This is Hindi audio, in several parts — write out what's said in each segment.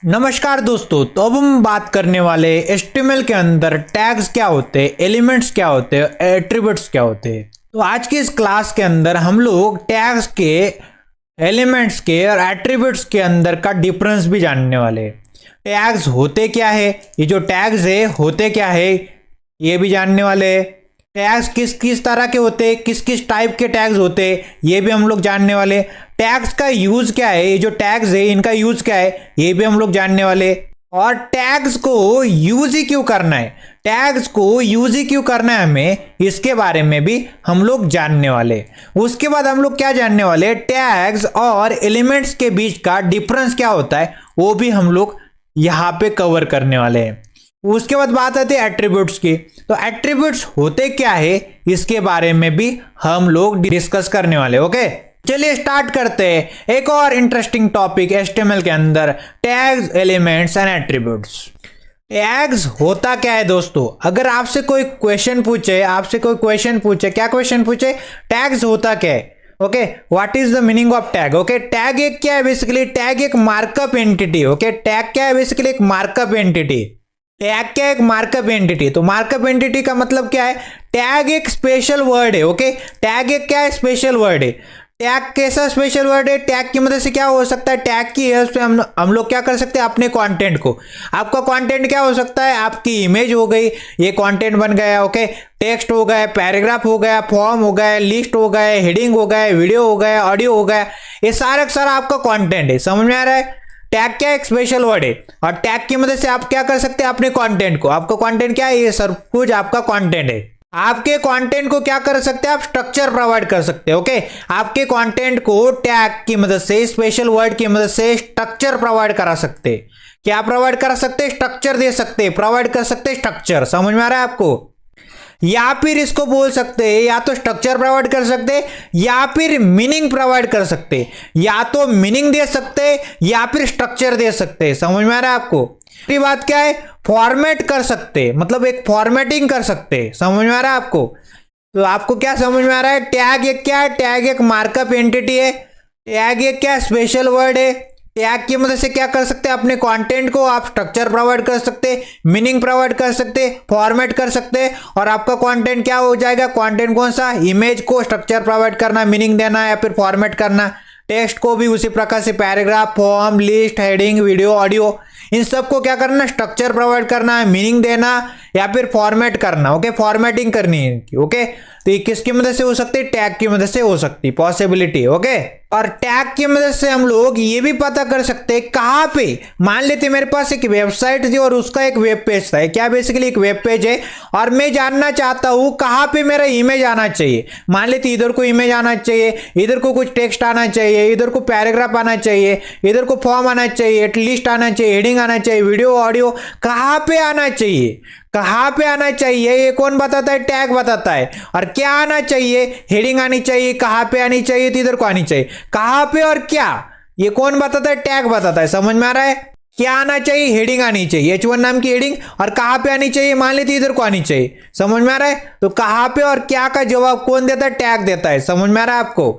नमस्कार दोस्तों। तो अब हम बात करने वाले HTML के अंदर टैग्स क्या होते हैं, एलिमेंट्स क्या होते हैं, एट्रीब्यूट्स क्या होते हैं। तो आज की इस क्लास के अंदर हम लोग टैग्स के, एलिमेंट्स के और एट्रीब्यूट्स के अंदर का डिफरेंस भी जानने वाले हैं। टैग्स होते क्या है, ये जो टैग्स है होते क्या है ये भी जानने वाले हैं। टैग्स किस किस तरह के होते हैं, किस किस टाइप के टैग्स होते हैं ये भी हम लोग जानने वाले। टैग्स का यूज क्या है, ये जो टैग्स है इनका यूज क्या है ये भी हम लोग जानने वाले। और टैग्स को यूज ही क्यों करना है, टैग्स को यूज ही क्यों करना है हमें, इसके बारे में भी हम लोग जानने वाले। उसके बाद हम लोग क्या जानने वाले, टैग्स और एलिमेंट्स के बीच का डिफरेंस क्या होता है वो भी हम लोग यहाँ पे कवर करने वाले हैं। उसके बाद बात आती है एट्रीब्यूट्स की। तो एट्रीब्यूट्स होते क्या है इसके बारे में भी हम लोग डिस्कस करने वाले। ओके चलिए स्टार्ट करते हैं एक और इंटरेस्टिंग टॉपिक HTML के अंदर, tags, elements and attributes. Tags होता क्या है दोस्तों, अगर आपसे कोई क्वेश्चन पूछे, क्या क्वेश्चन पूछे, टैग्स होता क्या है। Okay what is the meaning of tag. Okay tag एक क्या है, बेसिकली टैग एक मार्कअप एंटिटी। ओके टैग क्या है, बेसिकली एक मार्कअप एंटिटी। टैग क्या है, एक मार्कअप एंटिटी। तो मार्कअप एंटिटी का मतलब क्या है, टैग एक स्पेशल वर्ड है। ओके टैग एक क्या है, स्पेशल वर्ड है। टैग कैसा स्पेशल वर्ड है, टैग की मदद से क्या हो सकता है, टैग की हेल्प से हम लोग क्या कर सकते हैं, अपने कंटेंट को, आपका कंटेंट क्या हो सकता है, आपकी इमेज हो गई, ये कंटेंट बन गया। ओके टेक्स्ट हो गया, पैराग्राफ हो गया, फॉर्म हो गया, लिस्ट हो गया, हेडिंग हो गया, वीडियो हो गया, ऑडियो हो गया, ये सारा का सारा आपका कंटेंट है। समझ में आ रहा है, टैग क्या एक स्पेशल वर्ड है और टैग की मदद से आप क्या कर सकते हैं, अपने कंटेंट को, आपका कंटेंट क्या है, ये सब कुछ आपका कंटेंट है। आपके कंटेंट को क्या कर सकते हैं, आप स्ट्रक्चर प्रोवाइड कर सकते हैं। ओके आपके कंटेंट को टैग की मदद से, स्पेशल वर्ड की मदद से स्ट्रक्चर प्रोवाइड करा सकते हैं। क्या प्रोवाइड कर सकते हैं, स्ट्रक्चर दे सकते हैं, प्रोवाइड कर सकते हैं स्ट्रक्चर। समझ में आ रहा है आपको, या फिर इसको बोल सकते हैं, या तो स्ट्रक्चर प्रोवाइड कर सकते हैं या फिर मीनिंग प्रोवाइड कर सकते हैं, या तो मीनिंग दे सकते हैं या फिर स्ट्रक्चर दे सकते हैं। समझ में आ रहा है आपको। दूसरी बात क्या है, फॉर्मेट कर सकते हैं, मतलब एक फॉर्मेटिंग कर सकते हैं। समझ में आ रहा है आपको। तो आपको क्या समझ में आ रहा है, टैग एक क्या है, टैग एक मार्कअप एंटिटी है, टैग एक क्या स्पेशल वर्ड है। टैग की मदद से क्या कर सकते हैं, अपने कंटेंट को आप स्ट्रक्चर प्रोवाइड कर सकते हैं, मीनिंग प्रोवाइड कर सकते हैं, फॉर्मेट कर सकते हैं और आपका कंटेंट क्या हो जाएगा, कंटेंट कौन सा, इमेज को स्ट्रक्चर प्रोवाइड करना, मीनिंग देना या फिर फॉर्मेट करना, टेक्स्ट को भी उसी प्रकार से paragraph, form, list, heading, video, audio, इन सबको क्या करना, स्ट्रक्चर प्रोवाइड करना, मीनिंग देना या फिर फॉर्मेट करना। ओके फॉर्मेटिंग करनी है इनकी। ओके तो ये किसकी मदद से हो सकती है, टैग की मदद से हो सकती है, पॉसिबिलिटी। ओके और टैग की मदद से हम लोग ये भी पता कर सकते हैं कहाँ पे, मान लेते मेरे पास एक वेबसाइट थी और उसका एक वेब पेज था, क्या बेसिकली एक वेब पेज है और मैं जानना चाहता हूँ कहाँ पे मेरा इमेज आना चाहिए। मान लेते इधर को इमेज आना चाहिए, इधर को कुछ टेक्स्ट आना चाहिए, इधर को पैराग्राफ आना चाहिए, इधर को फॉर्म आना चाहिए, लिस्ट आना चाहिए, हेडिंग आना चाहिए, वीडियो, ऑडियो कहाँ पे आना चाहिए, कहाँ पे आना चाहिए ये कौन बताता है, टैग बताता है। और क्या आना चाहिए, हेडिंग आनी चाहिए, कहाँ पे आनी चाहिए, तो इधर को आनी चाहिए, कहाँ पे और क्या ये कौन बताता है, टैग बताता है। समझ में आ रहा है, क्या आना चाहिए, हेडिंग आनी चाहिए, H1 नाम की हेडिंग, और कहाँ पे आनी चाहिए, मान लेते इधर को आनी चाहिए। समझ में आ रहा है, तो कहाँ पे और क्या का जवाब कौन देता है, टैग देता है। समझ में आ रहा है आपको।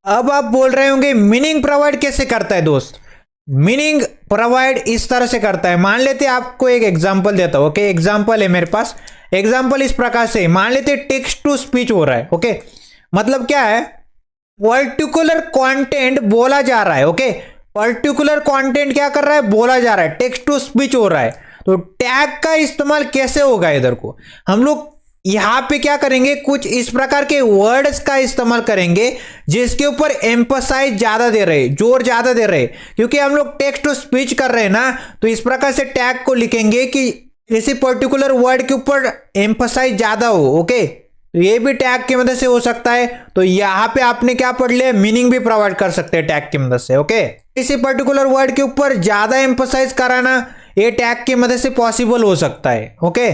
अब आप बोल रहे होंगे मीनिंग प्रोवाइड कैसे करता है दोस्त, मीनिंग प्रोवाइड इस तरह से करता है। मान लेते आपको एक एग्जांपल देता हूं। ओके एग्जांपल है मेरे पास, एग्जांपल इस प्रकार से, मान लेते टेक्स्ट टू स्पीच हो रहा है। ओके मतलब क्या है, पर्टिकुलर कंटेंट बोला जा रहा है। ओके पर्टिकुलर कंटेंट क्या कर रहा है, बोला जा रहा है, टेक्स्ट टू स्पीच हो रहा है। तो टैग का इस्तेमाल कैसे होगा, इधर को हम लोग यहां पे क्या करेंगे, कुछ इस प्रकार के वर्ड्स का इस्तेमाल करेंगे जिसके ऊपर एम्फसाइज ज्यादा दे रहे, जोर ज्यादा दे रहे, क्योंकि हम लोग टेक्स्ट टू स्पीच कर रहे हैं ना। तो इस प्रकार से टैग को लिखेंगे कि किसी पर्टिकुलर वर्ड के ऊपर एम्फसाइज ज्यादा हो। ओके तो ये भी टैग की मदद से हो सकता है। तो यहां पे आपने क्या पढ़ लिया, मीनिंग भी प्रोवाइड कर सकते हैं टैग की मदद से। ओके किसी पर्टिकुलर वर्ड के ऊपर ज्यादा एम्फसाइज कराना ये टैग की मदद से पॉसिबल हो सकता है। ओके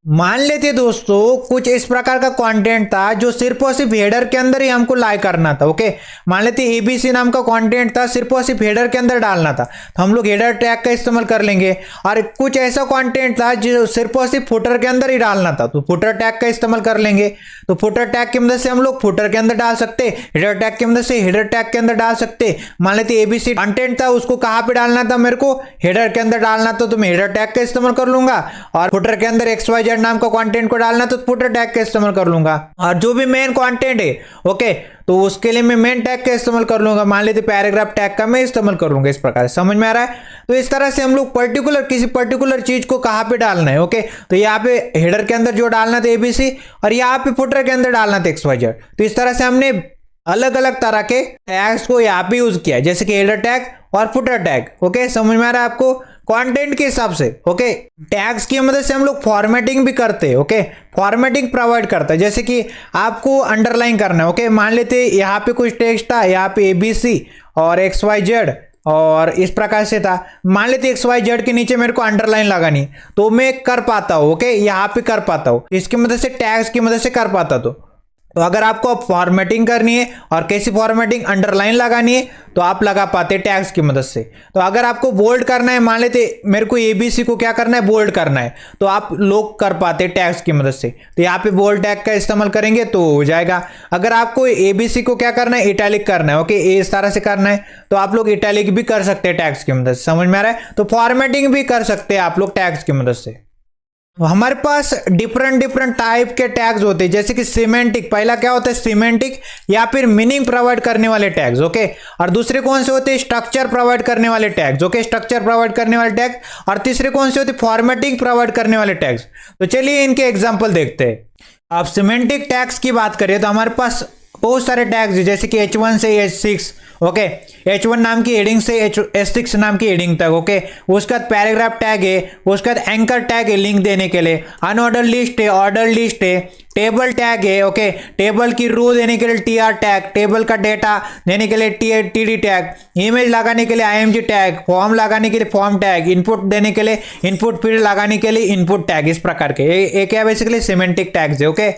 मान लेते दोस्तों कुछ इस प्रकार का कंटेंट था जो सिर्फ और सिर्फ हेडर के अंदर ही हमको लाई करना था। ओके, मान लेते एबीसी नाम का कंटेंट था, सिर्फ और सिर्फ हेडर के अंदर डालना था, तो हम लोग हेडर टैग का इस्तेमाल कर लेंगे। और कुछ ऐसा कंटेंट था जो सिर्फ और सिर्फ फुटर के अंदर ही डालना था, तो फुटर टैग का इस्तेमाल कर लेंगे। तो फुटर टैग की मदद से हम लोग फुटर के अंदर डाल सकते, हेडर टैग की मदद से हेडर टैग के अंदर डाल सकते। मान लेते एबीसी कंटेंट था, उसको कहाँ पे डालना था, मेरे को हेडर के अंदर डालना था, तो मैं हेडर टैग का इस्तेमाल कर लूंगा। और फुटर के अंदर XYZ नाम का कंटेंट को डालना तो फुटर टैग का इस्तेमाल कर लूंगा। और जो भी मेन कंटेंट है ओके, तो उसके लिए मैं मेन टैग का इस्तेमाल कर लूंगा। मान लेते पैराग्राफ टैग का मैं इस्तेमाल कर लूंगा। इस प्रकार समझ में आ रहा है? तो इस तरह से हम लोग पर्टिकुलर किसी पर्टिकुलर चीज को कहाँ पे डालना है। ओके, तो यहाँ पे हेडर के अंदर जो डालना था एबीसी, और यहाँ पे फुटर के अंदर डालना था XYZ। तो इस तरह से हमने अलग अलग तरह के टैग्स को यहाँ पे यूज किया, जैसे कि हेडर टैग और फुटर टैग। ओके, समझ में आ रहा है आपको? कंटेंट के हिसाब से ओके, टैग्स की मदद से हम लोग फॉर्मेटिंग भी करते हैं। ओके, फॉर्मेटिंग प्रोवाइड करता है, जैसे कि आपको अंडरलाइन करना है। ओके, मान लेते यहाँ पे कुछ टेक्स्ट था, यहाँ पे एबीसी और XYZ और इस प्रकार से था। मान लेते XYZ के नीचे मेरे को अंडरलाइन लगानी, तो मैं कर पाता हूँ। ओके, यहाँ पे कर पाता हूँ, इसकी मदद से टैग्स की मदद से कर पाता। तो अगर आपको फॉर्मेटिंग करनी है और कैसी फॉर्मेटिंग, अंडरलाइन लगानी है, तो आप लगा पाते टैग्स की मदद से। तो अगर आपको बोल्ड करना है, मान लेते मेरे को एबीसी को क्या करना है, बोल्ड करना है, तो आप लोग कर पाते टैग्स की मदद से। तो यहाँ पे बोल्ड टैग का इस्तेमाल करेंगे तो हो जाएगा। अगर आपको एबीसी को क्या करना है, इटैलिक करना है। ओके, इस तरह से करना है, तो आप लोग इटैलिक भी कर सकते हैं टैग्स की मदद से। समझ में आ रहा है? तो फॉर्मेटिंग भी कर सकते हैं आप लोग टैग्स की मदद से। हमारे पास डिफरेंट टाइप के टैग्स होते हैं, जैसे कि सिमेंटिक। पहला क्या होता है, सिमेंटिक या फिर मीनिंग प्रोवाइड करने वाले टैग्स। ओके, और दूसरे कौन से होते हैं, स्ट्रक्चर प्रोवाइड करने वाले टैग्स। ओके, स्ट्रक्चर प्रोवाइड करने वाले टैग। और तीसरे कौन से होते हैं, फॉर्मेटिंग प्रोवाइड करने वाले टैग्स। तो चलिए इनके एग्जाम्पल देखते हैं। अब सिमेंटिक टैग्स की बात करें तो हमारे पास बहुत सारे टैग्स हैं, जैसे कि H1 से H6। ओके, H1 नाम की हेडिंग से H6 नाम की हेडिंग तक। ओके, उसके बाद पैराग्राफ टैग है, उसके बाद एंकर टैग है लिंक देने के लिए, अनऑर्डर लिस्ट है, ऑर्डर लिस्ट है, टेबल टैग है। ओके, टेबल की रो देने के लिए TR टैग, टेबल का डेटा देने के लिए TD टैग, इमेज लगाने के लिए IMG टैग, फॉर्म लगाने के लिए फॉर्म टैग, इनपुट देने के लिए इनपुट फील्ड लगाने के लिए इनपुट टैग। इस प्रकार के ये क्या बेसिकली सिमेंटिक टैग्स है। ओके,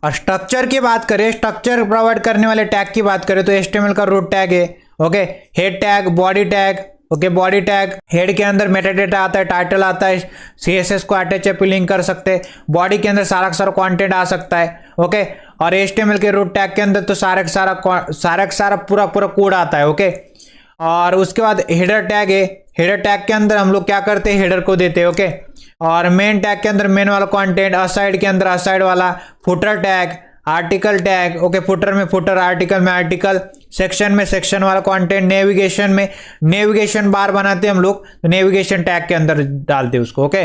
और स्ट्रक्चर की बात करें, स्ट्रक्चर प्रोवाइड करने वाले टैग की बात करें तो HTML का रूट टैग है। Okay, head tag, body tag. Okay, body tag, head के अंदर मेटाडेटा आता है, टाइटल आता है, CSS को HTML पे लिंक कर सकते हैं, बॉडी के अंदर सारा का सारा कंटेंट आ सकता है। ओके, और HTML के रूट टैग के अंदर तो सारा का सारा पूरा कोड आता है। ओके, और उसके बाद हेडर टैग है, हेडर टैग के अंदर हम लोग क्या करते हैं, हेडर को देते हैं। ओके, और मेन टैग के अंदर मेन वाला कंटेंट, असाइड के अंदर असाइड वाला, footer tag, article tag. Okay, footer में फुटर, आर्टिकल में आर्टिकल, सेक्शन में सेक्शन वाला कंटेंट, नेविगेशन में नेविगेशन बार बनाते हैं हम लोग, तो नेविगेशन टैग के अंदर डालते हैं उसको। ओके,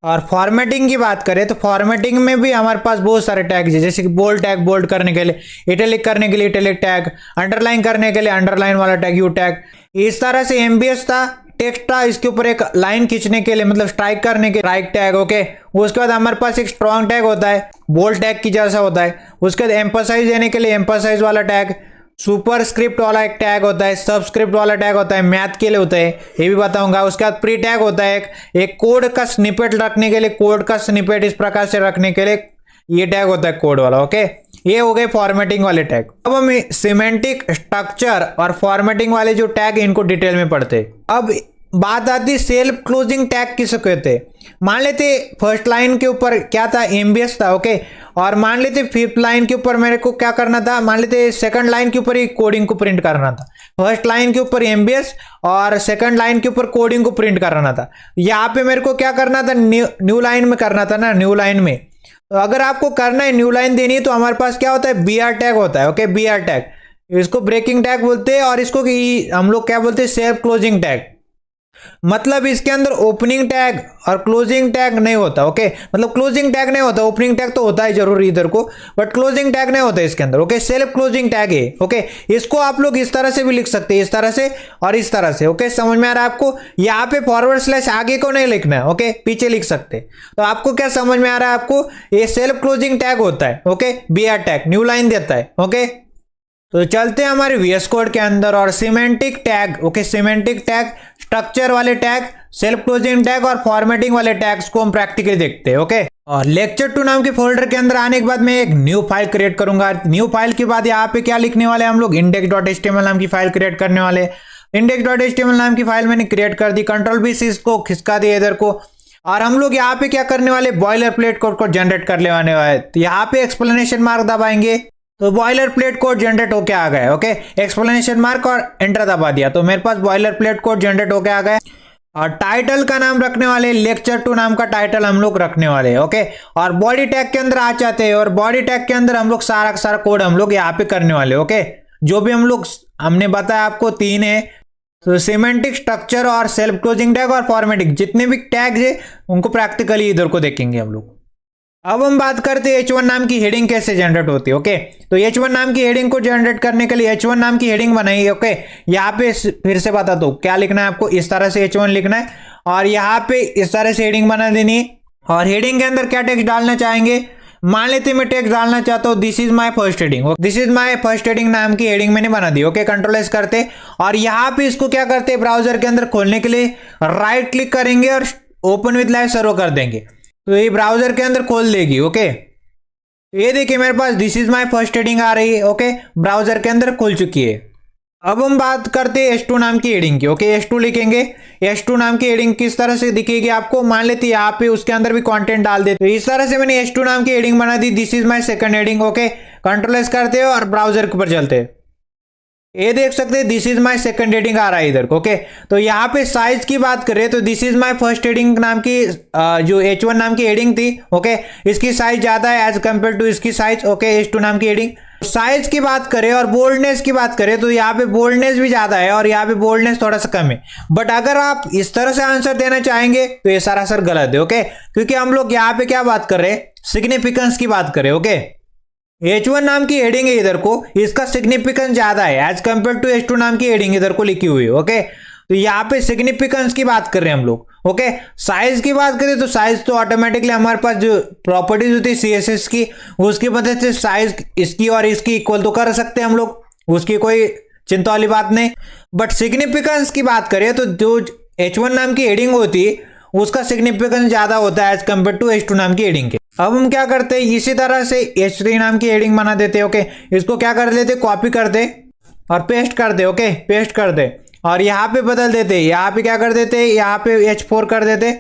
और फॉर्मेटिंग की बात करें तो फॉर्मेटिंग में भी हमारे पास बहुत सारे टैग्स हैं, जैसे कि बोल्ड टैग, बोल्ड करने के लिए, इटैलिक करने के लिए इटैलिक टैग, अंडरलाइन करने के लिए अंडरलाइन वाला टैग, यू टैग। इस तरह से MBS था, टेक्स्ट था, इसके ऊपर एक लाइन खींचने के लिए मतलब स्ट्राइक करने के स्ट्राइक टैग। ओके, उसके बाद हमारे पास एक स्ट्रॉन्ग टैग होता है, बोल्ड टैग की जैसा होता है। उसके बाद एम्फसाइज देने के लिए एम्फसाइज वाला टैग, सुपर स्क्रिप्ट वाला एक टैग होता है, सबस्क्रिप्ट वाला टैग होता है, मैथ के लिए होता है, ये भी बताऊंगा। उसके बाद प्री टैग होता है, एक कोड का स्निपेट रखने के लिए, कोड का स्निपेट इस प्रकार से रखने के लिए ये टैग होता है कोड वाला। ओके, ये हो गए फॉर्मेटिंग वाले टैग। अब हम सिमेंटिक, स्ट्रक्चर और फॉर्मेटिंग वाले जो टैग इनको डिटेल में पढ़ते हैं। अब बात आती सेल्फ क्लोजिंग टैग किसे कहते हैं। मान लेते फर्स्ट लाइन के ऊपर क्या था, MBS था। ओके, और मान लेते फिफ्थ लाइन के ऊपर मेरे को क्या करना था, मान लेते सेकंड लाइन के ऊपर ही कोडिंग को प्रिंट करना था। फर्स्ट लाइन के ऊपर MBS और सेकंड लाइन के ऊपर कोडिंग को प्रिंट करना था। यहाँ पे मेरे को क्या करना था, न्यू लाइन में करना था ना, न्यू लाइन में। तो अगर आपको करना है न्यू लाइन देनी है तो हमारे पास क्या होता है, BR टैग होता है। ओके, BR टैग, इसको ब्रेकिंग टैग बोलते हैं और इसको हम लोग क्या बोलते हैं, सेल्फ क्लोजिंग टैग। मतलब इसके अंदर ओपनिंग टैग और क्लोजिंग टैग नहीं होता। ओके, मतलब क्लोजिंग टैग नहीं होता, ओपनिंग टैग तो होता है जरूर इधर को, बट क्लोजिंग टैग नहीं होता इसके अंदर। ओके, सेल्फ क्लोजिंग टैग है। ओके, इसको आप लोग इस तरह से भी लिख सकते हैं, इस तरह से और इस तरह से। ओके, समझ में आ रहा है आपको? यहाँ पे फॉरवर्ड स्लैश आगे को नहीं लिखना है। ओके, पीछे लिख सकते। तो आपको क्या समझ में आ रहा है आपको, ये सेल्फ क्लोजिंग टैग होता है। Okay, BR tag new line देता है। ओके, तो चलते हैं हमारे VS कोड के अंदर और semantic tag. Okay, semantic tag, structure वाले टैग, सेल्फ क्लोजिंग टैग और फॉर्मेटिंग वाले टैग्स को हम प्रैक्टिकली देखते हैं। ओके, और लेक्चर 2 नाम के फोल्डर के अंदर आने के बाद मैं एक न्यू फाइल क्रिएट करूंगा। न्यू फाइल के बाद यहाँ पे क्या लिखने वाले हम लोग, index.html नाम की फाइल क्रिएट करने वाले। index.html नाम की फाइल मैंने क्रिएट कर दी, Ctrl+C से इसको खिसका दिया इधर को। और हम लोग यहाँ पे क्या करने वाले, बॉयलर प्लेट कोड को जनरेट कर लेने वाले। तो यहाँ पे एक्सप्लेनेशन मार्क दबाएंगे तो बॉयलर प्लेट कोड जनरेट होके आ गए। ओके, एक्सप्लेनेशन मार्क और एंटर दबा दिया तो मेरे पास बॉयलर प्लेट कोड जनरेट होके आ गए। और टाइटल का नाम रखने वाले लेक्चर 2 नाम का टाइटल हम लोग रखने वाले। ओके, और बॉडी टैग के अंदर आ जाते हैं और बॉडी टैग के अंदर हम लोग सारा का सारा कोड हम लोग यहाँ पे करने वाले। ओके, जो भी हम लोग हमने बताया आपको 3 है, तो सिमेंटिक, स्ट्रक्चर और सेल्फ क्लोजिंग टैग और फॉर्मेटिंग, जितने भी टैग्स है उनको प्रैक्टिकली इधर को देखेंगे हम लोग। अब हम बात करते हैं H1 नाम की हेडिंग कैसे जनरेट होती है। ओके, तो H1 नाम की हेडिंग को जनरेट करने के लिए H1 नाम की हेडिंग बनाई। ओके, यहाँ पे फिर से बता दो क्या लिखना है आपको, इस तरह से H1 लिखना है और यहाँ पे इस तरह से हेडिंग बना देनी है। और हेडिंग के अंदर क्या टेक्स्ट डालना चाहेंगे, मान लेते मैं टेक्स्ट डालना चाहता हूँ this is my first heading. This is my first heading नाम की हेडिंग मैंने बना दी। ओके, Ctrl+S करते और यहाँ पे इसको क्या करते, ब्राउजर के अंदर खोलने के लिए राइट क्लिक करेंगे और ओपन विद लाइव सर्वर कर देंगे तो ये ब्राउजर के अंदर खोल देगी। ओके, ये देखिए मेरे पास this is my first heading आ रही है। ओके, ब्राउजर के अंदर खुल चुकी है। अब हम बात करते हैं S2 नाम की हेडिंग की। ओके, S2 लिखेंगे। S2 नाम की हेडिंग किस तरह से दिखेगी आपको, मान लेते यहाँ पे उसके अंदर भी कंटेंट डाल देते। तो इस तरह से मैंने S2 नाम की हेडिंग बना दी, this is my second heading. Okay, Ctrl+S करते हो और ब्राउजर के ऊपर चलते हैं, ये देख सकते हैं this is my second heading आ रहा है इधर। ओके, तो यहाँ पे साइज की बात करें तो this is my first heading नाम की जो H1 नाम की हेडिंग थी, ओके, इसकी साइज ज्यादा है एज कंपेयर टू इसकी साइज। ओके, H2 नाम की हेडिंग साइज की बात करें और बोल्डनेस की बात करें तो यहाँ पे बोल्डनेस भी ज्यादा है और यहाँ पे बोल्डनेस थोड़ा सा कम है। बट अगर आप इस तरह से आंसर देना चाहेंगे तो ये सरासर गलत है। ओके, क्योंकि हम लोग यहाँ पे क्या बात कर रहे हैं, सिग्निफिकेंस की बात करें। ओके, H1 नाम की हेडिंग है इधर को, इसका सिग्निफिकेंस ज्यादा है एज कंपेयर टू H2 नाम की हेडिंग इधर को लिखी हुई है। ओके, तो यहाँ पे सिग्निफिकेंस की बात कर रहे हैं हम लोग। ओके, साइज की बात करें तो साइज तो ऑटोमेटिकली हमारे पास जो प्रॉपर्टीज होती है CSS की, उसकी मदद से साइज इसकी और इसकी इक्वल तो कर सकते हैं हम लोग, उसकी कोई चिंता वाली बात नहीं। बट सिग्निफिकेंस की बात करें तो जो H1 नाम की हेडिंग होती है उसका सिग्निफिकेंस ज्यादा होता है एज कंपेयर टू H2 नाम की हेडिंग के। अब हम क्या करते हैं, इसी तरह से H3 नाम की हेडिंग बना देते हैं। ओके, इसको क्या कर लेते, कॉपी कर दे और पेस्ट कर दे। ओके, पेस्ट कर दे और यहाँ पे बदल देते, यहाँ पे क्या कर देते, यहाँ पे H4 कर देते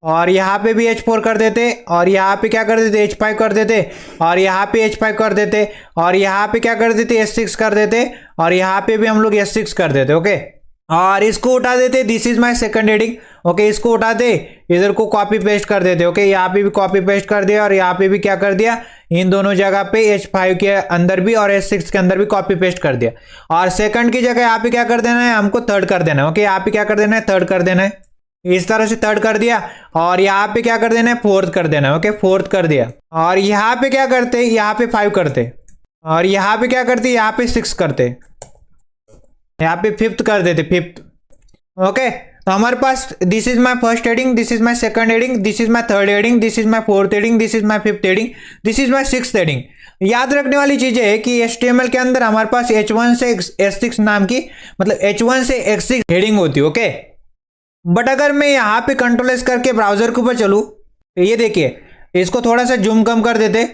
और यहाँ पे भी H4 कर देते और यहाँ पे क्या कर देते, H5 कर देते और यहाँ पे H5 कर देते और यहाँ पे क्या कर देते, S6 कर देते और यहाँ पे भी हम लोग S6 कर देते। ओके, और इसको उठा देते, this is my second heading. Okay, इसको उठा दे, इधर को कॉपी पेस्ट कर देते। ओके, यहाँ पे भी कॉपी पेस्ट कर दिया और यहाँ पे भी क्या कर दिया, इन दोनों जगह पे H5 के अंदर भी और S6 के अंदर भी कॉपी पेस्ट कर दिया। और सेकंड की जगह यहाँ पे क्या कर देना है, हमको थर्ड कर देना है। ओके, यहाँ पे क्या कर देना है, थर्ड कर देना है, इस तरह से थर्ड कर दिया और यहाँ पे क्या कर देना है, फोर्थ कर देना है। ओके, फोर्थ कर दिया और यहाँ पे क्या करते, यहाँ पे 5 करते और यहाँ पे क्या करते, यहाँ पे 6 करते, यहाँ पे 5th कर देते, 5th। ओके, तो हमारे पास this is my first heading, this is my second heading, this is my third heading, this is my fourth heading, this is my 5th heading, this is my 6th heading. याद रखने वाली चीजें है कि HTML के अंदर हमारे पास H1 से S6 नाम की, मतलब H1 से X6 हेडिंग होती है। ओके, बट अगर मैं यहाँ पे Ctrl+S करके ब्राउजर के ऊपर चलूँ तो ये देखिए, इसको थोड़ा सा जूम कम कर देते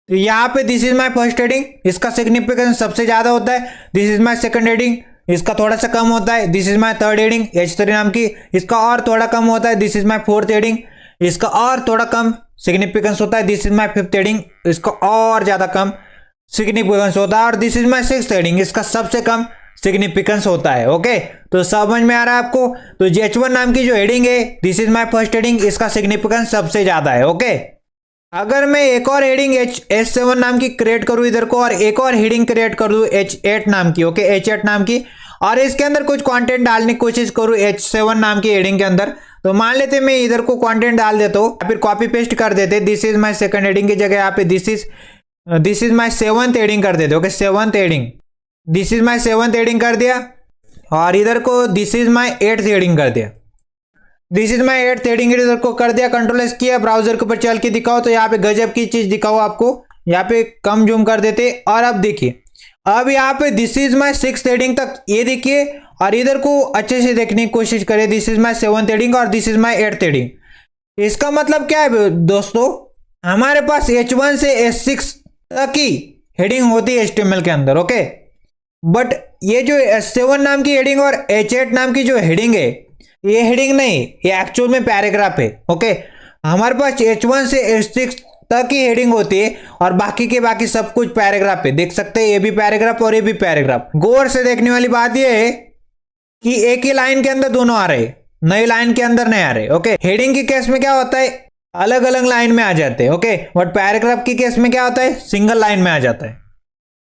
तो यहाँ पे this is my first heading, इसका सिग्निफिकेंस सबसे ज्यादा होता है। This is my second heading, इसका थोड़ा सा कम होता है। This is my third heading H3 नाम की, इसका और थोड़ा कम होता है। This is my fourth heading, इसका और थोड़ा कम सिग्निफिकेंस होता है। This is my 5th heading, इसका और ज्यादा कम सिग्निफिकेंस होता है। और this is my 6th heading, इसका सबसे कम सिग्निफिकेंस होता है। ओके, तो समझ में आ रहा है आपको। तो H1 नाम की जो हेडिंग है, this is my first heading, इसका सिग्निफिकेंस सबसे ज्यादा है। ओके, अगर मैं एक और हेडिंग S7 नाम की क्रिएट करूं इधर को और एक और हेडिंग क्रिएट कर दूं H8 नाम की। ओके, H8 नाम की, और इसके अंदर कुछ कंटेंट डालने की कोशिश करूं H7 नाम की हेडिंग के अंदर, तो मान लेते मैं इधर को कंटेंट डाल देता हूं, फिर कॉपी पेस्ट कर देते, this is my second heading की जगह यहाँ पे this is my 7th heading कर देते। Okay, 7th heading, this is my 7th heading कर दिया और इधर को this is my 8th heading कर दिया। This is my 8th heading इधर को कर दिया, Ctrl+S किया, ब्राउजर के ऊपर चल के दिखाओ तो यहाँ पे गजब की चीज दिखाओ आपको। यहाँ पे कम जूम कर देते और अब देखिए, अब यहाँ पे this is my 6th heading तक ये देखिए, और इधर को अच्छे से देखने की कोशिश करें, this is my 7th heading और this is my 8th heading. इसका मतलब क्या है दोस्तों, हमारे पास H1 से H6 तक की हेडिंग होती है HTML के अंदर, ओके। बट ये जो H7 नाम की हेडिंग और H8 नाम की जो हेडिंग है, ये हेडिंग नहीं, ये एक्चुअल में पैराग्राफ है, ओके। हमारे पास H1 से H6 तक की हेडिंग होती है और बाकी के बाकी सब कुछ पैराग्राफ है। देख सकते हैं ये भी पैराग्राफ और ये भी पैराग्राफ। गौर से देखने वाली बात ये है कि एक ही लाइन के अंदर दोनों आ रहे, नई लाइन के अंदर नहीं आ रहे, ओके। हेडिंग की केस में क्या होता है, अलग अलग लाइन में आ जाते हैं, ओके। बट पैराग्राफ की केस में क्या होता है, सिंगल लाइन में आ जाता है।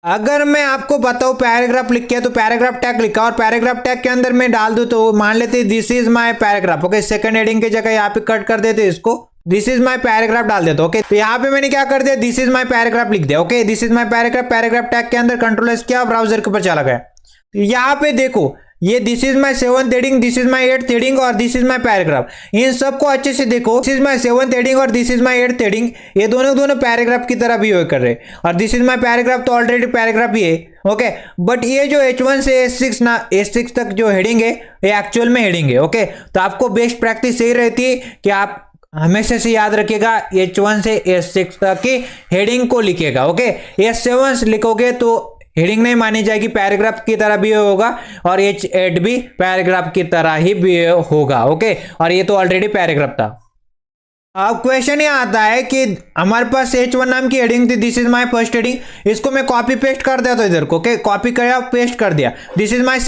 अगर मैं आपको बताऊं पैराग्राफ लिख के, तो पैराग्राफ टैग लिखा और पैराग्राफ टैग के अंदर मैं डाल दूं, तो मान लेते this is my paragraph, okay. Second heading की जगह यहाँ पे कट कर देते इसको, दिस इज माय पैराग्राफ डाल देते, ओके। तो यहाँ पे मैंने क्या कर दिया, दिस इज माय पैराग्राफ लिख दिया, okay. This is my paragraph, paragraph tag के अंदर कंट्रोल एस किया, ब्राउजर के ऊपर चला गया। तो यहाँ पे देखो, ये this is my 7th heading, this is my 8th heading और दिस इज माय पैराग्राफ। इन सबको अच्छे से देखो, this is my 7th heading और this is my 8th heading, ये दोनों पैराग्राफ की तरह बिहेव कर रहे हैं। और दिस इज माय पैराग्राफ तो ऑलरेडी पैराग्राफ ही है, ओके। बट ये जो H1 से H6 तक जो हेडिंग है, ये एक्चुअल में हेडिंग है, ओके। तो आपको बेस्ट प्रैक्टिस यही रहती है कि आप हमेशा से याद रखिएगा H1 से H6 तक की हेडिंग को लिखिएगा, ओके। H7 लिखोगे तो हेडिंग नहीं मानी जाएगी, पैराग्राफ की तरह भी होगा, और H8 भी पैराग्राफ की तरह ही भी होगा, ओके। और ये तो ऑलरेडी पैराग्राफ था। अब क्वेश्चन ये आता है कि हमारे पास H1 नाम की हेडिंग थी, this is my first heading, इसको मैं कॉपी पेस्ट कर दिया तो इधर को, ओके। कॉपी किया, पेस्ट कर दिया, this is my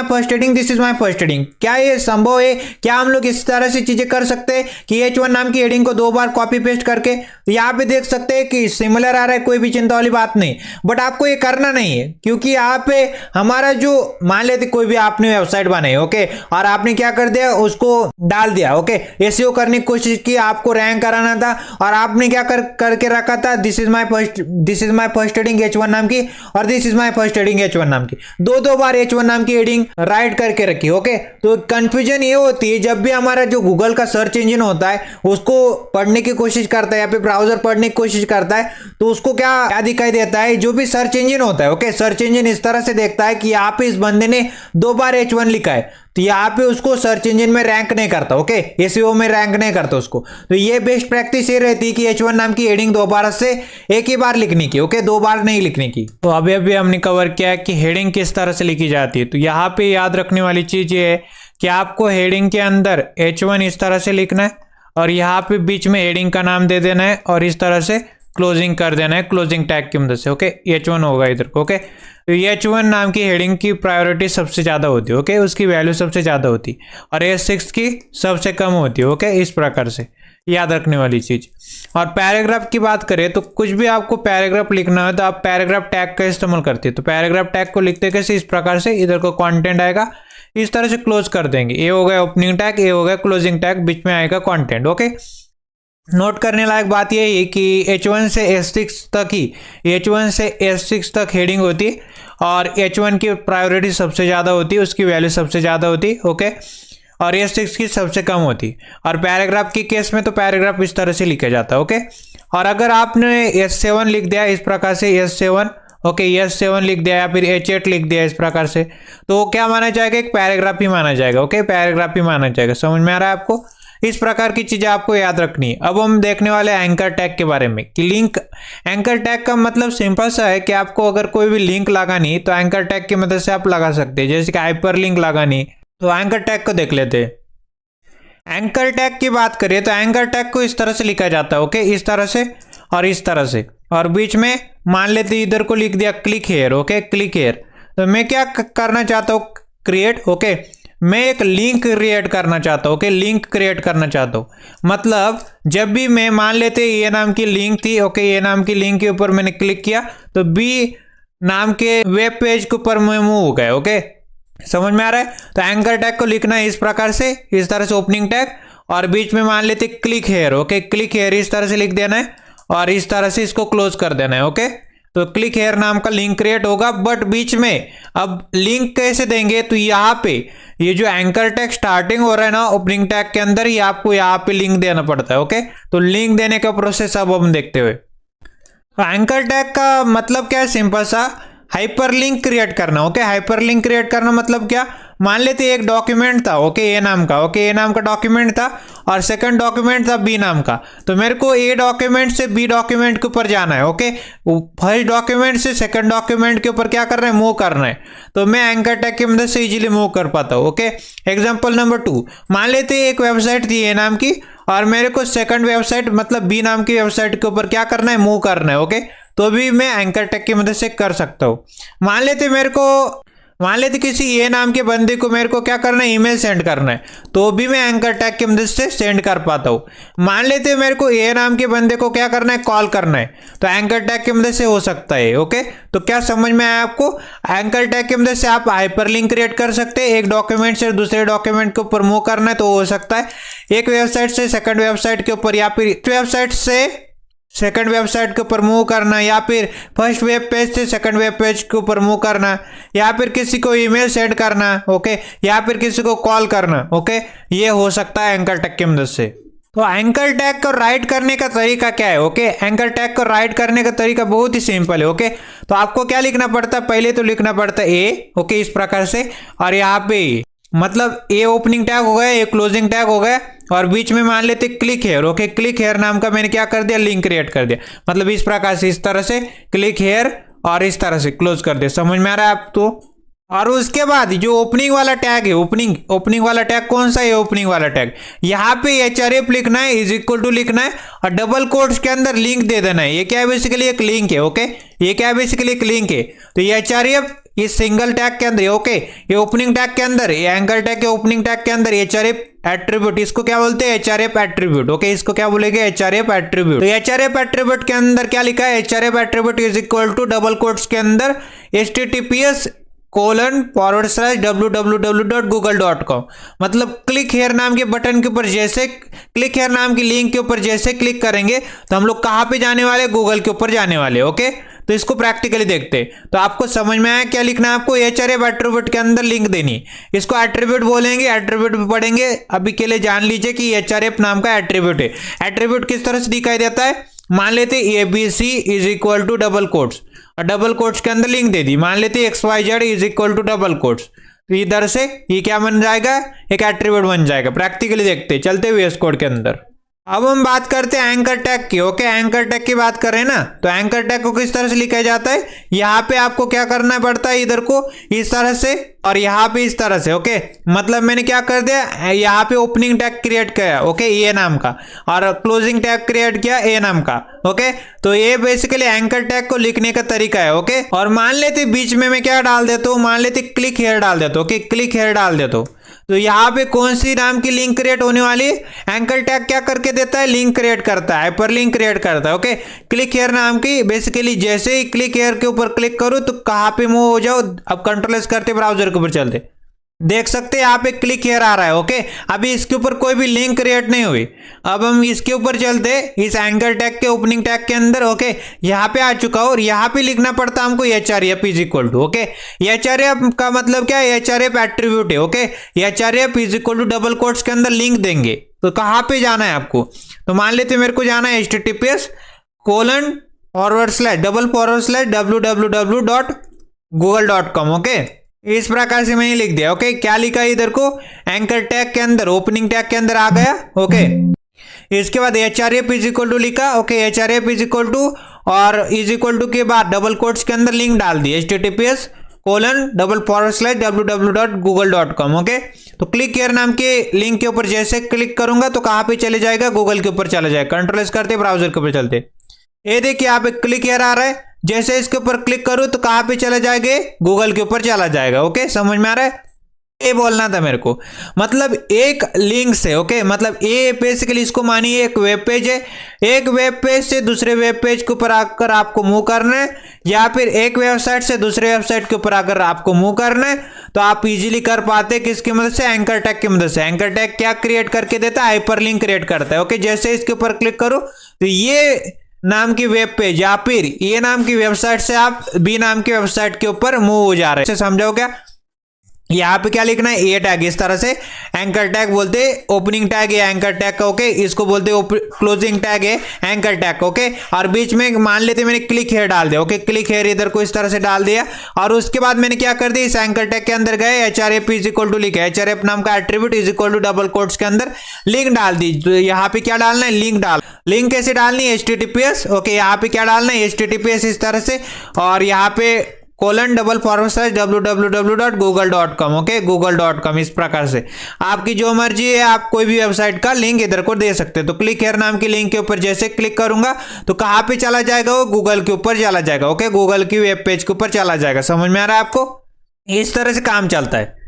first heading, this is my first heading. क्या ये संभव है, क्या हम लोग इस तरह से चीजें कर सकते हैं कि H1 नाम की हेडिंग को 2 बार कॉपी पेस्ट करके? तो यहाँ पे देख सकते हैं कि सिमिलर आ रहा है, कोई भी चिंता वाली बात नहीं। बट आपको ये करना नहीं है, क्योंकि यहाँ पे हमारा जो, मान लेते कोई भी आपने वेबसाइट बनाई, ओके, और आपने क्या कर दिया, उसको डाल दिया, ओके। SEO करने की कोशिश कि आपको रैंक कराना था, और आपने क्या करके रखा था, this is my first heading H1 नाम की और this is my first heading H1 नाम की, दो बार H1 नाम की हेडिंग राइट करके रखी, ओके। तो कंफ्यूजन ये होती है जब भी हमारा जो गूगल का सर्च इंजन होता है उसको पढ़ने की कोशिश करता है या फिर ब्राउजर पढ़ने की कोशिश करता है, तो उसको क्या दिखाई देता है, जो भी सर्च इंजन होता है, ओके। सर्च इंजन इस तरह से देखता है कि यहाँ पे इस बंदे ने 2 बार H1 लिखा है, तो यहाँ पे उसको सर्च इंजन में रैंक नहीं करता, ओके। SEO में रैंक नहीं करता उसको। तो ये बेस्ट प्रैक्टिस ये रहती है कि H1 नाम की हेडिंग 2 बार से एक ही बार लिखने की, ओके, 2 बार नहीं लिखने की। तो अभी हमने कवर किया कि हेडिंग किस तरह से लिखी जाती है। तो यहाँ पे याद रखने वाली चीज ये है कि आपको हेडिंग के अंदर H1 इस तरह से लिखना है और यहाँ पे बीच में हेडिंग का नाम दे देना है और इस तरह से क्लोजिंग कर देना है क्लोजिंग टैग की मदद से, ओके। H1 होगा इधर को, ओके। तो H1 नाम की हेडिंग की प्रायोरिटी सबसे ज़्यादा होती है, ओके, उसकी वैल्यू सबसे ज़्यादा होती है, और H6 की सबसे कम होती है, ओके। इस प्रकार से याद रखने वाली चीज़। और पैराग्राफ की बात करें तो कुछ भी आपको पैराग्राफ लिखना है तो आप पैराग्राफ टैग का इस्तेमाल करते हैं। तो पैराग्राफ टैग को लिखते कैसे, इस प्रकार से, इधर को कंटेंट आएगा, इस तरह से क्लोज कर देंगे। ये हो गया ओपनिंग टैग, ये हो गया क्लोजिंग टैग, बीच में आएगा कंटेंट, ओके। नोट करने लायक बात यह है कि H1 से H6 तक हेडिंग होती है और H1 की प्रायोरिटी सबसे ज़्यादा होती है, उसकी वैल्यू सबसे ज़्यादा होती है, ओके, और H6 की सबसे कम होती है। और पैराग्राफ की केस में तो पैराग्राफ इस तरह से लिखा जाता है, ओके। और अगर आपने H7 लिख दिया इस प्रकार से, H7, ओके, H7 लिख दिया या फिर H8 लिख दिया इस प्रकार से, तो क्या माना जाएगा, एक पैराग्राफ ही माना जाएगा, ओके, पैराग्राफ ही माना जाएगा। समझ में आ रहा है आपको? इस प्रकार की चीजें आपको याद रखनी है। अब हम देखने वाले एंकर टैग के बारे में कि लिंक, एंकर टैग का मतलब सिंपल सा है कि आपको अगर कोई भी लिंक लगानी तो एंकर टैग की मदद से आप लगा सकते हैं। जैसे कि हाइपर लिंक लगानी तो एंकर टैग को देख लेते हैं। एंकर टैग की बात करें तो एंकर टैग को इस तरह से लिखा जाता है, ओके, इस तरह से और इस तरह से, और बीच में मान लेते इधर को लिख दिया click here, okay, click here. तो मैं क्या करना चाहता हूँ, क्रिएट, ओके, मैं एक लिंक क्रिएट करना चाहता हूँ, ओके, लिंक क्रिएट करना चाहता हूँ। मतलब जब भी मैं, मान लेते ये नाम की लिंक थी, ओके, ये नाम की लिंक के ऊपर मैंने क्लिक किया तो बी नाम के वेब पेज के ऊपर मैं मूव हो गया, ओके। समझ में आ रहा है? तो एंकर टैग को लिखना है इस प्रकार से, इस तरह से ओपनिंग टैग, और बीच में मान लेते click here, okay, click here इस तरह से लिख देना है और इस तरह से इसको क्लोज कर देना है, ओके। तो क्लिक हेयर नाम का लिंक क्रिएट होगा, बट बीच में अब लिंक कैसे देंगे, तो यहाँ पे ये जो एंकर टैग स्टार्टिंग हो रहा है ना ओपनिंग टैग के अंदर, ये आपको यहाँ पे लिंक देना पड़ता है, ओके। तो लिंक देने का प्रोसेस अब हम देखते हुए, एंकर टैग का मतलब क्या है, सिंपल सा, हाइपरलिंक क्रिएट करना। ओके, हाइपरलिंक क्रिएट करना मतलब क्या, मान लेते एक डॉक्यूमेंट था ओके ए नाम का, ओके ए नाम का डॉक्यूमेंट था और सेकंड डॉक्यूमेंट था बी नाम का। तो मेरे को ए डॉक्यूमेंट से बी डॉक्यूमेंट के ऊपर जाना है। ओके, फर्स्ट डॉक्यूमेंट से सेकंड डॉक्यूमेंट के ऊपर क्या करना है, मूव करना है। तो मैं एंकर टैग की मदद से इजीली मूव कर पाता हूँ। ओके, एग्जांपल नंबर 2, मान लेते एक वेबसाइट थी ए नाम की और मेरे को सेकंड वेबसाइट मतलब बी नाम की वेबसाइट के ऊपर क्या करना है, मूव करना है। ओके, तो भी मैं एंकर टैग की मदद से कर सकता हूँ। मान लेते किसी ए नाम के बंदे को मेरे को क्या करना है, ईमेल सेंड करना है, तो भी मैं एंकर टैग की मदद से सेंड कर पाता हूँ। मान लेते मेरे को ए नाम के बंदे को क्या करना है, कॉल करना है, तो एंकर टैग की मदद से हो सकता है। ओके, तो क्या समझ में आया आपको, एंकर टैग की मदद से आप हाइपरलिंक क्रिएट कर सकते हैं। एक डॉक्यूमेंट से दूसरे डॉक्यूमेंट के ऊपर मूव करना है तो हो सकता है, एक वेबसाइट से सेकंड वेबसाइट के ऊपर या फिर वेबसाइट से सेकंड वेबसाइट के ऊपर मूव करना, या फिर फर्स्ट वेब पेज से सेकंड वेब पेज के ऊपर मूव करना, या फिर किसी को ईमेल सेंड करना। ओके, या फिर किसी को कॉल करना। ओके, ये हो सकता है एंकर टैग की मदद से। तो एंकर टैग को राइट करने का तरीका क्या है। ओके, एंकर टैग को राइट करने का तरीका बहुत ही सिंपल है। ओके, तो आपको क्या लिखना पड़ता है, पहले तो लिखना पड़ता है ए। ओके, इस प्रकार से, और यहाँ पे मतलब ए ओपनिंग टैग हो गया, ए क्लोजिंग टैग हो गया, और बीच में मान लेते click here. Okay, click here नाम का मैंने क्या कर दिया, लिंक क्रिएट कर दिया। मतलब इस प्रकार से, इस तरह से क्लिक हेयर और इस तरह से क्लोज कर दिया। समझ में आ रहा है आप तो। और उसके बाद जो ओपनिंग वाला टैग है, ओपनिंग वाला टैग कौन सा है, ओपनिंग वाला टैग, यहाँ पे href लिखना है, इज इक्वल टू लिखना है और डबल कोट्स के अंदर लिंक दे देना है। ये क्या है, बेसिकली एक लिंक है। ओके, ये क्या है, बेसिकली एक लिंक है। तो ये href इस सिंगल टैग के अंदर, ओके, ये ओपनिंग टैग के अंदर, ये एंकर टैग के ओपनिंग टैग के अंदर href एट्रीब्यूट, इसको क्या बोलते हैं, href एट्रीब्यूट। ओके, इसको क्या बोलेंगे, href एट्रीब्यूट। तो href एट्रीब्यूट के अंदर क्या लिखा है, href attribute is equal to double quotes के अंदर https://www.google.com। मतलब क्लिक हेयर नाम के बटन के ऊपर जैसे, क्लिक हेयर नाम की लिंक के ऊपर जैसे क्लिक करेंगे तो हम लोग कहाँ पे जाने वाले, गूगल के ऊपर जाने वाले। ओके, तो इसको प्रैक्टिकली देखते हैं। तो आपको समझ में आया क्या लिखना है, आपको href एट्रीब्यूट के अंदर लिंक देनी, इसको एट्रीब्यूट बोलेंगे, एट्रीब्यूट भी पढ़ेंगे। अभी के लिए जान लीजिए कि href नाम का एट्रीब्यूट है। एट्रीब्यूट किस तरह से दिखाई देता है, मान लेते ABC is equal to double quotes और डबल कोट्स के अंदर लिंक दे दी, मान लेते XYZ is equal to double quotes, तो इधर से ये क्या बन जाएगा, एक एट्रीब्यूट बन जाएगा। प्रैक्टिकली देखते चलते हुए इस कोड के अंदर। अब हम बात करते हैं एंकर टैग की। ओके, एंकर टैग की बात करें ना, तो एंकर टैग को किस तरह से लिखा जाता है, यहाँ पे आपको क्या करना पड़ता है, इधर को इस तरह से और यहाँ पे इस तरह से। ओके, मतलब मैंने क्या कर दिया, यहाँ पे ओपनिंग टैग क्रिएट किया, ओके, ए नाम का, और क्लोजिंग टैग क्रिएट किया ए नाम का। ओके, तो ये बेसिकली एंकर टैग को लिखने का तरीका है। ओके, और मान लेते बीच में मैं क्या डाल देता हूँ, मान लेते क्लिक हेयर डाल देता हूँ। ओके, क्लिक हेयर डाल देता हूँ, तो यहाँ पे कौन सी नाम की लिंक क्रिएट होने वाली है, एंकर टैग क्या करके देता है, लिंक क्रिएट करता है, हाइपर लिंक क्रिएट करता है। ओके, क्लिक हेयर नाम की, बेसिकली जैसे ही क्लिक हेयर के ऊपर क्लिक करो तो कहाँ पे मूव हो जाओ, अब कंट्रोल एस करते ब्राउजर के ऊपर चलते देख सकते हैं यहाँ पे क्लिक हेयर आ रहा है। ओके, अभी इसके ऊपर कोई भी लिंक क्रिएट नहीं हुई। अब हम इसके ऊपर चलते इस एंकर टैग के ओपनिंग टैग के अंदर। ओके, यहाँ पे आ चुका और यहाँ पे लिखना पड़ता हमको href is equal to. Okay, href का मतलब क्या है, href एट्रीब्यूट है। Okay, href is equal to double quotes के अंदर लिंक देंगे। तो कहाँ पे जाना है आपको, तो मान लेते मेरे को जाना है https://www.google.com। ओके, इस प्रकार से मैंने लिख दिया। ओके, क्या लिखा है इधर को, एंकर टैग के अंदर ओपनिंग टैग के अंदर आ गया। ओके, इसके बाद href इज इक्वल टू लिखा। Okay, href is equal to और इज इक्वल टू के बाद डबल कोट्स के अंदर लिंक डाल दी, https://www.google.com। ओके, तो क्लिक हेयर नाम के लिंक के ऊपर जैसे क्लिक करूंगा तो कहाँ पे चले जाएगा, गूगल के ऊपर चला जाएगा। कंट्रोल एस करते ब्राउजर के ऊपर चलते, ये देखिए यहाँ पे क्लिक हेयर आ रहा है, जैसे इसके ऊपर क्लिक करूं तो कहां पे चला जाएगा, गूगल के ऊपर चला जाएगा। ओके, समझ में आ रहा है, ये बोलना था मेरे को। मतलब एक लिंक से, ओके, मतलब ये बेसिकली इसको मानिए एक वेब पेज है, एक वेब पेज से दूसरे वेब पेज के ऊपर आकर आपको मूव करना है, या फिर एक वेबसाइट से दूसरे वेबसाइट के ऊपर आकर आपको मूव करना है, तो आप इजीली कर पाते हैं किसकी मदद से, एंकर टैग की मदद से। एंकर टैग क्या क्रिएट करके देता है, हाइपरलिंक क्रिएट करता है। ओके, जैसे इसके ऊपर क्लिक करो तो ये नाम की वेब पेज या फिर ये नाम की वेबसाइट से आप बी नाम की वेबसाइट के ऊपर मूव हो जा रहे हैं। समझाओ क्या, यहाँ पे क्या लिखना है, ये टैग इस तरह से एंकर टैग बोलते हैं, ओपनिंग टैग है एंकर टैग का, ओके। इसको बोलते हैं क्लोजिंग टैग है एंकर टैग, ओके। और बीच में मान लेते मैंने क्लिक हेयर डाल दिया, ओके। क्लिक हेयर इधर को इस तरह से डाल दिया और उसके बाद मैंने क्या कर दिया, इस एंकर टैग के अंदर गए HRF इज इक्वल टू लिखा, HRF नाम का attribute is equal to double quotes के अंदर लिंक डाल दी। तो यहाँ पे क्या डालना है, लिंक कैसे डालनी है, HTTPS, ओके। यहाँ पे क्या डालना है, HTTPS इस तरह से, और यहाँ पे :/www.google.com, ओके, google.com। इस प्रकार से आपकी जो मर्जी है, आप कोई भी वेबसाइट का लिंक इधर को दे सकते हैं। तो क्लिक हेयर नाम की लिंक के ऊपर जैसे क्लिक करूंगा तो कहाँ पे चला जाएगा, वो गूगल के ऊपर चला जाएगा, ओके। गूगल की वेब पेज के ऊपर चला जाएगा। समझ में आ रहा है आपको? इस तरह से काम चलता है।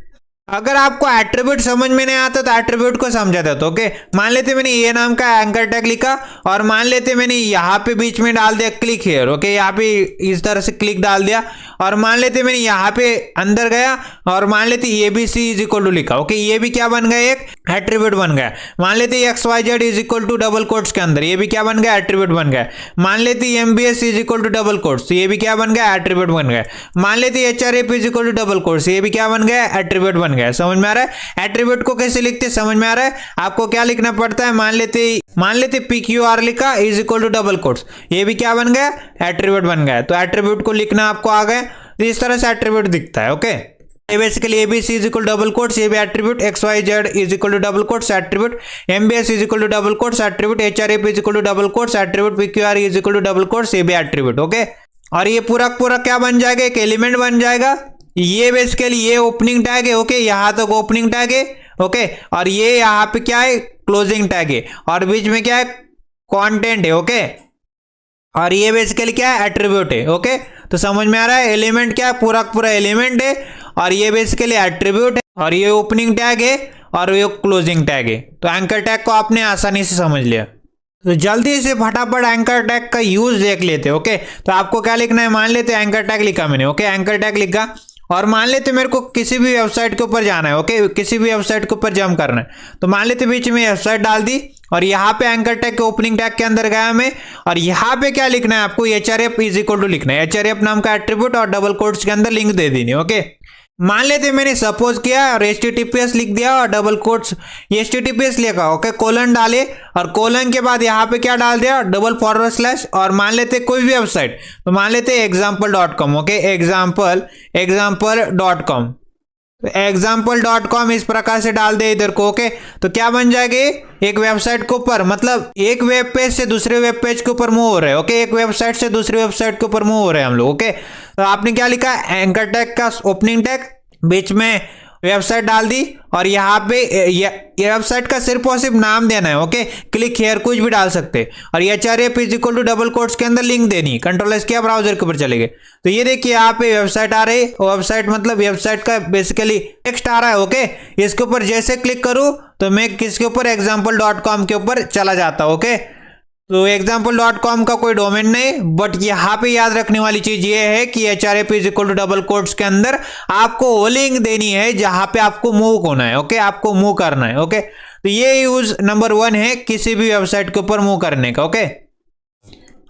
अगर आपको एट्रीब्यूट समझ में नहीं आता तो एट्रीब्यूट को समझा देता, ओके। मान लेते मैंने ये नाम का एंकर टैग लिखा और मान लेते मैंने यहाँ पे बीच में डाल दिया क्लिक हेयर, ओके। यहाँ पे इस तरह से क्लिक डाल दिया और मान लेते मैंने यहाँ पे अंदर गया और मान लेते ABC इज इक्वल टू लिखा, ओके। ये भी क्या बन गया, एक एट्रीब्यूट बन गया। मान लेते XYZ is equal to double quotes के अंदर, ये भी क्या बन गया, एट्रीब्यूट बन गया। मान लेते MBS is equal to double quotes, ये भी क्या बन गया, एट्रीब्यूट बन गया। मान लेते HRF is equal to double quotes, ये भी क्या बन गया, एट्रीब्यूट बन गया। समझ में आ रहा है? एट्रीब्यूट को कैसे लिखते समझ में आ रहा है? आपको क्या लिखना पड़ता है, मान लेते PQR लिखा is equal to double quotes, ये भी क्या बन गया, एट्रीब्यूट बन गया। तो एट्रीब्यूट को लिखना आपको आ गया, तो इस तरह से एट्रीब्यूट दिखता है, ओके। ये basically ABC is equal double quotes, ये भी attribute, XYZ is equal to double quotes attribute, MBS is equal to double quotes attribute, HRF is equal to double quotes attribute, PQR is equal to double quotes, ये भी एट्रीब्यूट, ओके। और ये पूरा क्या बन जाएगा, एक एलिमेंट बन जाएगा। ये बेसिकली ये ओपनिंग टैग है, ओके। यहाँ तक ओपनिंग टैग है, ओके। और ये यहाँ पे क्या है, क्लोजिंग टैग है, और बीच में क्या है, कंटेंट है, ओके। और ये बेसिकली क्या है, एट्रीब्यूट है, ओके। तो समझ में आ रहा है, एलिमेंट क्या है, पूरा एलिमेंट है, और ये बेसिकली एट्रीब्यूट है, और ये ओपनिंग टैग है, और ये क्लोजिंग टैग है। तो एंकर टैग को आपने आसानी से समझ लिया। तो जल्दी से फटाफट एंकर टैग का यूज देख लेते हैं, ओके। तो आपको क्या लिखना है, मान लेते एंकर टैग लिखा मैंने, ओके। एंकर टैग लिखा और मान लेते मेरे को किसी भी वेबसाइट के ऊपर जाना है, ओके। किसी भी वेबसाइट के ऊपर जंप करना है, तो मान लेते बीच में वेबसाइट डाल दी और यहाँ पे एंकर टैग के ओपनिंग टैग के अंदर गया मैं, और यहाँ पे क्या लिखना है आपको, HRF इज इक्वल टू लिखना है, HRF नाम का एट्रीब्यूट और डबल कोट्स के अंदर लिंक दे देनी, ओके। मान लेते मैंने सपोज किया और HTTPS लिख दिया और डबल कोट्स HTTPS लिखा, ओके। कोलन डाले और कोलन के बाद यहाँ पे क्या डाल दिया, $/ और मान लेते कोई भी वेबसाइट, तो मान लेते example.com, ओके। example.com, example.com इस प्रकार से डाल दे इधर को, ओके। तो क्या बन जाएगी, एक वेबसाइट के ऊपर, मतलब एक वेब पेज से दूसरे वेब पेज के ऊपर मूव हो रहे हैं, ओके। एक वेबसाइट से दूसरी वेबसाइट के ऊपर मूव हो रहे हैं हम लोग, ओके। तो आपने क्या लिखा, एंकर टैग का ओपनिंग टैग, बीच में वेबसाइट डाल दी और यहाँ पे ये वेबसाइट का सिर्फ और सिर्फ नाम देना है, ओके। क्लिक हेयर कुछ भी डाल सकते, और HRF is equal to double quotes के अंदर लिंक देनी, कंट्रोल किया, ब्राउजर के ऊपर चले गए। तो ये देखिए यहाँ पे वेबसाइट आ रही है, वेबसाइट मतलब वेबसाइट का बेसिकली टेक्स्ट आ रहा है, ओके। इसके ऊपर जैसे क्लिक करूँ तो मैं किसके ऊपर, example.com के ऊपर चला जाता हूँ, ओके। तो example.com का कोई डोमेन नहीं, बट यहाँ पे याद रखने वाली चीज ये है कि HRF is equal to double quotes के अंदर आपको वो लिंक देनी है जहां पे आपको मूव होना है, ओके। आपको मूव करना है, ओके। तो ये यूज नंबर 1 है किसी भी वेबसाइट के ऊपर मूव करने का, ओके।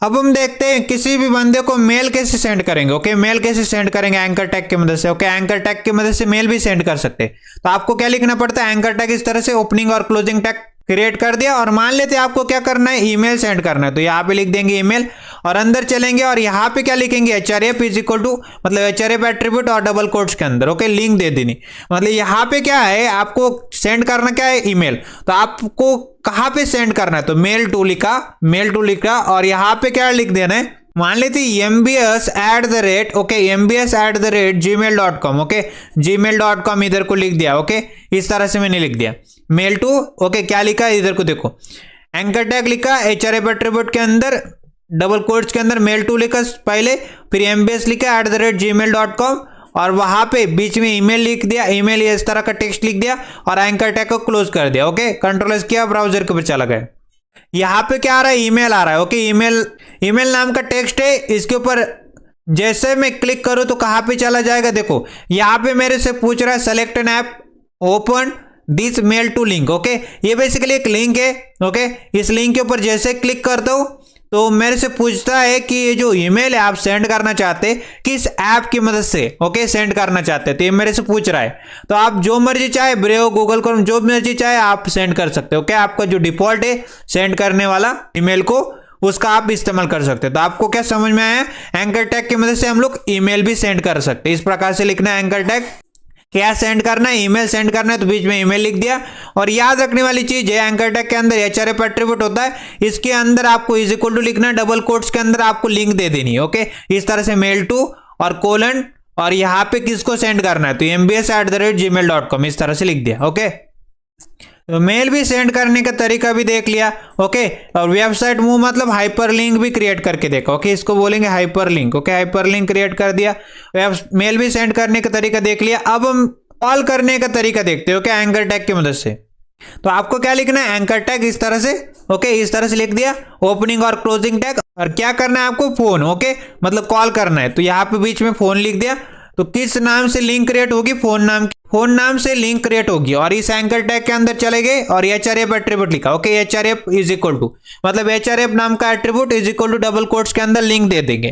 अब हम देखते हैं किसी भी बंदे को मेल कैसे सेंड करेंगे, ओके। मेल कैसे सेंड करेंगे, एंकर टैग की मदद से, ओके। एंकर टैग की मदद से मेल भी सेंड कर सकते हैं। तो आपको क्या लिखना पड़ता है, एंकर टैग इस तरह से ओपनिंग और क्लोजिंग टैग क्रिएट कर दिया, और मान लेते हैं आपको क्या करना है, ईमेल सेंड करना है। तो यहाँ पे लिख देंगे ईमेल और अंदर चलेंगे और यहाँ पे क्या लिखेंगे, HRF इज इक्वल टू, मतलब HRF एट्रीब्यूट और डबल कोट्स के अंदर, ओके, लिंक दे देनी। मतलब यहाँ पे क्या है, आपको सेंड करना क्या है, ईमेल। तो आपको कहाँ पे सेंड करना है, तो मेल टू लिखा और यहाँ पे क्या लिख देना है, मान लेते mbs@, okay, mbs@gmail.com, okay. gmail.com इधर को लिख दिया, ओके। इस तरह से मैंने लिख दिया मेल टू, ओके। क्या लिखा है इधर को देखो, एंकर टैग लिखा, HRF एट्रीब्यूट के अंदर डबल कोट्स के अंदर मेल टू लिखा पहले, फिर mbs लिखा @gmail.com और वहां पे बीच में ईमेल लिख दिया, ईमेल इस तरह का टेक्स्ट लिख दिया और एंकर टैग को क्लोज कर दिया, ओके। कंट्रोल किया, ब्राउजर के ऊपर चला गया। यहाँ पे क्या आ रहा है, ईमेल आ रहा है, ओके। ईमेल नाम का टेक्स्ट है, इसके ऊपर जैसे मैं क्लिक करूं तो कहां पे चला जाएगा, देखो यहाँ पे मेरे से पूछ रहा है select an app, open this mail to link, okay. ये बेसिकली एक लिंक है, ओके। इस लिंक के ऊपर जैसे क्लिक करता हूं तो मेरे से पूछता है कि ये जो ईमेल है आप सेंड करना चाहते किस ऐप की मदद से, ओके, सेंड करना चाहते, तो ये मेरे से पूछ रहा है। तो आप जो मर्जी चाहे, ब्रेव, गूगल क्रोम, जो मर्जी चाहे आप सेंड कर सकते हो। ओके, आपका जो डिफॉल्ट है सेंड करने वाला ईमेल को, उसका आप इस्तेमाल कर सकते हो। तो आपको क्या समझ में आया, एंकर टैग की मदद से हम लोग ईमेल भी सेंड कर सकते हैं। इस प्रकार से लिखना है एंकर टैग, क्या सेंड करना है, ईमेल सेंड करना है, तो बीच में ईमेल लिख दिया। और याद रखने वाली चीज है, एंकर टैग के अंदर एचआरएफ एट्रीब्यूट होता है, इसके अंदर आपको इज इक्वल टू लिखना है, डबल कोट्स के अंदर आपको लिंक दे देनी है। ओके, इस तरह से मेल टू और कोलन, और यहाँ पे किसको सेंड करना है, तो mbs@gmail.com इस तरह से लिख दिया। ओके, तो मेल भी सेंड करने का तरीका भी देख लिया। ओके, और वेबसाइट मूव मतलब हाइपरलिंक भी क्रिएट करके देखा। ओके, इसको बोलेंगे हाइपरलिंक। ओके, हाइपरलिंक क्रिएट कर दिया। मेल भी सेंड करने का तरीका देख लिया। अब हम कॉल करने का तरीका देखते हो क्या, एंकर टैग की मदद से। तो आपको क्या लिखना है, एंकर टैग इस तरह से। ओके, इस तरह से लिख दिया, ओपनिंग और क्लोजिंग टैग, और क्या करना है आपको, फोन। ओके, मतलब कॉल करना है, तो यहाँ पे बीच में फोन लिख दिया। तो किस नाम से लिंक क्रिएट होगी, फोन नाम से लिंक क्रिएट होगी। और इस एंकर टैग के अंदर चले गए और एचआरएफ एट्रीब्यूट लिखा। Okay, HRF is equal to, मतलब एचआरएफ नाम का attribute is equal to double quotes के अंदर लिंक दे देंगे।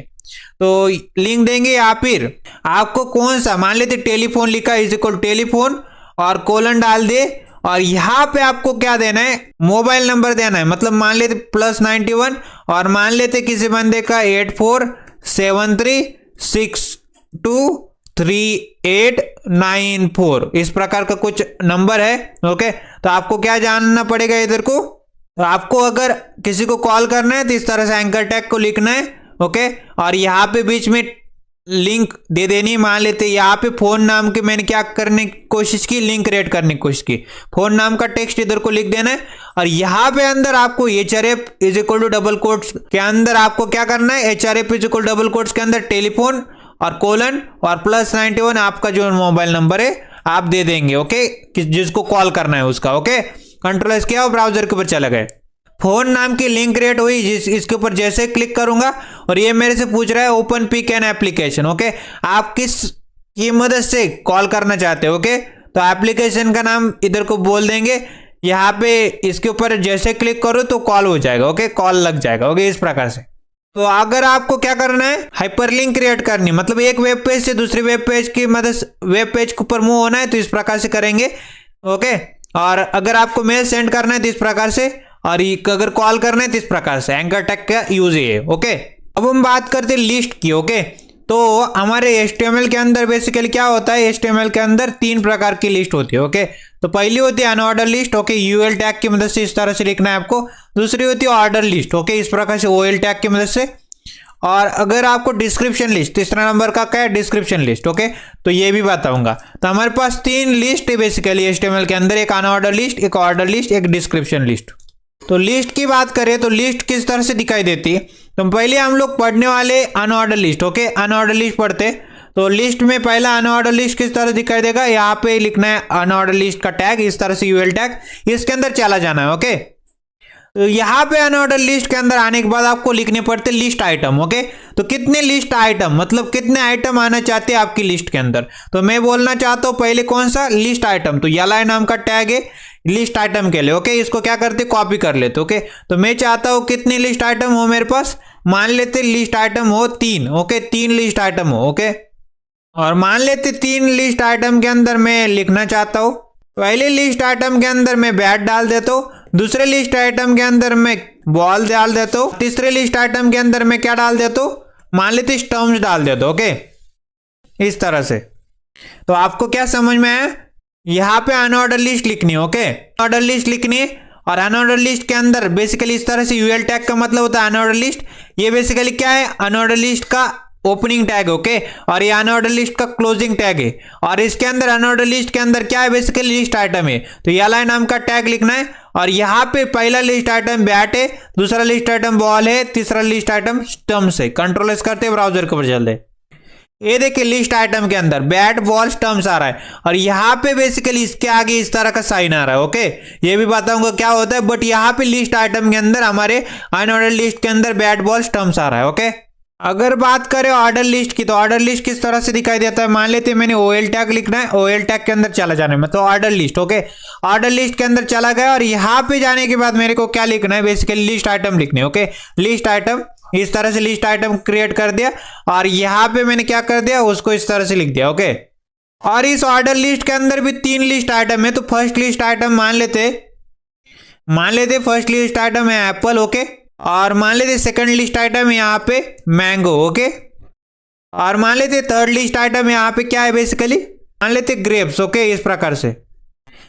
तो लिंक देंगे या फिर आपको कौन सा, मान लेते टेलीफोन लिखा इज इक्वल टू टेलीफोन और कोलन डाल दे, और यहाँ पे आपको क्या देना है, मोबाइल नंबर देना है। मतलब मान लेते +91 और मान लेते किसी बंदे का 8473623894, इस प्रकार का कुछ नंबर है। ओके, तो आपको क्या जानना पड़ेगा इधर को, तो आपको अगर किसी को कॉल करना है तो इस तरह से एंकर टैग को लिखना है। ओके, और यहाँ पे बीच में लिंक दे देनी। मान लेते यहाँ पे फोन नाम के मैंने क्या करने की कोशिश की, लिंक क्रिएट करने की कोशिश की, फोन नाम का टेक्स्ट इधर को लिख देना है। और यहाँ पे अंदर आपको HRF is equal to double quotes के अंदर आपको क्या करना है, HRF is equal double quotes के अंदर टेलीफोन और कोलन और +91 आपका जो मोबाइल नंबर है आप दे देंगे। ओके, जिसको कॉल करना है उसका। ओके, कंट्रोल एस किया और ब्राउजर के ऊपर चला गए, फोन नाम की लिंक क्रिएट हुई। इसके ऊपर जैसे क्लिक करूंगा और ये मेरे से पूछ रहा है open pick an application. Okay, आप किस की मदद से कॉल करना चाहते हो। ओके, तो एप्लीकेशन का नाम इधर को बोल देंगे। यहाँ पे इसके ऊपर जैसे क्लिक करो तो कॉल हो जाएगा। ओके, कॉल लग जाएगा। ओके, इस प्रकार से। तो अगर आपको क्या करना है, हाइपरलिंक क्रिएट करनी, मतलब एक वेब पेज से दूसरे वेब पेज की मदद, वेब पेज के ऊपर मूव होना है तो इस प्रकार से करेंगे। ओके, और अगर आपको मेल सेंड करना है तो इस प्रकार से, और अगर कॉल करना है तो इस प्रकार से। एंकर टैग का यूज है। ओके, अब हम बात करते हैं लिस्ट की। ओके, तो हमारे HTML के अंदर बेसिकली क्या होता है, HTML के अंदर 3 प्रकार की लिस्ट होती है। ओके, तो पहली होती है unordered list. Okay, UL tag की मदद से इस तरह से लिखना है आपको। दूसरी होती है ऑर्डर लिस्ट। ओके, इस प्रकार से OL टैग की मदद से। और अगर आपको डिस्क्रिप्शन लिस्ट, तीसरा नंबर का क्या है, डिस्क्रिप्शन लिस्ट। ओके, तो ये भी बताऊंगा। तो हमारे पास 3 लिस्ट है बेसिकली HTML के अंदर, एक अनऑर्डर लिस्ट, एक ऑर्डर लिस्ट, एक डिस्क्रिप्शन लिस्ट। तो लिस्ट की बात करें तो लिस्ट किस तरह से दिखाई देती है, तो पहले हम लोग पढ़ने वाले unordered list. Okay, unordered list पढ़ते, तो लिस्ट में पहला अनऑर्डर लिस्ट किस तरह दिखाई देगा, यहाँ पे लिखना है अनऑर्डर लिस्ट का टैग, इस तरह से UL टैग, इसके अंदर चला जाना है। ओके, तो यहाँ पे अनऑर्डर लिस्ट के अंदर आने के बाद आपको लिखने पड़ते लिस्ट आइटम। ओके, तो कितने लिस्ट आइटम, मतलब कितने आइटम आना चाहते हैं आपकी लिस्ट के अंदर। तो मैं बोलना चाहता हूँ पहले कौन सा, लिस्ट आइटम। तो YLI नाम का टैग है लिस्ट आइटम के लिए। ओके, इसको क्या करते, कॉपी कर लेते। ओके, तो मैं चाहता हूँ कितनी लिस्ट आइटम हो मेरे पास, मान लेते लिस्ट आइटम हो 3। ओके, 3 लिस्ट आइटम हो। ओके, और मान लेते 3 लिस्ट आइटम के अंदर मैं लिखना चाहता हूँ, पहले लिस्ट आइटम के अंदर मैं बैट डाल देता हूँ, दूसरे लिस्ट आइटम के अंदर मैं बॉल डाल देता हूँ, तीसरे लिस्ट आइटम के अंदर मैं क्या डाल देता हूँ, मान लेते स्टम्प्स डाल देता हूँ। ओके, इस तरह से। तो आपको क्या समझ में आया, यहाँ पे अनऑर्डर लिस्ट लिखनी है। ओके, ऑर्डर लिस्ट लिखनी है, और अनऑर्डर लिस्ट के अंदर बेसिकली इस तरह से UL टैग का मतलब होता है अनऑर्डर लिस्ट। ये बेसिकली क्या है, अनऑर्डर लिस्ट का ओपनिंग टैग। ओके, और ये अनऑर्डर लिस्ट का क्लोजिंग टैग है। और इसके अंदर अनऑर्डर लिस्ट के अंदर क्या है, बेसिकली लिस्ट आइटम है। तो YLI नाम का टैग लिखना है, और यहाँ पे पहला लिस्ट आइटम बैट है, दूसरा लिस्ट आइटम बॉल है, तीसरा लिस्ट आइटम स्टम्प्स है। कंट्रोल एस करते हैं, ब्राउजर के ऊपर चल दे। ये देखिए लिस्ट आइटम के अंदर बैट बॉल स्टम्प्स आ रहा है, और यहाँ पे बेसिकली इसके आगे इस तरह का साइन आ रहा है। ओके, ये भी बताऊंगा क्या होता है, बट यहाँ पे लिस्ट आइटम के अंदर हमारे अनऑर्डर लिस्ट के अंदर बैट बॉल स्टम्प्स आ रहा है। ओके, अगर बात करें ऑर्डर लिस्ट की, तो ऑर्डर लिस्ट किस तरह से दिखाई देता है, मान लेते हैं मैंने ओएल टैग लिखना है, ओएल टैग के अंदर चला जाना है, मतलब order list. Okay, order list के अंदर चला गया और यहाँ पे जाने के बाद मेरे को क्या लिखना है, बेसिकली लिस्ट आइटम लिखने। ओके, लिस्ट आइटम, इस तरह से लिस्ट आइटम क्रिएट कर दिया और यहाँ पे मैंने क्या कर दिया, उसको इस तरह से लिख दिया। ओके, और इस ऑर्डर लिस्ट के अंदर भी 3 लिस्ट आइटम है, तो फर्स्ट लिस्ट आइटम मान लेते फर्स्ट लिस्ट आइटम है एप्पल। ओके, और मान लेते सेकंड लिस्ट आइटम है यहाँ पे मैंगो। ओके, और मान लेते थर्ड लिस्ट आइटम यहाँ पे क्या है, बेसिकली मान लेते ग्रेप्स। ओके, इस प्रकार से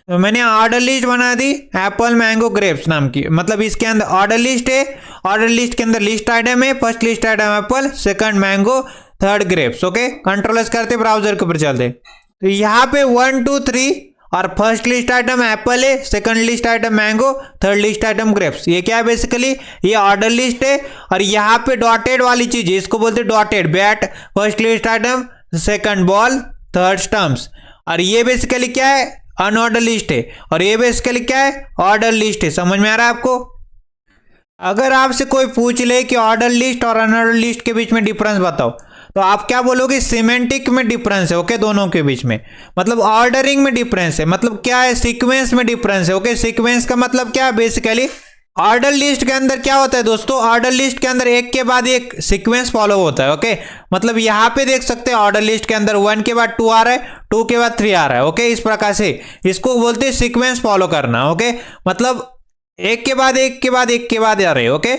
तो मैंने ऑर्डर लिस्ट बना दी एप्पल मैंगो ग्रेप्स नाम की, मतलब इसके अंदर ऑर्डर लिस्ट है, ऑर्डर लिस्ट के अंदर लिस्ट आइटम है, first list item Apple, second mango, third grapes. Okay, control S करते ब्राउजर के ऊपर चलते, तो यहाँ पे 1 2 3 और फर्स्ट लिस्ट आइटम एप्पल है, second list item mango, third list item grapes. ये क्या है, बेसिकली ये ऑर्डर लिस्ट है। और यहाँ पे डॉटेड वाली चीज है, इसको बोलते हैं dotted, bat first list item, second ball, third stumps. और ये बेसिकली क्या है, अनऑर्डर लिस्ट है, और ये बेसिकली क्या है, ऑर्डर लिस्ट है। समझ में आ रहा है आपको? अगर आपसे कोई पूछ ले कि ऑर्डर लिस्ट और अनऑर्डर लिस्ट के बीच में डिफरेंस बताओ, तो आप क्या बोलोगे, सिमेंटिक में डिफरेंस है। ओके, दोनों के बीच में, मतलब ऑर्डरिंग में डिफरेंस है, मतलब क्या है, सीक्वेंस में डिफरेंस है। ओके, सीक्वेंस का मतलब क्या है, बेसिकली ऑर्डर लिस्ट के अंदर क्या होता है दोस्तों, ऑर्डर लिस्ट के अंदर एक के बाद एक सीक्वेंस फॉलो होता है। ओके, मतलब यहाँ पे देख सकते हैं ऑर्डर लिस्ट के अंदर 1 के बाद 2 आ रहा है, 2 के बाद 3 आ रहा है। ओके, इस प्रकार से इसको बोलते हैं सीक्वेंस फॉलो करना। ओके, मतलब एक के बाद एक के बाद एक के बाद आ रहे हैं। ओके,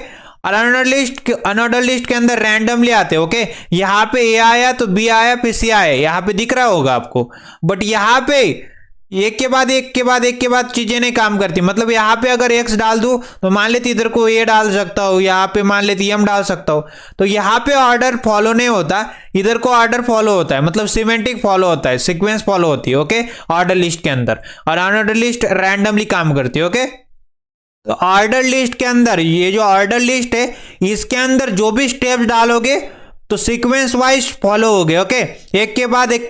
और अनऑर्डर लिस्ट के अंदर रैंडमली आते हैं। ओके, यहाँ पे ए आया तो बी आया फिर सी आया, यहाँ पे दिख रहा होगा आपको, बट यहाँ पे एक के बाद एक के बाद एक के बाद चीजें नहीं काम करती। मतलब यहाँ पे अगर एक्स डाल दूं तो मान लेते इधर को ए डाल सकता हूँ, यहाँ पे मान लेते एम डाल सकता हूँ, तो यहाँ पे ऑर्डर फॉलो नहीं होता, इधर को ऑर्डर फॉलो होता है, मतलब सिमेंटिक फॉलो होता है, सीक्वेंस फॉलो होती है। ओके, ऑर्डर लिस्ट के अंदर, और अनऑर्डर लिस्ट रैंडमली काम करती है। ओके, तो ऑर्डर लिस्ट के अंदर, ये जो ऑर्डर लिस्ट है इसके अंदर जो भी स्टेप्स डालोगे तो सीक्वेंस वाइज फॉलो होगे। ओके, एक के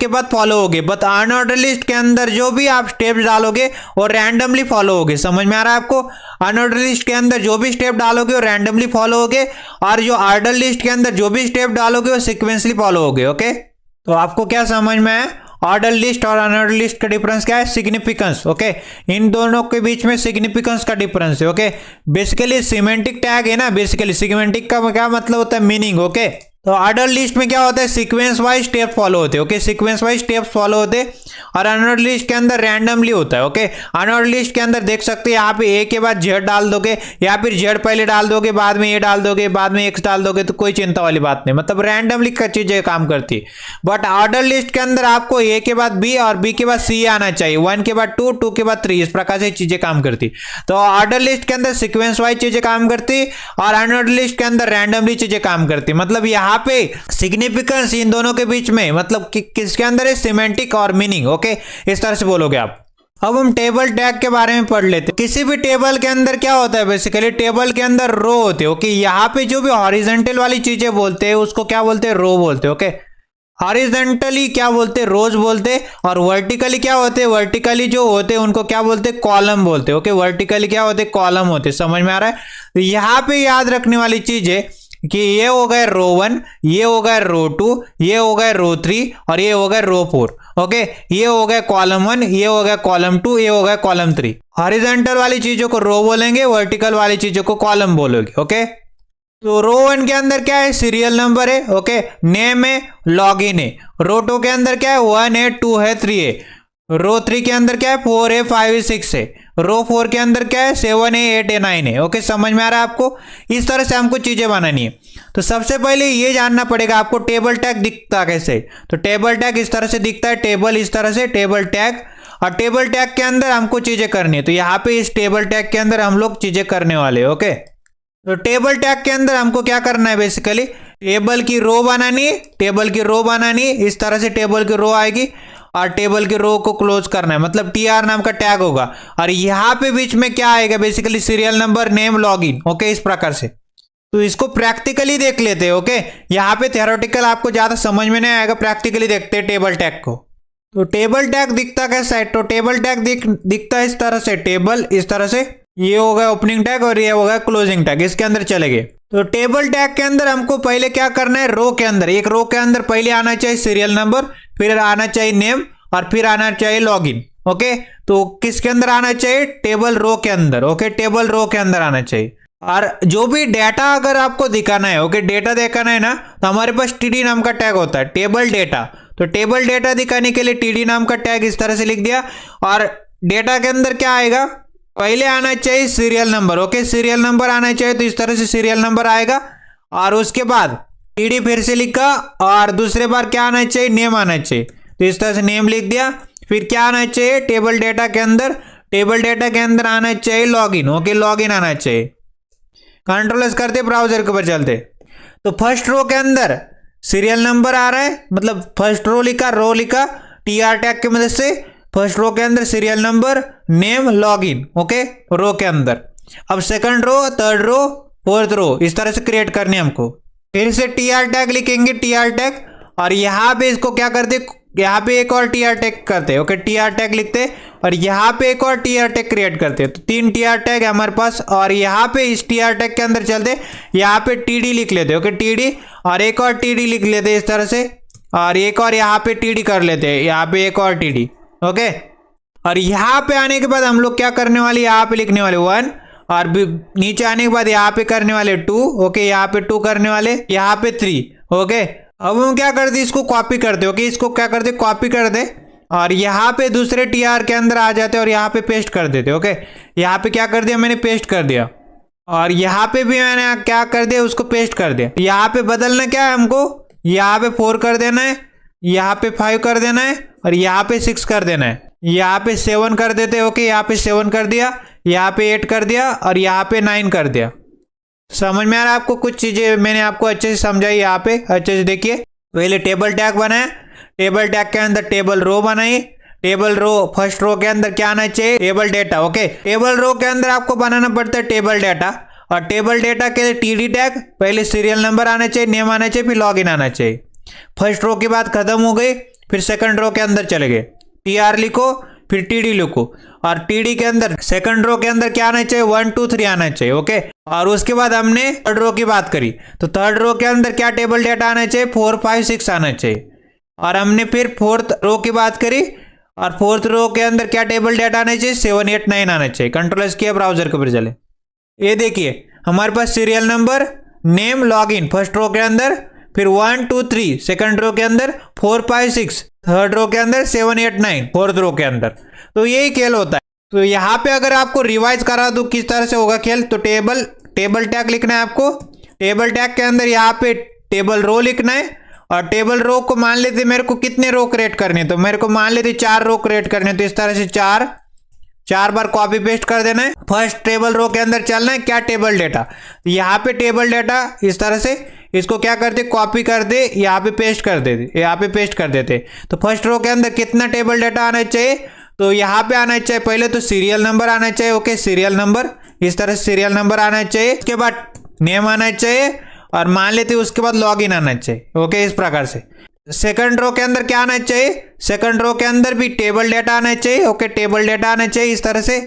बाद फॉलो होगे, बट अनऑर्डर लिस्ट के अंदर जो भी आप स्टेप्स डालोगे वो रैंडमली फॉलो होगे। समझ में आ रहा है आपको? अनऑर्डर लिस्ट के अंदर जो भी स्टेप डालोगे वो रैंडमली फॉलो होगे, और जो ऑर्डर लिस्ट के अंदर जो भी स्टेप डालोगे वो सीक्वेंसली फॉलो होगे। ओके, तो आपको क्या समझ में आया? ऑर्डर लिस्ट और अनऑर्डर लिस्ट का डिफरेंस क्या है? सिग्निफिकेंस। ओके, इन दोनों के बीच में सिग्निफिकेंस का डिफरेंस है। ओके, बेसिकली सिमेंटिक टैग है ना, बेसिकली सिमेंटिक का क्या मतलब होता है, मीनिंग। ओके, तो ऑर्डर लिस्ट में क्या होता है, सीक्वेंस वाइज स्टेप फॉलो होते हैं। Okay, sequence wise step follow होते हैं, और अनऑर्डर लिस्ट के अंदर रैंडमली होता है। ओके, अनऑर्डर लिस्ट के अंदर देख सकते हैं यहाँ पे ए के बाद जेड डाल दोगे, या फिर जेड पहले डाल दोगे, बाद में ए डाल दोगे, बाद में एक्स डाल दोगे, तो कोई चिंता वाली बात नहीं, मतलब रैंडमली चीजें काम करती है। बट ऑर्डर लिस्ट के अंदर आपको ए के बाद बी और बी के बाद सी आना चाहिए, 1 के बाद 2, 2 के बाद 3, इस प्रकार से चीजें काम करती। तो ऑर्डर लिस्ट के अंदर सीक्वेंस वाइज चीजें काम करती, और अनऑर्डर लिस्ट के अंदर रैंडमली चीजें काम करती। मतलब यहाँ पे सिग्निफिकेंस इन दोनों के बीच में, मतलब किसके अंदर है, सिमेंटिक और मीनिंग। ओके, इस तरह से बोलोगे आप। अब हम टेबल टैग के बारे में पढ़ लेते हैं। किसी भी टेबल के अंदर क्या होता है, बेसिकली टेबल के अंदर रो होते हैं। ओके, यहाँ पे जो भी हॉरिजॉन्टल वाली चीजें बोलते हैं उसको क्या बोलते हैं, रो बोलते हैं। ओके, हॉरिजॉन्टली क्या बोलते हैं, रोज बोलते हैं, और वर्टिकली क्या होते हैं, वर्टिकली जो होते हैं उनको क्या बोलते हैं, कॉलम बोलते हैं। ओके, वर्टिकली क्या होते हैं, कॉलम होते हैं। समझ में आ रहा है? तो यहाँ पे याद रखने वाली चीज है कि ये हो गए रो 1, ये हो गए रो 2, ये हो गए रो 3, और ये हो गए रो 4। ओके, ये हो गए कॉलम 1, ये हो गया कॉलम 2, ये हो गया कॉलम 3। हॉरिजॉन्टल वाली चीजों को रो बोलेंगे, वर्टिकल वाली चीजों को कॉलम बोलोगे। ओके, तो रो 1 के अंदर क्या है, सीरियल नंबर है। ओके, नेम है, लॉगिन है। रो 2 के अंदर क्या है, 1 है, 2 है, 3 है। रो 3 के अंदर क्या है, 4 है, 5 है, 6 है। रो 4 के अंदर क्या है, 7 है, 8 है, 9 है। ओके, समझ में आ रहा है आपको? इस तरह से हमको चीजें बनानी है। तो सबसे पहले ये जानना पड़ेगा आपको टेबल टैग दिखता कैसे। तो टेबल टैग इस तरह से दिखता है, टेबल इस तरह से, टेबल टैग, और टेबल टैग के अंदर हमको चीजें करनी है। तो यहाँ पे इस टेबल टैग के अंदर हम लोग चीजें करने वाले हैं। ओके, तो टेबल टैग के अंदर हमको क्या करना है, बेसिकली टेबल की रो बनानी है, टेबल की रो बनानी है, इस तरह से टेबल की रो आएगी, और टेबल की रो को क्लोज करना है, मतलब TR नाम का टैग होगा, और यहाँ पे बीच में क्या आएगा, basically serial number, name, login. Okay, इस प्रकार से। तो इसको प्रैक्टिकली देख लेते हैं। ओके, यहाँ पे थ्योरेटिकल आपको ज्यादा समझ में नहीं आएगा, प्रैक्टिकली देखते हैं टेबल टैग को। तो टेबल टैग दिखता कैसा है, तो टेबल टैग दिखता है इस तरह से, टेबल इस तरह से, ये हो गया ओपनिंग टैग और ये हो गया क्लोजिंग टैग, इसके अंदर चले गए। तो टेबल टैग के अंदर हमको पहले क्या करना है, रो के अंदर, एक रो के अंदर पहले आना चाहिए सीरियल नंबर, फिर आना चाहिए नेम और फिर आना चाहिए लॉगिन। ओके, तो किसके अंदर आना चाहिए, टेबल रो के अंदर। ओके, टेबल रो के अंदर आना चाहिए। और जो भी डेटा अगर आपको दिखाना है, ओके डेटा दिखाना है ना, तो हमारे पास टीडी नाम का टैग होता है, टेबल डेटा। तो टेबल डेटा दिखाने के लिए टीडी नाम का टैग इस तरह से लिख दिया। और डेटा के अंदर क्या आएगा, पहले आना चाहिए serial number. Okay, serial number आना चाहिए, तो इस तरह से सीरियल नंबर आएगा। और उसके बाद टीडी फिर से लिखा और दूसरे बार क्या आना चाहिए, नेम आना चाहिए, तो इस तरह से नेम लिख दिया। फिर क्या आना चाहिए, टेबल डेटा के अंदर, टेबल डेटा के अंदर आना चाहिए लॉगिन। ओके, लॉगिन आना चाहिए। कंट्रोल एस करते ब्राउजर के ऊपर चलते, तो फर्स्ट रो के अंदर सीरियल नंबर आ रहा है, मतलब फर्स्ट रो लिखा, रो लिखा टीआर टैग की मदद से, फर्स्ट रो के अंदर serial number, name, login. Okay, row के अंदर। अब second row, third row, fourth row इस तरह से क्रिएट करनी है हमको। फिर से टीआर टैग लिखेंगे, टीआर टैग, और यहाँ पे इसको क्या करते, यहाँ पे एक और टीआर टैग करते। ओके, टीआर टैग लिखते और यहाँ पे एक और टीआर टैग क्रिएट करते। तो 3 टीआर टैग है हमारे पास। और यहाँ पे इस टीआर टैग के अंदर चलते, यहाँ पे टीडी लिख लेते। ओके, टीडी और एक और टीडी लिख लेते इस तरह से, और एक और यहाँ पे टीडी कर लेते हैं, यहाँ पे एक और टीडी। ओके, और यहाँ पे आने के बाद हम लोग क्या करने वाले, यहाँ पे लिखने वाले 1, और नीचे आने के बाद यहाँ पे करने वाले 2। ओके, यहाँ पे 2 करने वाले, यहाँ पे 3। ओके, अब हम क्या करते, इसको कॉपी करते। ओके, इसको क्या करते, कॉपी कर दे और यहाँ पे दूसरे टीआर के अंदर आ जाते और यहाँ पे पेस्ट कर देते। ओके, यहाँ पे क्या कर दिया, मैंने पेस्ट कर दिया, और यहाँ पे भी मैंने क्या कर दिया, उसको पेस्ट कर दिया। यहाँ पे बदलना क्या है हमको, यहाँ पे 4 कर देना है, यहाँ पे 5 कर देना है, और यहाँ पे 6 कर देना है, यहाँ पे 7 कर देते। ओके, यहाँ पे 7 कर दिया, यहाँ पे 8 कर दिया, और यहाँ पे 9 कर दिया। समझ में आ रहा है आपको, कुछ चीजें मैंने आपको अच्छे से समझाई। यहाँ पे अच्छे से देखिए, पहले टेबल टैग बनाया, टेबल टैग के अंदर टेबल रो बनाई, टेबल रो फर्स्ट रो के अंदर क्या आना चाहिए, table data. Okay, table row के अंदर आपको बनाना पड़ता है टेबल डेटा, और टेबल डेटा के लिए टीडी टैग, पहले सीरियल नंबर आना चाहिए, नेम आना चाहिए, फिर लॉगिन आना चाहिए। फर्स्ट रो की बात खत्म हो गई, फिर सेकंड रो के अंदर चले गए, टीआर लिखो, फिर टीडी लिखो, और टीडी के अंदर सेकंड रो के अंदर क्या आना चाहिए, 1 2 3 आना चाहिए। ओके, और उसके बाद हमने थर्ड रो की बात करी, तो थर्ड रो के अंदर क्या टेबल डेटा आना चाहिए, 4 5 6 आना चाहिए। और हमने फिर फोर्थ रो की बात करी, और फोर्थ रो के अंदर क्या टेबल डेटा आना चाहिए, 7 8 9 आना चाहिए। कंट्रोल एस किया, ब्राउजर के ऊपर चले, ये देखिए हमारे पास serial number, name, login first row के अंदर, फिर 1 2 3 सेकंड रो के अंदर, 4 5 6 थर्ड रो के अंदर, 7 8 9 फोर्थ रो के अंदर। तो यही खेल होता है। तो यहाँ पे अगर आपको रिवाइज करा दो किस तरह से होगा खेल, तो टेबल टैग लिखना है आपको, टेबल टैग के अंदर यहाँ पे टेबल रो लिखना है, और टेबल रो को मान लेते मेरे को कितने रो क्रिएट करने, तो मेरे को मान लेते 4 रो क्रिएट करने, तो इस तरह से 4 बार कॉपी पेस्ट कर देना है। फर्स्ट टेबल रो के अंदर चलना है क्या, टेबल डेटा, यहाँ पे टेबल डेटा इस तरह से, इसको क्या करते, कॉपी कर दे, यहाँ पे पेस्ट कर देते, यहाँ पे पेस्ट कर देते। तो फर्स्ट रो के अंदर कितना टेबल डेटा आना चाहिए, तो यहाँ पे आना चाहिए पहले तो सीरियल नंबर आना चाहिए। ओके, सीरियल नंबर इस तरह से सीरियल नंबर आना चाहिए, उसके बाद नेम आना चाहिए, और मान लेते उसके बाद लॉगिन आना चाहिए। ओके, इस प्रकार से। सेकंड रो के अंदर क्या आना चाहिए, सेकंड रो के अंदर भी टेबल डेटा आना चाहिए। ओके, टेबल डेटा आना चाहिए इस तरह से,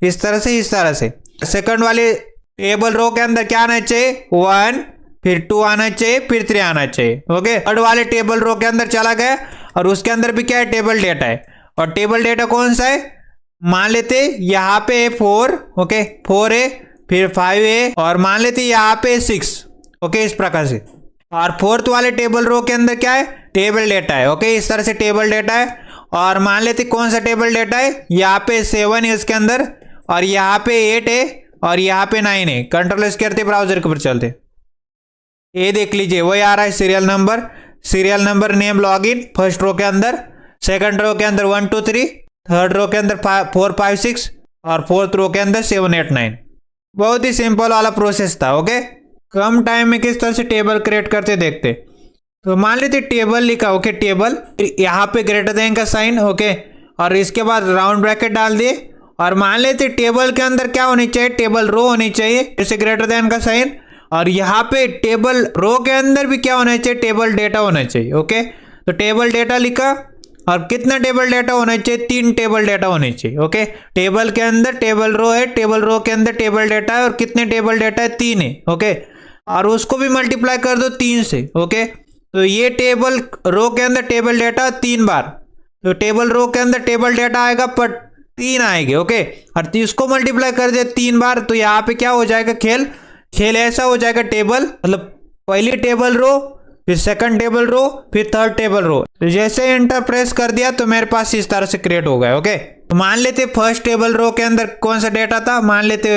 इस तरह से, इस तरह से। सेकंड वाले टेबल रो के अंदर क्या आना चाहिए, 1 फिर 2 आना चाहिए, फिर 3 आना चाहिए। ओके, थर्ड वाले टेबल रो के अंदर चला गया, और उसके अंदर भी क्या है, टेबल डेटा है, और टेबल डेटा कौन सा है, मान लेते यहाँ पे 4। ओके, 4 है, फिर 5 है, और मान लेते यहाँ पे 6। ओके, इस प्रकार से। और फोर्थ वाले टेबल रो के अंदर क्या है, टेबल डेटा है। ओके, इस तरह से टेबल डेटा है, और मान लेते कौन सा टेबल डेटा है, यहाँ पे 7 है इसके अंदर, और यहाँ पे 8 है, और यहाँ पे 9 है। कंट्रोल एस करते ब्राउजर के ऊपर चलते, ये देख लीजिए वही आ रहा है serial number, name, login first row के अंदर, सेकंड रो के अंदर 1 2 3, थर्ड रो के अंदर 4 5 6, और फोर्थ रो के अंदर 7 8 9। बहुत ही सिंपल वाला प्रोसेस था। ओके, कम टाइम में किस तरह से टेबल क्रिएट करते देखते। तो मान लेते टेबल लिखा। ओके, टेबल, यहाँ पे ग्रेटर देन का साइन। ओके, और इसके बाद राउंड ब्रैकेट डाल दिए, और मान लेते टेबल के अंदर क्या होनी चाहिए, टेबल रो होनी चाहिए, जैसे ग्रेटर देन का साइन, और यहाँ पे टेबल रो के अंदर भी क्या होना चाहिए, टेबल डेटा होना चाहिए। ओके, तो टेबल डेटा लिखा, और कितना टेबल डाटा होना चाहिए, 3 टेबल डाटा होने चाहिए। ओके, टेबल के अंदर टेबल रो है, टेबल रो के अंदर टेबल डाटा है, और कितने टेबल डाटा है, 3 है। ओके, और उसको भी मल्टीप्लाई कर दो 3 से। ओके, तो ये टेबल रो के अंदर टेबल डाटा 3 बार, तो टेबल रो के अंदर टेबल डाटा आएगा पर 3 आएंगे। ओके, और इसको मल्टीप्लाई कर दे 3 बार, तो यहाँ पे क्या हो जाएगा, खेल ऐसा हो जाएगा, टेबल मतलब पहली टेबल रो, फिर सेकंड टेबल रो, फिर थर्ड टेबल रो। तो जैसे एंटर प्रेस कर दिया तो मेरे पास इस तरह से क्रिएट हो गया। ओके, तो मान लेते फर्स्ट टेबल रो के अंदर कौन सा डेटा था, मान लेते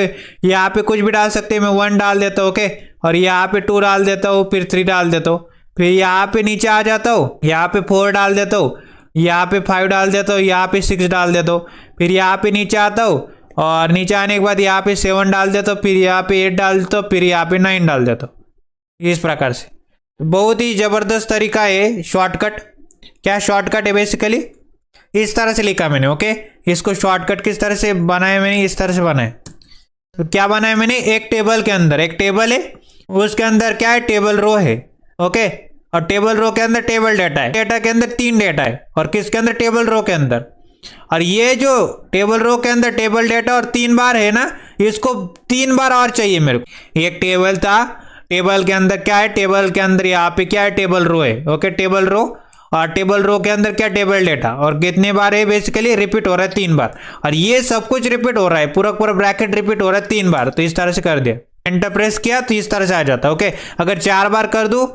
यहाँ पे कुछ भी डाल सकते हैं, मैं 1 डाल देता हूँ। ओके, और यहाँ पे 2 डाल देता हूँ, फिर 3 डाल देता हूँ, फिर यहाँ पे नीचे आ जाता हूँ, यहाँ पे 4 डाल देता हूँ, यहाँ पे 5 डाल देता हूँ, यहाँ पे 6 डाल देता हूँ, फिर यहाँ पे नीचे आता हूँ, और नीचे आने के बाद यहाँ पे 7 डाल देता हूँ, फिर यहाँ पे 8 डाल देता हूँ, फिर यहाँ पे 9 डाल देता हूँ। इस प्रकार से बहुत ही जबरदस्त तरीका है, शॉर्टकट। क्या शॉर्टकट है, बेसिकली इस तरह से लिखा मैंने। ओके, इसको शॉर्टकट किस तरह से बनाया मैंने, इस तरह से बनाया। तो क्या बनाया मैंने, एक टेबल के अंदर एक टेबल है, उसके अंदर क्या है, टेबल रो है। ओके, और टेबल रो के अंदर टेबल डाटा है, डाटा के अंदर 3 डाटा है, और किसके अंदर, टेबल रो के अंदर। और ये जो टेबल रो के अंदर टेबल डाटा और 3 बार है ना, इसको 3 बार और चाहिए मेरे को। एक टेबल था, टेबल के अंदर क्या है, टेबल के अंदर यहाँ पे क्या है, टेबल रो है। ओके, टेबल रो, और टेबल रो के अंदर क्या, टेबल डाटा, और कितने बार है, बेसिकली रिपीट हो रहा है 3 बार, और ये सब कुछ रिपीट हो रहा है, पूरा पूरा ब्रैकेट रिपीट हो रहा है 3 बार। तो इस तरह से कर दिया, एंटर प्रेस किया तो इस तरह से आ जाता है। ओके, अगर 4 बार कर दूं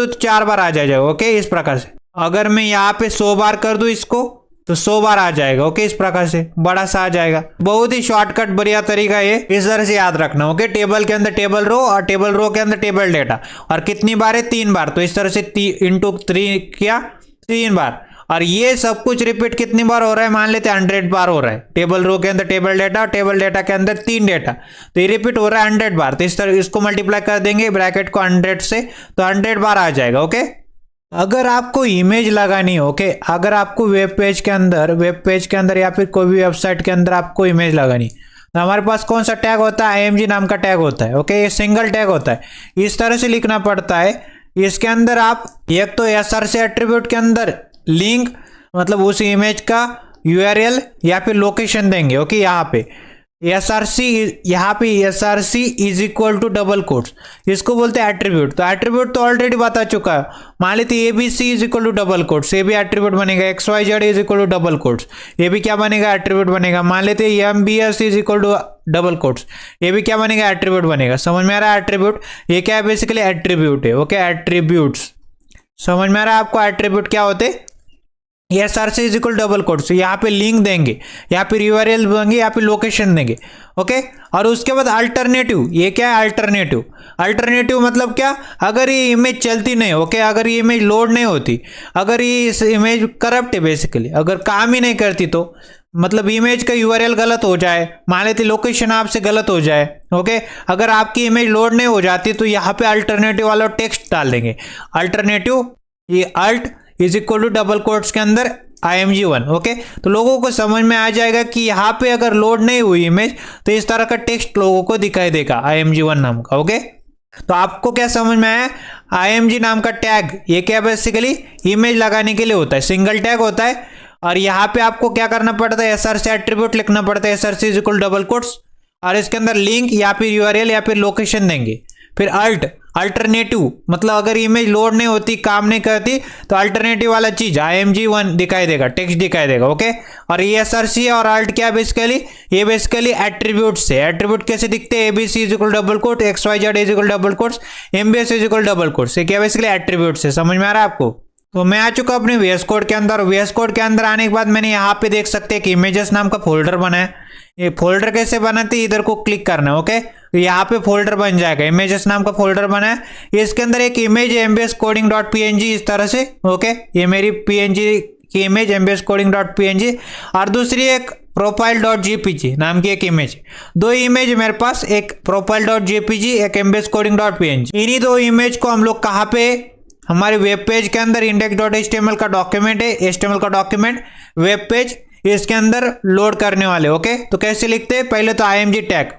तो 4 बार आ जाएगा। ओके, इस प्रकार से। अगर मैं यहाँ पे 100 बार कर दूं इसको तो 100 बार आ जाएगा। ओके, इस प्रकार से बड़ा सा आ जाएगा। बहुत ही शॉर्टकट बढ़िया तरीका है, इस तरह से याद रखना। ओके, टेबल के अंदर टेबल रो, और टेबल रो के अंदर टेबल डाटा, और कितनी बार है, 3 बार। तो इस तरह से इंटू 3 किया, 3 बार। और ये सब कुछ रिपीट कितनी बार हो रहा है, मान लेते 100 बार हो रहा है। टेबल रो के अंदर टेबल डाटा, टेबल डाटा के अंदर 3 डाटा, तो ये रिपीट हो रहा है 100 बार। तो इस तरह इसको मल्टीप्लाई कर देंगे ब्रैकेट को 100 से, तो 100 बार आ जाएगा। ओके, अगर आपको इमेज लगानी हो, ओके, अगर आपको वेब पेज के अंदर या फिर कोई भी वेबसाइट के अंदर आपको इमेज लगानी, तो हमारे पास कौन सा टैग होता है, img नाम का टैग होता है। ओके, ये सिंगल टैग होता है, इस तरह से लिखना पड़ता है। इसके अंदर आप एक तो src एट्रीब्यूट के अंदर लिंक, मतलब उस इमेज का URL या फिर लोकेशन देंगे। ओके, यहाँ पे src is equal to double quotes, इसको बोलते हैं एट्रीब्यूट। तो एट्रीब्यूट तो ऑलरेडी बता चुका है, मान लेते abc is equal to double quotes, ये भी एट्रीब्यूट बनेगा। xyz is equal to double quotes, ये भी क्या बनेगा, एट्रीब्यूट बनेगा। मान लेते mbs is equal to double quotes, ये भी क्या बनेगा, एट्रीब्यूट बनेगा। समझ में आ रहा है एट्रीब्यूट, ये क्या है, बेसिकली एट्रीब्यूट है। ओके, एट्रीब्यूट्स समझ में आ रहा है आपको, एट्रीब्यूट क्या होते हैं, src is equal double quotes, यहाँ पे लिंक देंगे, यहाँ पे URL देंगे, यहाँ पे लोकेशन देंगे। ओके, और उसके बाद अल्टरनेटिव, ये क्या है, अल्टरनेटिव मतलब क्या, अगर ये इमेज चलती नहीं, ओके, अगर ये इमेज लोड नहीं होती, अगर ये इस इमेज करप्ट है, बेसिकली अगर काम ही नहीं करती, तो मतलब इमेज का URL गलत हो जाए, मान लेते लोकेशन आपसे गलत हो जाए। ओके, अगर आपकी इमेज लोड नहीं हो जाती तो यहाँ पे अल्टरनेटिव वाला टेक्स्ट डाल देंगे, अल्टरनेटिव, ये alt is equal to double quotes के अंदर img1। ओके, तो लोगों को समझ में आ जाएगा कि यहाँ पे अगर लोड नहीं हुई इमेज तो इस तरह का टेक्स्ट लोगों को दिखाई देगा img1 नाम का। ओके, तो आपको क्या समझ में आया, img नाम का टैग ये क्या बेसिकली इमेज लगाने के लिए होता है, सिंगल टैग होता है। और यहाँ पे आपको क्या करना पड़ता है, src एट्रीब्यूट लिखना पड़ता है, src is equal double quotes, और इसके अंदर लिंक या फिर URL या फिर लोकेशन देंगे। फिर अल्टरनेटिव मतलब अगर इमेज लोड नहीं होती, काम नहीं करती, तो अल्टरनेटिव वाला चीज img1 दिखाई देगा, टेक्स्ट दिखाई देगा। ओके, और ये src और अल्ट क्या बेसिकली, ये बेसिकली एट्रीब्यूट से, एट्रीब्यूट कैसे दिखते हैं, abc is equal double quote, xyz is equal double quotes, mbs is equal double quotes, ये क्या बेसिकली एट्रीब्यूट से। समझ में आ रहा है आपको। तो मैं आ चुका अपने VS कोड के अंदर। VS कोड के अंदर आने के बाद मैंने यहाँ पे देख सकते हैं कि इमेजेस नाम का फोल्डर बना है। ये फोल्डर कैसे बनाते हैं, इधर को क्लिक करना है। ओके, तो यहाँ पे फोल्डर बन जाएगा, इमेजेस नाम का फोल्डर बना है। इसके अंदर एक इमेज है mbs coding.png, इस तरह से। ओके, ये मेरी png की इमेज mbs coding.png, और दूसरी एक profile.jpg नाम की एक इमेज। दो इमेज मेरे पास, एक profile.jpg, एक mbs coding.png। इन्हीं दो इमेज को हम लोग कहाँ पे, हमारे वेब पेज के अंदर index.html का डॉक्यूमेंट है, HTML का डॉक्यूमेंट, वेब पेज, इसके अंदर लोड करने वाले। ओके, तो कैसे लिखते हैं, पहले तो img टैग,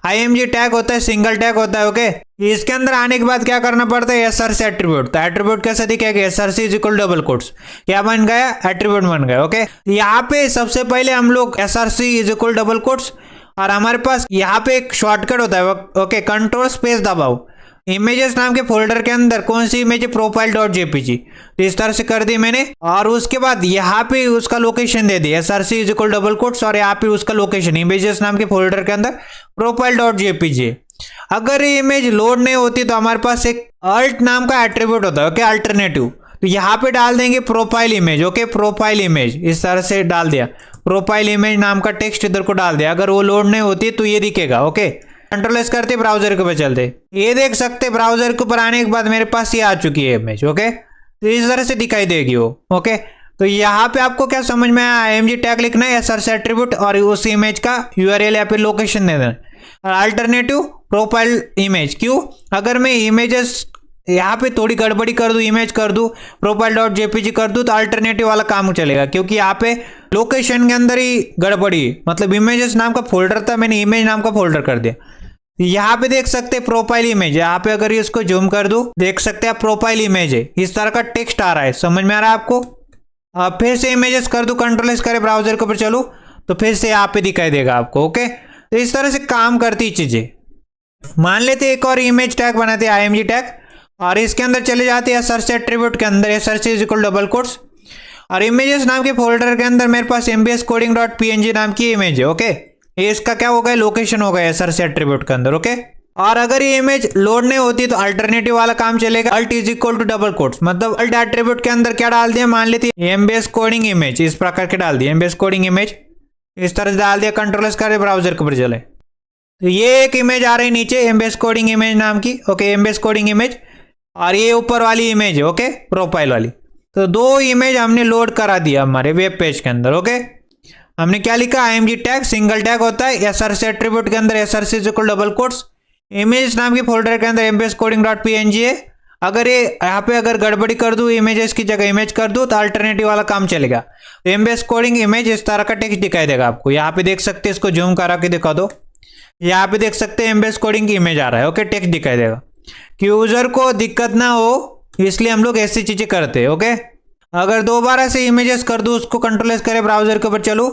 IMG टैग होता है, सिंगल टैग होता है। ओके, इसके अंदर आने के बाद क्या करना पड़ता है, SRC एट्रीब्यूट। तो एट्रीब्यूट कैसे दिखेगा, SRC is equal double quotes, क्या बन गया, एट्रीब्यूट बन गया। ओके, यहाँ पे सबसे पहले हम लोग SRC is equal double quotes, और हमारे पास यहाँ पे एक शॉर्टकट होता है। ओके, कंट्रोल स्पेस दबाओ, इमेजेस नाम के फोल्डर के अंदर कौन सी इमेज है, प्रोफाइल डॉट जेपीजी। तो इस तरह से कर दी मैंने, और उसके बाद यहाँ पे उसका location they the, SRC is equal double quotes, और यहाँ पे उसका लोकेशन इमेजेस नाम के फोल्डर के अंदर प्रोफाइल डॉट जेपीजी। अगर ये इमेज लोड नहीं होती तो हमारे पास एक अल्ट नाम का एट्रीब्यूट होता है। ओके, अल्टरनेटिव, तो यहाँ पे डाल देंगे profile image. Okay, profile image इस तरह से डाल दिया, प्रोफाइल इमेज नाम का टेक्स्ट इधर को डाल दिया। अगर वो लोड नहीं होती तो ये दिखेगा। ओके, कंट्रोल एस करते ब्राउजर के ऊपर चलते, ये देख सकते ब्राउजर के ऊपर आने के बाद मेरे पास ये आ चुकी है इमेज। ओके, तो इस तरह से दिखाई देगी वो। ओके, तो यहाँ पे आपको क्या समझ में आया, IMG टैग लिखना है, SRC एट्रीब्यूट, और उस इमेज का URL या फिर लोकेशन दे देना। अल्टरनेटिव प्रोफाइल इमेज, क्यों, अगर मैं इमेजेस यहाँ पे थोड़ी गड़बड़ी कर दूं, इमेज कर दूं, प्रोफाइल डॉट जेपीजी कर दूं, तो अल्टरनेटिव वाला काम चलेगा, क्योंकि यहाँ पे लोकेशन के अंदर ही गड़बड़ी, मतलब इमेजेस नाम का फोल्डर था, मैंने इमेज नाम का फोल्डर कर दिया। यहाँ पे देख सकते हैं प्रोफाइल इमेज, यहाँ पे अगर इसको जूम कर दूं देख सकते हैं प्रोफाइल इमेज है, इस तरह का टेक्स्ट आ रहा है, समझ में आ रहा है आपको। फिर से इमेजेस कर दूं, कंट्रोल एस करे ब्राउजर के ऊपर चलूं, तो फिर से यहाँ पे दिखाई देगा आपको। ओके, तो इस तरह से काम करती चीजें। मान लेते एक और इमेज टैग बनाते हैं, IMG टैग, और इसके अंदर चले जाते हैं SRC एट्रीब्यूट के अंदर, SRC is equal double quotes, और इमेजेस नाम के फोल्डर के अंदर मेरे पास MBS कोडिंग डॉट PNG नाम की इमेज है। ओके, ये इसका क्या होगा, लोकेशन होगा SRC एट्रीब्यूट के अंदर। ओके, और अगर ये इमेज लोड नहीं होती तो अल्टरनेटिव वाला काम चलेगा, alt is equal to double quotes, मतलब अल्ट एट्रीब्यूट के अंदर क्या डाल दिया, मान लेते MBS कोडिंग इमेज, इस प्रकार के डाल दिया, MBS कोडिंग इमेज इस तरह से डाल दिया, कंट्रोल एस कर ब्राउजर के ऊपर चले, तो ये एक इमेज आ रही नीचे MBS कोडिंग इमेज नाम की। ओके, MBS कोडिंग इमेज, और ये ऊपर वाली इमेज है। ओके, प्रोफाइल वाली, तो दो इमेज हमने लोड करा दिया हमारे वेब पेज के अंदर। ओके, हमने क्या लिखा, IMG टैग, सिंगल टैग होता है, SRC एट्रीब्यूट के अंदर SRC is equal double quotes, image नाम के फोल्डर के अंदर MBS कोडिंग डॉट PNG है। अगर ये यहाँ पे अगर गड़बड़ी कर दूं, इमेजेस की जगह इमेज कर दूं, तो अल्टरनेटिव वाला काम चलेगा। तो MBS कोडिंग इमेज इस तरह का टेक्स्ट दिखाई देगा आपको। यहाँ पे देख सकते हैं, इसको जूम करा के दिखा दो, यहाँ पे देख सकते हैं MBS कोडिंग की इमेज आ रहा है। ओके, टेक्स्ट दिखाई देगा, कि यूजर को दिक्कत ना हो इसलिए हम लोग ऐसी चीजें करते हैं। ओके, अगर दोबारा से इमेजेस कर दूं, उसको कंट्रोल एस करे ब्राउजर के ऊपर चलो,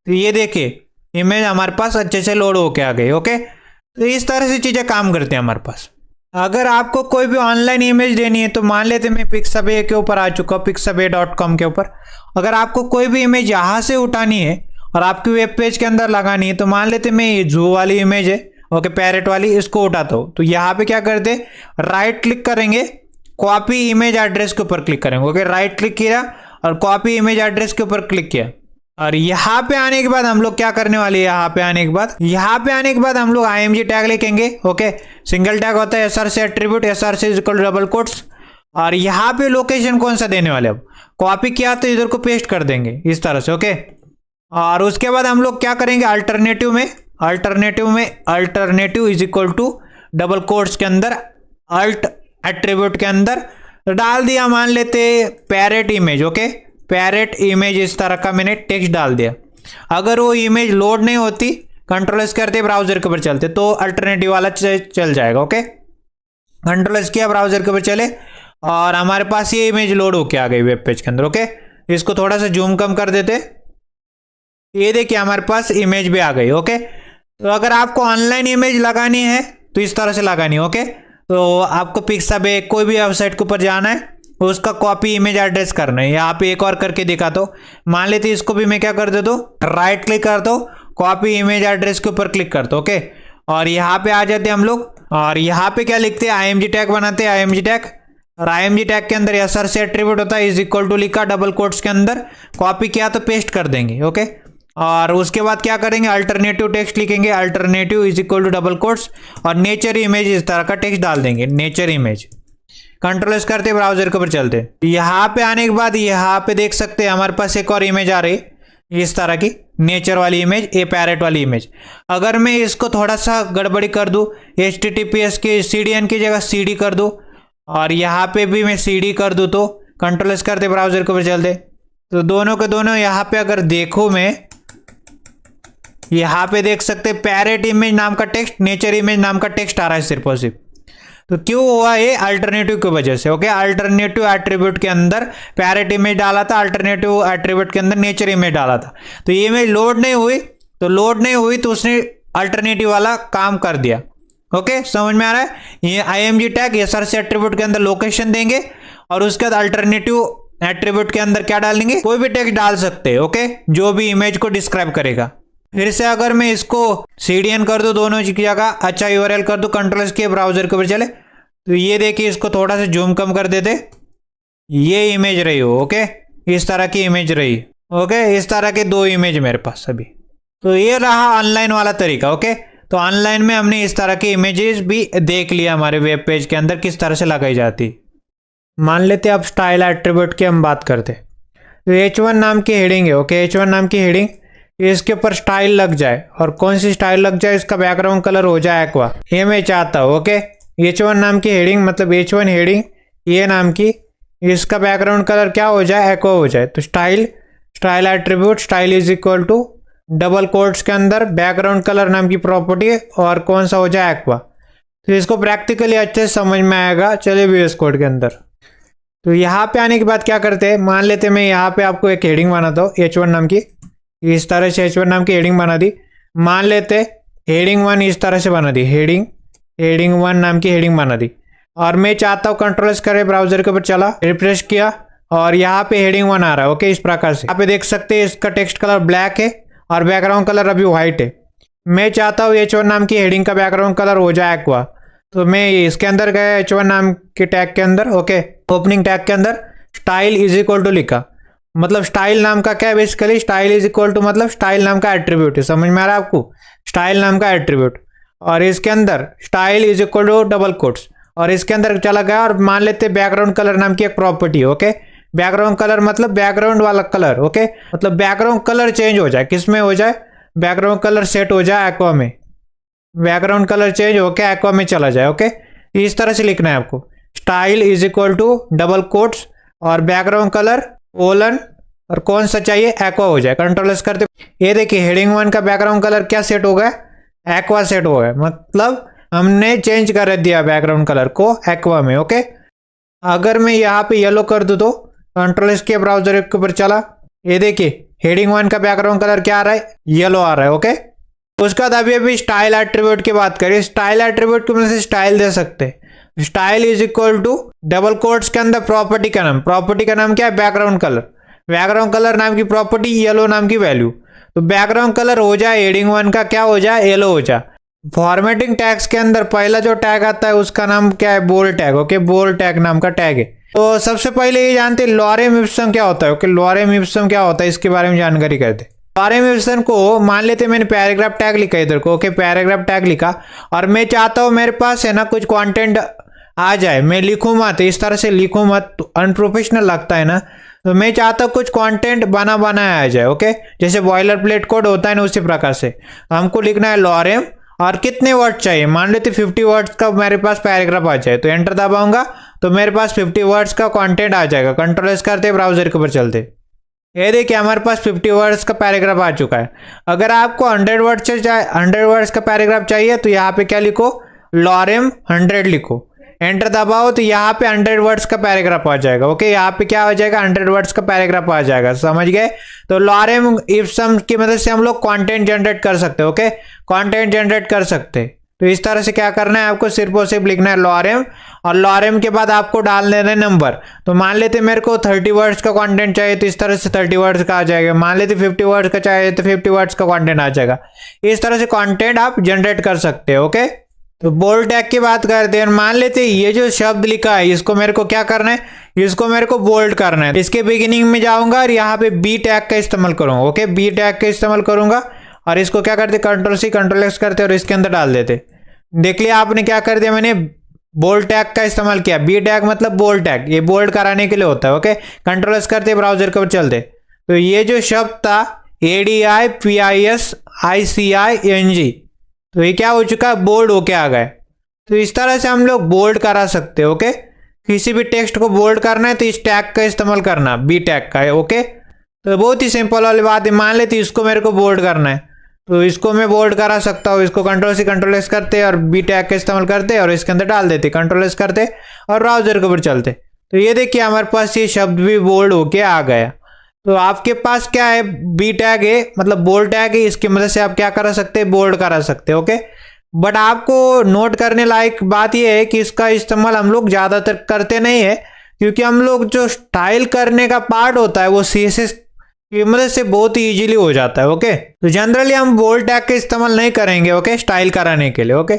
तो ये देखिए इमेज हमारे पास अच्छे से लोड होके आ गई। ओके, तो इस तरह से चीजें काम करते हैं हमारे पास। अगर आपको कोई भी ऑनलाइन इमेज देनी है, तो मान लेते मैं पिक्साबे के ऊपर आ चुका हूँ, pixabay.com के ऊपर। अगर आपको कोई भी इमेज यहाँ से उठानी है और आपकी वेब पेज के अंदर लगानी है, तो मान लेते मैं ये जू वाली इमेज है, ओके, पैरेट वाली, इसको उठाता हूँ। तो यहाँ पे क्या करते, राइट क्लिक करेंगे, कॉपी इमेज एड्रेस के ऊपर क्लिक करेंगे। ओके, राइट क्लिक किया और कॉपी इमेज एड्रेस के ऊपर क्लिक किया, और यहाँ पे आने के बाद हम लोग क्या करने वाले हैं, यहाँ पे आने के बाद हम लोग IMG टैग लिखेंगे। ओके, सिंगल टैग होता है SRC attribute, SRC is equal double quotes, और यहाँ पे लोकेशन कौन सा देने वाले, अब कॉपी किया तो इधर को पेस्ट कर देंगे इस तरह से। ओके, और उसके बाद हम लोग क्या करेंगे, alternative is equal to double quotes के अंदर अल्ट एट्रीब्यूट के अंदर डाल दिया, मान लेते parrot image. Okay, parrot image इस तरह का मैंने टेक्स्ट डाल दिया। अगर वो इमेज लोड नहीं होती, कंट्रोल एस करते ब्राउजर के ऊपर चलते, तो अल्टरनेटिव वाला चल जाएगा। ओके, कंट्रोल एस किया, ब्राउजर के ऊपर चले, और हमारे पास ये इमेज लोड होके आ गई वेब पेज के अंदर। ओके, इसको थोड़ा सा जूम कम कर देते, ये देखिए हमारे पास इमेज भी आ गई। ओके, तो अगर आपको ऑनलाइन इमेज लगानी है तो इस तरह से लगानी है। ओके, तो आपको पिक्साबे कोई भी वेबसाइट के ऊपर जाना है, उसका कॉपी इमेज एड्रेस करना है। यहाँ पे एक और करके दिखा दो, मान लेते इसको भी मैं क्या कर देता हूँ, राइट क्लिक कर दो, कॉपी इमेज एड्रेस के ऊपर क्लिक कर दो। ओके, और यहाँ पे आ जाते हैं हम लोग, और यहाँ पे क्या लिखते हैं, IMG टैग बनाते हैं, IMG टैग, और IMG टैग के अंदर SRC एट्रीब्यूट होता है, इज इक्वल टू लिखा, डबल कोट्स के अंदर कॉपी किया तो पेस्ट कर देंगे। ओके, और उसके बाद क्या करेंगे, अल्टरनेटिव टेक्स्ट लिखेंगे, alternative is equal to double quotes, और नेचर इमेज इस तरह का टेक्स्ट डाल देंगे, नेचर इमेज। कंट्रोल एस करते ब्राउजर के ऊपर चलते, यहाँ पे आने के बाद यहाँ पे देख सकते हैं हमारे पास एक और इमेज आ रही है इस तरह की, नेचर वाली इमेज, ए पैरेट वाली इमेज। अगर मैं इसको थोड़ा सा गड़बड़ी कर दूँ, HTTPS की CDN की जगह CD कर दूँ, और यहाँ पे भी मैं CD कर दूँ, तो कंट्रोल एस करते ब्राउजर के ऊपर चलते, तो दोनों के दोनों यहाँ पे अगर देखो मैं यहाँ पे देख सकते हैं पैरेट इमेज नाम का टेक्स्ट, नेचर इमेज नाम का टेक्स्ट आ रहा है सिर्फ और सिर्फ। तो क्यों हुआ ये? अल्टरनेटिव की वजह से। ओके, अल्टरनेटिव एट्रीब्यूट के अंदर पैरेट इमेज डाला था, अल्टरनेटिव एट्रीब्यूट के अंदर नेचर इमेज डाला था। तो ये इमेज लोड नहीं हुई, तो उसने अल्टरनेटिव वाला काम कर दिया। ओके, समझ में आ रहा है? ये img टैग ये सर्च एट्रीब्यूट के अंदर लोकेशन देंगे और उसके बाद अल्टरनेटिव एट्रीब्यूट के अंदर क्या डालेंगे? कोई भी टेक्स्ट डाल सकते हैं। ओके, जो भी इमेज को डिस्क्राइब करेगा। फिर से अगर मैं इसको cdn कर दूं दोनों की जगह, अच्छा URL कर दूं, कंट्रोल के ब्राउजर के ऊपर चले, तो ये देखिए इसको थोड़ा सा जूम कम कर देते, ये इमेज रही हो। ओके, इस तरह की इमेज रही। ओके, इस तरह के 2 इमेज मेरे पास अभी। तो ये रहा ऑनलाइन वाला तरीका। ओके, तो ऑनलाइन में हमने इस तरह की इमेजेस भी देख लिया हमारे वेब पेज के अंदर किस तरह से लगाई जाती। मान लेते अब स्टाइल एट्रीब्यूट की हम बात करते। तो h1 नाम की हेडिंग है। ओके, h1 नाम की हेडिंग, इसके ऊपर स्टाइल लग जाए, और कौन सी स्टाइल लग जाए? इसका बैकग्राउंड कलर हो जाए एक्वा, ये मैं चाहता हूँ। ओके, h1 नाम की हेडिंग मतलब h1 हेडिंग ये नाम की, इसका बैकग्राउंड कलर क्या हो जाए? एक्वा हो जाए। तो style attribute, style is equal to double quotes के अंदर बैकग्राउंड कलर नाम की प्रॉपर्टी है, और कौन सा हो जाए? एक्वा। तो इसको प्रैक्टिकली अच्छे से समझ में आएगा। चलिए VS कोड के अंदर। तो यहाँ पे आने के बाद क्या करते हैं? मान लेते मैं यहाँ पे आपको एक हेडिंग बनाता हूँ h1 नाम की, इस तरह से h1 नाम की हेडिंग बना दी। मान लेते हेडिंग 1 इस तरह से बना दी, हेडिंग 1 नाम की हेडिंग बना दी, और मैं चाहता हूँ कंट्रोल करे ब्राउजर के ऊपर चला, रिफ्रेश किया, और यहाँ पे हेडिंग 1 आ रहा है। ओके, इस प्रकार से यहाँ पे देख सकते हैं इसका टेक्स्ट कलर ब्लैक है और बैकग्राउंड कलर अभी व्हाइट है। मैं चाहता हूँ h1 नाम की हेडिंग का बैकग्राउंड कलर हो जाए एक्वा। तो मैं इसके अंदर गया h1 नाम के टैग के अंदर। ओके, ओपनिंग टैग के अंदर स्टाइल इज इक्वल टू लिखा, मतलब स्टाइल नाम का क्या है? Basically style is equal to मतलब स्टाइल नाम का एट्रीब्यूट है। समझ में आ रहा है आपको? स्टाइल नाम का एट्रीब्यूट, और इसके अंदर style is equal to double quotes, और इसके अंदर चला गया। और मान लेते बैकग्राउंड कलर नाम की एक प्रॉपर्टी है। ओके, बैकग्राउंड कलर मतलब बैकग्राउंड वाला कलर। ओके, मतलब बैकग्राउंड कलर चेंज हो जाए, किस में हो जाए? बैकग्राउंड कलर सेट हो जाए एक्वा में, बैकग्राउंड कलर चेंज होके एक्वा में चला जाए। ओके, इस तरह से लिखना है आपको, style is equal to double quotes और बैकग्राउंड कलर कोलन, और कौन सा चाहिए? एक्वा हो जाए। कंट्रोल एस करते, ये देखिए हेडिंग 1 का बैकग्राउंड कलर क्या सेट हो गया? एक्वा सेट हो गया, मतलब हमने चेंज कर दिया बैकग्राउंड कलर को एक्वा में। ओके, अगर मैं यहाँ पे येलो कर दूँ तो कंट्रोल एस के ब्राउजर के ऊपर चला, ये देखिए हेडिंग 1 का बैकग्राउंड कलर क्या आ रहा है? येलो आ रहा है। ओके, उसके बाद अभी स्टाइल एट्रीब्यूट की बात करें। स्टाइल एट्रीब्यूट की मदद से स्टाइल दे सकते हैं। Style is equal to double quotes के अंदर प्रॉपर्टी का नाम क्या है? Background colour. बैकग्राउंड कलर नाम की प्रॉपर्टी येलो नाम की वैल्यू, तो बैकग्राउंड कलर हो जाए हेडिंग 1 का क्या हो जाए? येलो हो जाए। फॉर्मेटिंग टैग्स के अंदर पहला जो टैग आता है उसका नाम क्या है? Bold tag. Okay, bold tag नाम का टैग है। तो सबसे पहले ये जानते हैं लॉरेम इप्सम क्या होता है। ओके, लॉरेम इप्सम क्या होता है इसके बारे में जानकारी करते। लॉरेम इप्सम को मान लेते मैंने पैराग्राफ टैग लिखा इधर को। ओके, पैराग्राफ टैग लिखा, और मैं चाहता हूँ मेरे पास है ना कुछ कंटेंट आ जाए, मैं लिखूँ मत, इस तरह से लिखूँ मत, अनप्रोफेशनल लगता है ना। तो मैं चाहता हूँ कुछ कंटेंट बनाया आ जाए। ओके, जैसे बॉयलर प्लेट कोड होता है ना, उसी प्रकार से हमको लिखना है लॉरेम, और कितने वर्ड चाहिए? मान लेते 50 वर्ड्स का मेरे पास पैराग्राफ आ जाए, तो एंटर दबाऊंगा तो मेरे पास 50 वर्ड्स का कंटेंट आ जाएगा। कंट्रोल एस करते ब्राउजर के ऊपर चलते, ये देखिए हमारे पास 50 वर्ड्स का पैराग्राफ आ चुका है। अगर आपको 100 वर्ड्स का पैराग्राफ चाहिए तो यहाँ पे क्या लिखो? लॉरेम 100 लिखो, एंटर दबाओ तो यहाँ पे 100 वर्ड्स का पैराग्राफ आ जाएगा। ओके, यहाँ पे क्या हो जाएगा? 100 वर्ड्स का पैराग्राफ आ जाएगा। समझ गए? तो लॉरेम इप्सम की मदद से हम लोग कंटेंट जनरेट कर सकते हैं। ओके, कंटेंट जनरेट कर सकते हैं। तो इस तरह से क्या करना है आपको? सिर्फ और सिर्फ लिखना है लॉरेम, और लॉरेम के बाद आपको डाल देना है नंबर। तो मान लेते मेरे को 30 वर्ड्स का कंटेंट चाहिए, तो इस तरह से 30 वर्ड्स का आ जाएगा। मान लेते 50 वर्ड्स का चाहिए तो 50 वर्ड्स का कंटेंट आ जाएगा। इस तरह से कंटेंट आप जनरेट कर सकते हैं। ओके, तो बोल्ड टैग की बात करते हैं। मान लेते ये जो शब्द लिखा है इसको मेरे को क्या करना है? इसको मेरे को बोल्ड करना है। इसके बिगिनिंग में जाऊंगा और यहाँ पे बी टैग का इस्तेमाल करूंगा। ओके, बी टैग का इस्तेमाल करूंगा, और इसको क्या करते? कंट्रोल सी कंट्रोल एक्स करते और इसके अंदर डाल देते। देख लिया आपने क्या कर दिया? मैंने बोल्ड टैग का इस्तेमाल किया। बी टैग मतलब बोल्ड टैग, ये बोल्ड कराने के लिए होता है। ओके, कंट्रोल एस करते ब्राउजर के ऊपर चलते। तो ये जो शब्द था ADIPISICING, तो ये क्या हो चुका है? बोल्ड होके आ गए। तो इस तरह से हम लोग बोल्ड करा सकते हैं। ओके, किसी भी टेक्स्ट को बोल्ड करना है तो इस टैग का इस्तेमाल करना, बी टैग का है। ओके, तो बहुत ही सिंपल वाली बात है। मान लेते इसको मेरे को बोल्ड करना है, तो इसको मैं बोल्ड करा सकता हूँ, इसको कंट्रोल सी कंट्रोल एस करते और बी टैग का इस्तेमाल करते और इसके अंदर डाल देते, कंट्रोल एस करते और ब्राउजर के ऊपर चलते। तो ये देखिए हमारे पास ये शब्द भी बोल्ड होके आ गया। तो आपके पास क्या है, बी टैग है, मतलब बोल्ड टैग है, इसकी मदद से आप क्या करा सकते हैं, बोल्ड करा सकते हैं। ओके, बट आपको नोट करने लायक बात यह है कि इसका इस्तेमाल हम लोग ज़्यादातर करते नहीं है, क्योंकि हम लोग जो स्टाइल करने का पार्ट होता है वो CSS की मदद से बहुत ही इजीली हो जाता है। ओके, तो जनरली हम बोल्ड टैग का इस्तेमाल नहीं करेंगे। ओके, स्टाइल कराने के लिए। ओके,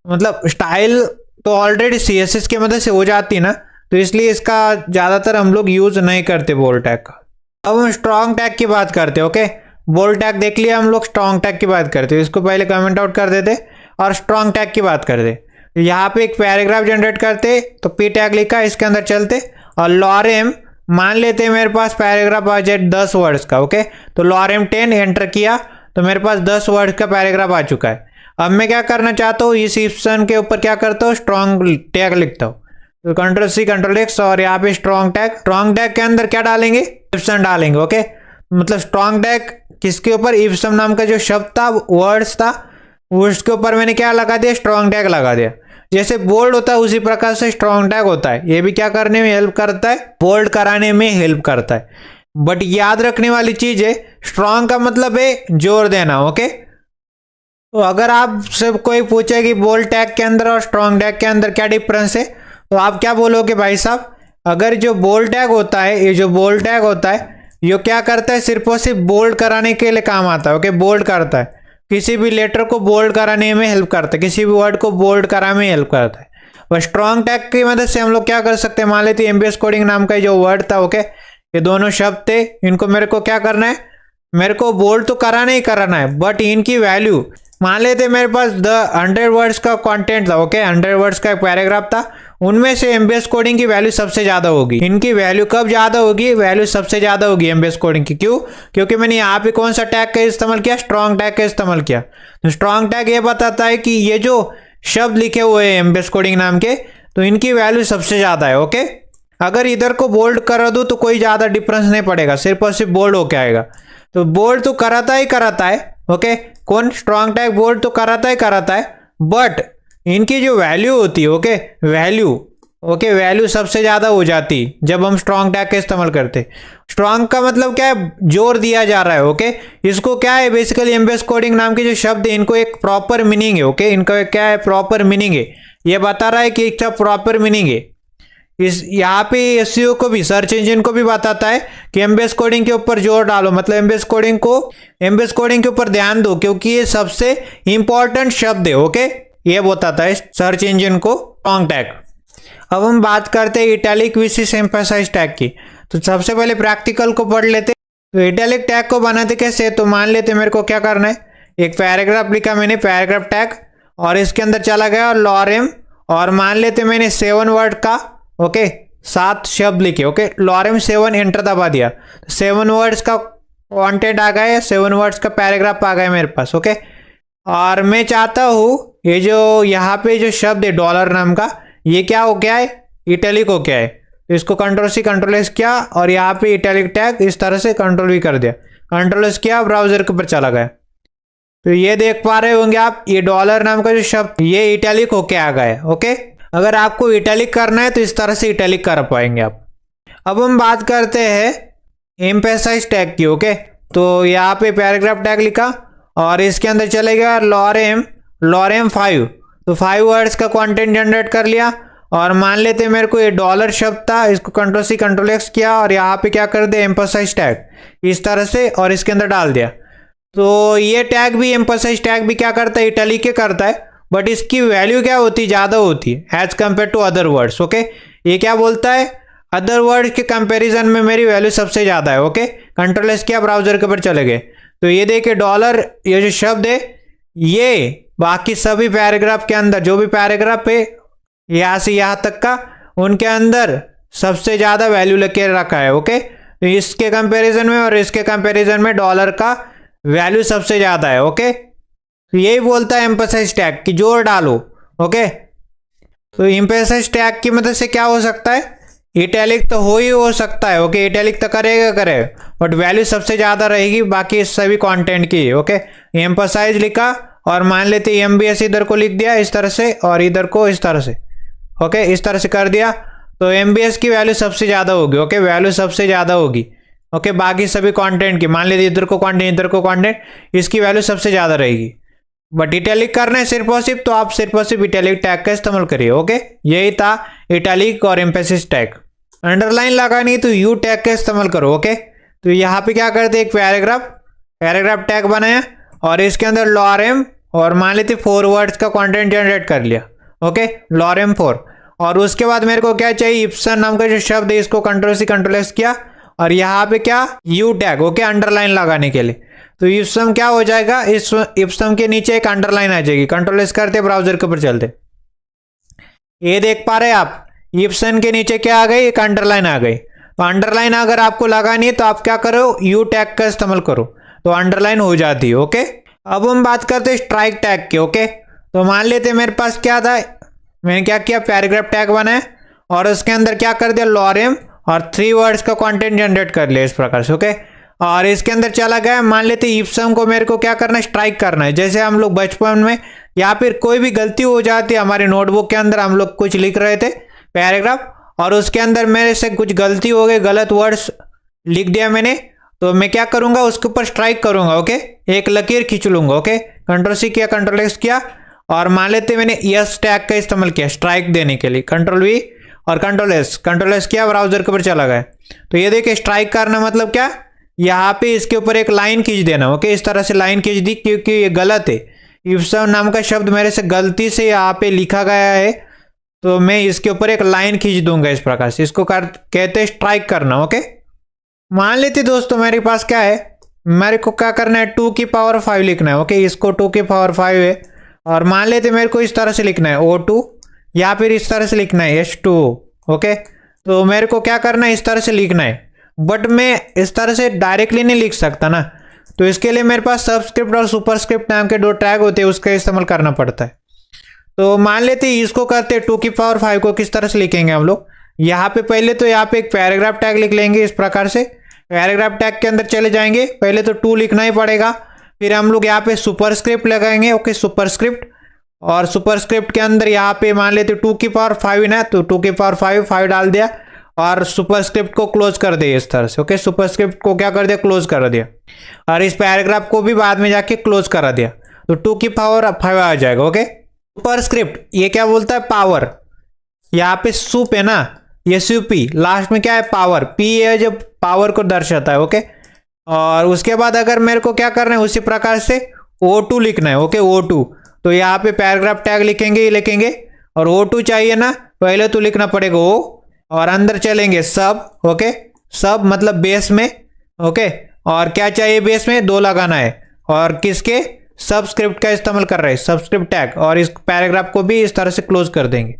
मतलब स्टाइल तो ऑलरेडी CSS की मदद से हो जाती ना, तो इसलिए इसका ज़्यादातर हम लोग यूज नहीं करते बोल्ड टैग का। अब हम स्ट्रॉन्ग टैग की बात करते हैं। ओके, बोल्ड टैग देख लिया, हम लोग स्ट्रॉन्ग टैग की बात करते हैं। इसको पहले कमेंट आउट कर देते और स्ट्रॉन्ग टैग की बात करते। यहाँ पे एक पैराग्राफ जनरेट करते, तो पी टैग लिखा, इसके अंदर चलते और लॉरेम मान लेते हैं मेरे पास पैराग्राफ आ जाए 10 वर्ड्स का। ओके, तो लॉरेम 10 एंटर किया तो मेरे पास 10 वर्ड्स का पैराग्राफ आ चुका है। अब मैं क्या करना चाहता हूँ, इस ऑप्शन के ऊपर क्या करता हूँ, स्ट्रॉन्ग टैग लिखता हूँ। तो कंट्रोल सी कंट्रोल एक्स और यहाँ पे स्ट्रॉन्ग टैग के अंदर क्या डालेंगे, इप्सन डालेंगे। ओके, मतलब स्ट्रॉन्ग टैग किसके ऊपर, इप्सन नाम का जो शब्द था, वर्ड्स था, उसके ऊपर मैंने क्या लगा दिया, स्ट्रॉन्ग टैग लगा दिया। जैसे बोल्ड होता है उसी प्रकार से स्ट्रॉन्ग टैग होता है, ये भी क्या करने में हेल्प करता है, बोल्ड कराने में हेल्प करता है। बट याद रखने वाली चीज है, स्ट्रॉन्ग का मतलब है जोर देना। ओके, तो अगर आपसे कोई पूछे कि बोल्ड टैग के अंदर और स्ट्रॉन्ग टैग के अंदर क्या डिफरेंस है, तो आप क्या बोलोगे भाई साहब, अगर जो बोल्ड टैग होता है, ये जो बोल्ड टैग होता है, ये क्या करता है, सिर्फ और सिर्फ बोल्ड कराने के लिए काम आता है। ओके, बोल्ड करता है, किसी भी लेटर को बोल्ड कराने में हेल्प करता है, किसी भी वर्ड को बोल्ड कराने में हेल्प करता है। और स्ट्रॉन्ग टैग की मदद से हम लोग क्या कर सकते हैं, मान लेते हैं एमबीएस कोडिंग नाम का जो वर्ड था। ओके, ये दोनों शब्द थे, इनको मेरे को क्या करना है, मेरे को बोल्ड तो कराना ही कराना है, बट इनकी वैल्यू मान लेते मेरे पास 100 वर्ड्स का कंटेंट था। ओके, 100 वर्ड्स का एक पैराग्राफ था, उनमें से एमबीएस कोडिंग की वैल्यू सबसे ज्यादा होगी। इनकी वैल्यू कब ज्यादा होगी, वैल्यू सबसे ज्यादा होगी एमबीएस कोडिंग की। क्यों, क्योंकि मैंने यहाँ पे कौन सा टैग का इस्तेमाल किया, स्ट्रॉन्ग टैग का इस्तेमाल किया। तो स्ट्रॉन्ग टैग ये बताता है कि ये जो शब्द लिखे हुए हैं एमबीएस कोडिंग नाम के, तो इनकी वैल्यू सबसे ज्यादा है। ओके, अगर इधर को बोल्ड कर दूं तो कोई ज्यादा डिफरेंस नहीं पड़ेगा, सिर्फ और सिर्फ बोल्ड होके आएगा। तो बोल्ड तो कराता ही कराता है। ओके, कौन, स्ट्रॉन्ग टैग बोल्ड तो कराता है, बट इनकी जो वैल्यू होती है, वैल्यू सबसे ज्यादा हो जाती जब हम स्ट्रॉन्ग टैग का इस्तेमाल करते। स्ट्रॉन्ग का मतलब क्या है, जोर दिया जा रहा है। ओके, इसको क्या है, बेसिकली एमबीएस कोडिंग नाम के जो शब्द है, इनको एक प्रॉपर मीनिंग है। ओके, इनका क्या है, प्रॉपर मीनिंग है, ये बता रहा है कि इसका प्रॉपर मीनिंग है। इस यहाँ पे एसईओ को भी, सर्च इंजन को भी बताता है कि एमबीएस कोडिंग के ऊपर जोर डालो, मतलब एमबीएस कोडिंग के ऊपर ध्यान दो, क्योंकि ये सबसे इंपॉर्टेंट शब्द है। ओके, ये बताता है सर्च इंजन को स्ट्रॉन्ग टैग। अब हम बात करते हैं इटैलिक विसेस एम्फेसाइज टैग की। तो सबसे पहले प्रैक्टिकल को पढ़ लेते। तो इटैलिक टैग को बनाते कैसे, तो मान लेते मेरे को क्या करना है, एक पैराग्राफ लिखा मैंने, पैराग्राफ टैग, और इसके अंदर चला गया और लॉरेम, और मान लेते मैंने 7 वर्ड का, ओके, 7 शब्द लिखे। ओके, लॉरेम 7 एंटर दबा दिया, 7 वर्ड्स का कंटेंट आ गया, 7 वर्ड्स का पैराग्राफ आ गया मेरे पास। ओके, और मैं चाहता हूँ ये जो यहाँ पे जो शब्द है डॉलर नाम का, ये क्या हो गया है, इटैलिक हो गया है। तो इसको कंट्रोल सी कंट्रोल एस किया और यहाँ पे इटैलिक टैग इस तरह से कंट्रोल भी कर दिया, कंट्रोल एस किया, ब्राउजर के ऊपर चला गया। तो ये देख पा रहे होंगे आप, ये डॉलर नाम का जो शब्द, ये इटैलिक होके आ गया है। ओके, अगर आपको इटैलिक करना है तो इस तरह से इटैलिक कर पाएंगे आप। अब हम बात करते हैं एम्फेसाइज टैग की। ओके, तो यहाँ पे पैराग्राफ टैग लिखा और इसके अंदर चलेगा लॉरेम 5, तो 5 वर्ड्स का कंटेंट जनरेट कर लिया। और मान लेते मेरे को ये डॉलर शब्द था, इसको कंट्रोल सी कंट्रोल एक्स किया और यहाँ पे क्या कर दिया, एम्फेसाइज टैग इस तरह से, और इसके अंदर डाल दिया। तो ये टैग भी, एम्फेसाइज टैग भी क्या करता है, इटैलिक के करता है, बट इसकी वैल्यू क्या होती है, ज़्यादा होती है as compare to other words. Okay, ये क्या बोलता है, अदर वर्ड्स के कंपैरिजन में मेरी वैल्यू सबसे ज़्यादा है। ओके, कंट्रोल एस किया, ब्राउजर के ऊपर चले गए। तो ये देखिए डॉलर, ये जो शब्द है, ये बाकी सभी पैराग्राफ के अंदर, जो भी पैराग्राफ है यहाँ से यहाँ तक का, उनके अंदर सबसे ज़्यादा वैल्यू लेके रखा है। ओके, तो इसके कंपैरिजन में और इसके कंपैरिजन में डॉलर का वैल्यू सबसे ज़्यादा है। ओके, तो यही बोलता है एम्फेसाइज टैग कि जोर डालो। ओके, तो एम्फेसाइज टैग की मदद से क्या हो सकता है, इटैलिक तो हो सकता है, ओके, इटैलिक तो करेगा करे, बट वैल्यू सबसे ज़्यादा रहेगी बाकी सभी कंटेंट की, ओके। एम्फसाइज लिखा और मान लेते एमबीएस इधर को लिख दिया इस तरह से और इधर को इस तरह से, ओके, इस तरह से कर दिया तो एमबीएस की वैल्यू सबसे ज़्यादा होगी, ओके, वैल्यू सबसे ज़्यादा होगी, ओके। बाकी सभी कंटेंट की मान लीजिए इधर को कंटेंट इसकी वैल्यू सबसे ज़्यादा रहेगी। बट इटैलिक करना है सिर्फ और सिर्फ, तो आप सिर्फ और सिर्फ इटैलिक टैग का इस्तेमाल करिए, ओके। यही था इटैलिक और एम्फेसिस टैग। अंडरलाइन लगानी है तो यू टैग का इस्तेमाल करो, ओके। तो यहाँ पे क्या करते एक पैराग्राफ टैग बनाया और इसके अंदर लॉरेम और मान लेते 4 वर्ड्स का कंटेंट जनरेट कर लिया, ओके, लॉरेम 4। और उसके बाद मेरे को क्या चाहिए, इप्सन नाम का जो शब्द है इसको कंट्रोल-C-Ctrl-S किया और यहाँ पे क्या यू टैग, ओके, अंडरलाइन लगाने के लिए। तो इप्सम क्या हो जाएगा, इस इप्सम के नीचे एक अंडरलाइन आ जाएगी, कंट्रोल-S करते ब्राउजर के ऊपर चलते, ये देख पा रहे हैं आप, इप्सन के नीचे क्या आ गई, एक अंडरलाइन आ गई। तो अंडरलाइन अगर आपको लगानी है तो आप क्या करो, यू टैग का इस्तेमाल करो तो अंडरलाइन हो जाती है, ओके। अब हम बात करते हैं स्ट्राइक टैग की, ओके। तो मान लेते मेरे पास क्या था, मैंने क्या किया, पैराग्राफ टैग बनाया और उसके अंदर क्या कर दिया, लॉरेम और 3 वर्ड्स का कंटेंट जनरेट कर लिया इस प्रकार से, ओके। और इसके अंदर चला गया, मान लेते इप्सम को मेरे को क्या करना है, स्ट्राइक करना है। जैसे हम लोग बचपन में या फिर कोई भी गलती हो जाती है हमारे नोटबुक के अंदर, हम लोग कुछ लिख रहे थे पैराग्राफ और उसके अंदर मेरे से कुछ गलती हो गई, गलत वर्ड्स लिख दिया मैंने, तो मैं क्या करूंगा, उसके ऊपर स्ट्राइक करूंगा, ओके, एक लकीर खींच लूंगा, ओके, कंट्रोल-C किया, कंट्रोल-X किया और मान लेते मैंने यस टैग का इस्तेमाल किया स्ट्राइक देने के लिए, कंट्रोल-V और कंट्रोल-S किया, ब्राउजर के ऊपर चला गया। तो ये देखिए स्ट्राइक करना मतलब क्या, यहाँ पे इसके ऊपर एक लाइन खींच देना, ओके, इस तरह से लाइन खींच दी क्योंकि ये गलत है, इप्सम नाम का शब्द मेरे से गलती से यहाँ पे लिखा गया है तो मैं इसके ऊपर एक लाइन खींच दूंगा इस प्रकार से, इसको कहते हैं स्ट्राइक करना, ओके। मान लेते दोस्तों मेरे पास क्या है, मेरे को क्या करना है, 2 की पावर 5 लिखना है, ओके, इसको 2 की पावर 5 है और मान लेते मेरे को इस तरह से लिखना है O2 या फिर इस तरह से लिखना है H2O, ओके। तो मेरे को क्या करना है, इस तरह से लिखना है, बट मैं इस तरह से डायरेक्टली नहीं लिख सकता ना, तो इसके लिए मेरे पास सबस्क्रिप्ट और सुपरस्क्रिप्ट नाम के 2 टैग होते हैं, उसका इस्तेमाल करना पड़ता है। तो मान लेते इसको करते 2 की पावर 5 को किस तरह से लिखेंगे हम लोग, यहाँ पे पहले तो यहाँ पे एक पैराग्राफ टैग लिख लेंगे इस प्रकार से, पैराग्राफ टैग के अंदर चले जाएंगे, पहले तो 2 लिखना ही पड़ेगा, फिर हम लोग यहाँ पे सुपरस्क्रिप्ट लगाएंगे, ओके, सुपरस्क्रिप्ट और सुपरस्क्रिप्ट के अंदर यहाँ पे मान लेते 2 की पावर 5 ना, तो 2 की पावर 5 डाल दिया और सुपरस्क्रिप्ट को क्लोज कर दिया इस तरह से, ओके, सुपरस्क्रिप्ट को क्या कर दिया, क्लोज कर दिया और इस पैराग्राफ को भी बाद में जाके क्लोज करा दिया, तो 2 की पावर 5 आ जाएगा, ओके। सुपरस्क्रिप्ट ये क्या बोलता है, पावर, यहाँ पे सुप है ना, ये SUP, लास्ट में क्या है, पावर, P है जो पावर को दर्शाता है, ओके। और उसके बाद अगर मेरे को क्या करना है, उसी प्रकार से O2 लिखना है, ओके, O2, तो यहाँ पे पैराग्राफ टैग लिखेंगे और O2 चाहिए ना, पहले तो लिखना पड़ेगा O और अंदर चलेंगे सब, ओके, सब मतलब बेस में, ओके, और क्या चाहिए बेस में, 2 लगाना है और किसके, सबस्क्रिप्ट का इस्तेमाल कर रहे हैं, सबस्क्रिप्ट टैग, और इस पैराग्राफ को भी इस तरह से क्लोज कर देंगे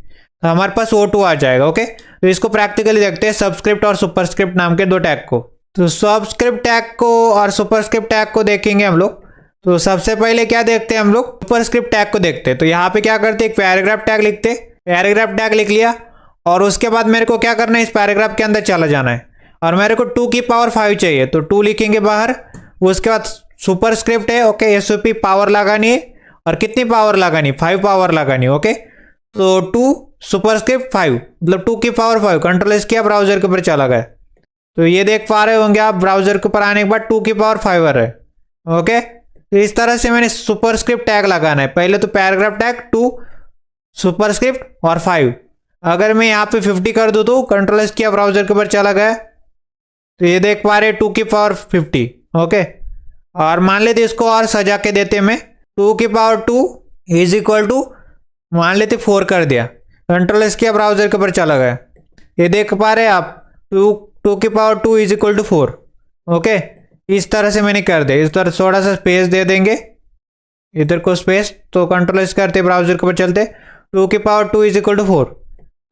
तो हमारे पास O2 आ जाएगा, ओके। तो इसको प्रैक्टिकली देखते हैं सबस्क्रिप्ट और सुपरस्क्रिप्ट नाम के 2 टैग को। तो सबस्क्रिप्ट टैग को और सुपरस्क्रिप्ट टैग को देखेंगे हम लोग। तो सबसे पहले क्या देखते हैं हम लोग, सुपरस्क्रिप्ट टैग को देखते हैं। तो यहाँ पे क्या करते हैं, एक पैराग्राफ टैग लिखते हैं, पैराग्राफ टैग लिख लिया और उसके बाद मेरे को क्या करना है, इस पैराग्राफ के अंदर चला जाना है और मेरे को 2 की पावर 5 चाहिए तो 2 लिखेंगे बाहर। उसके बाद सुपरस्क्रिप्ट है, ओके, SUP पावर लगानी है और कितनी पावर लगानी, 5 पावर लगानी है, ओके। तो 2 सुपरस्क्रिप्ट 5 मतलब 2 की पावर 5, कंट्रोल-S किया, ब्राउजर के ऊपर चला गया। तो ये देख पा रहे होंगे आप, ब्राउजर के ऊपर आने के बाद 2 की पावर 5 आ रहा है, ओके। तो इस तरह से मैंने सुपरस्क्रिप्ट टैग लगाना है, पहले तो पैराग्राफ टैग 2 सुपरस्क्रिप्ट और 5। अगर मैं यहाँ पे 50 कर दूँ तो कंट्रोल-S किया, ब्राउजर के ऊपर चला गया। तो ये देख पा रहे 2 की पावर 50, ओके। और मान लेते इसको और सजा के देते मैं, 2 की पावर 2 इज इक्वल टू मान लेते 4 कर दिया, कंट्रोल-S किया, ब्राउजर के ऊपर चला गया। ये देख पा रहे आप, 2 की power 2 is equal to 4, okay. इस तरह से मैंने कर दिया, इस तरह थोड़ा सा स्पेस दे देंगे, इधर को स्पेस, तो कंट्रोल-S करते ब्राउजर के ऊपर चलते, 2 की पावर 2 इज इक्वल टू 4।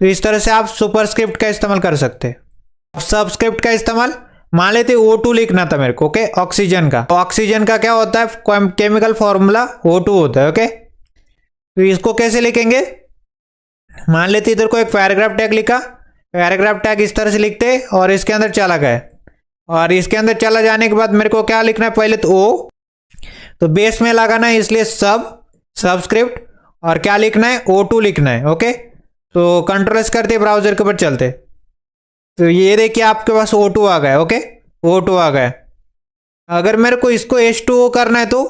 तो इस तरह से आप सुपरस्क्रिप्ट का इस्तेमाल कर सकते हैं। सबस्क्रिप्ट का इस्तेमाल, मान लेते O2 लिखना था मेरे को, ओके, ऑक्सीजन का। ऑक्सीजन का क्या होता है, केमिकल फॉर्मूला O2 होता है, ओके। तो इसको कैसे लिखेंगे, मान लेते इधर को एक पैराग्राफ टैग लिखा, पैराग्राफ टैग इस तरह से लिखते और इसके अंदर चला गया, और इसके अंदर चला जाने के बाद मेरे को क्या लिखना है, पहले तो ओ, तो बेस में लगाना है इसलिए सबस्क्रिप्ट, और क्या लिखना है, O2 लिखना है। ओके, तो कंट्रोल एस करते ब्राउजर के ऊपर चलते, तो ये देखिए आपके पास O2 आ गया। ओके, O2 आ गया। अगर मेरे को इसको H2O करना है तो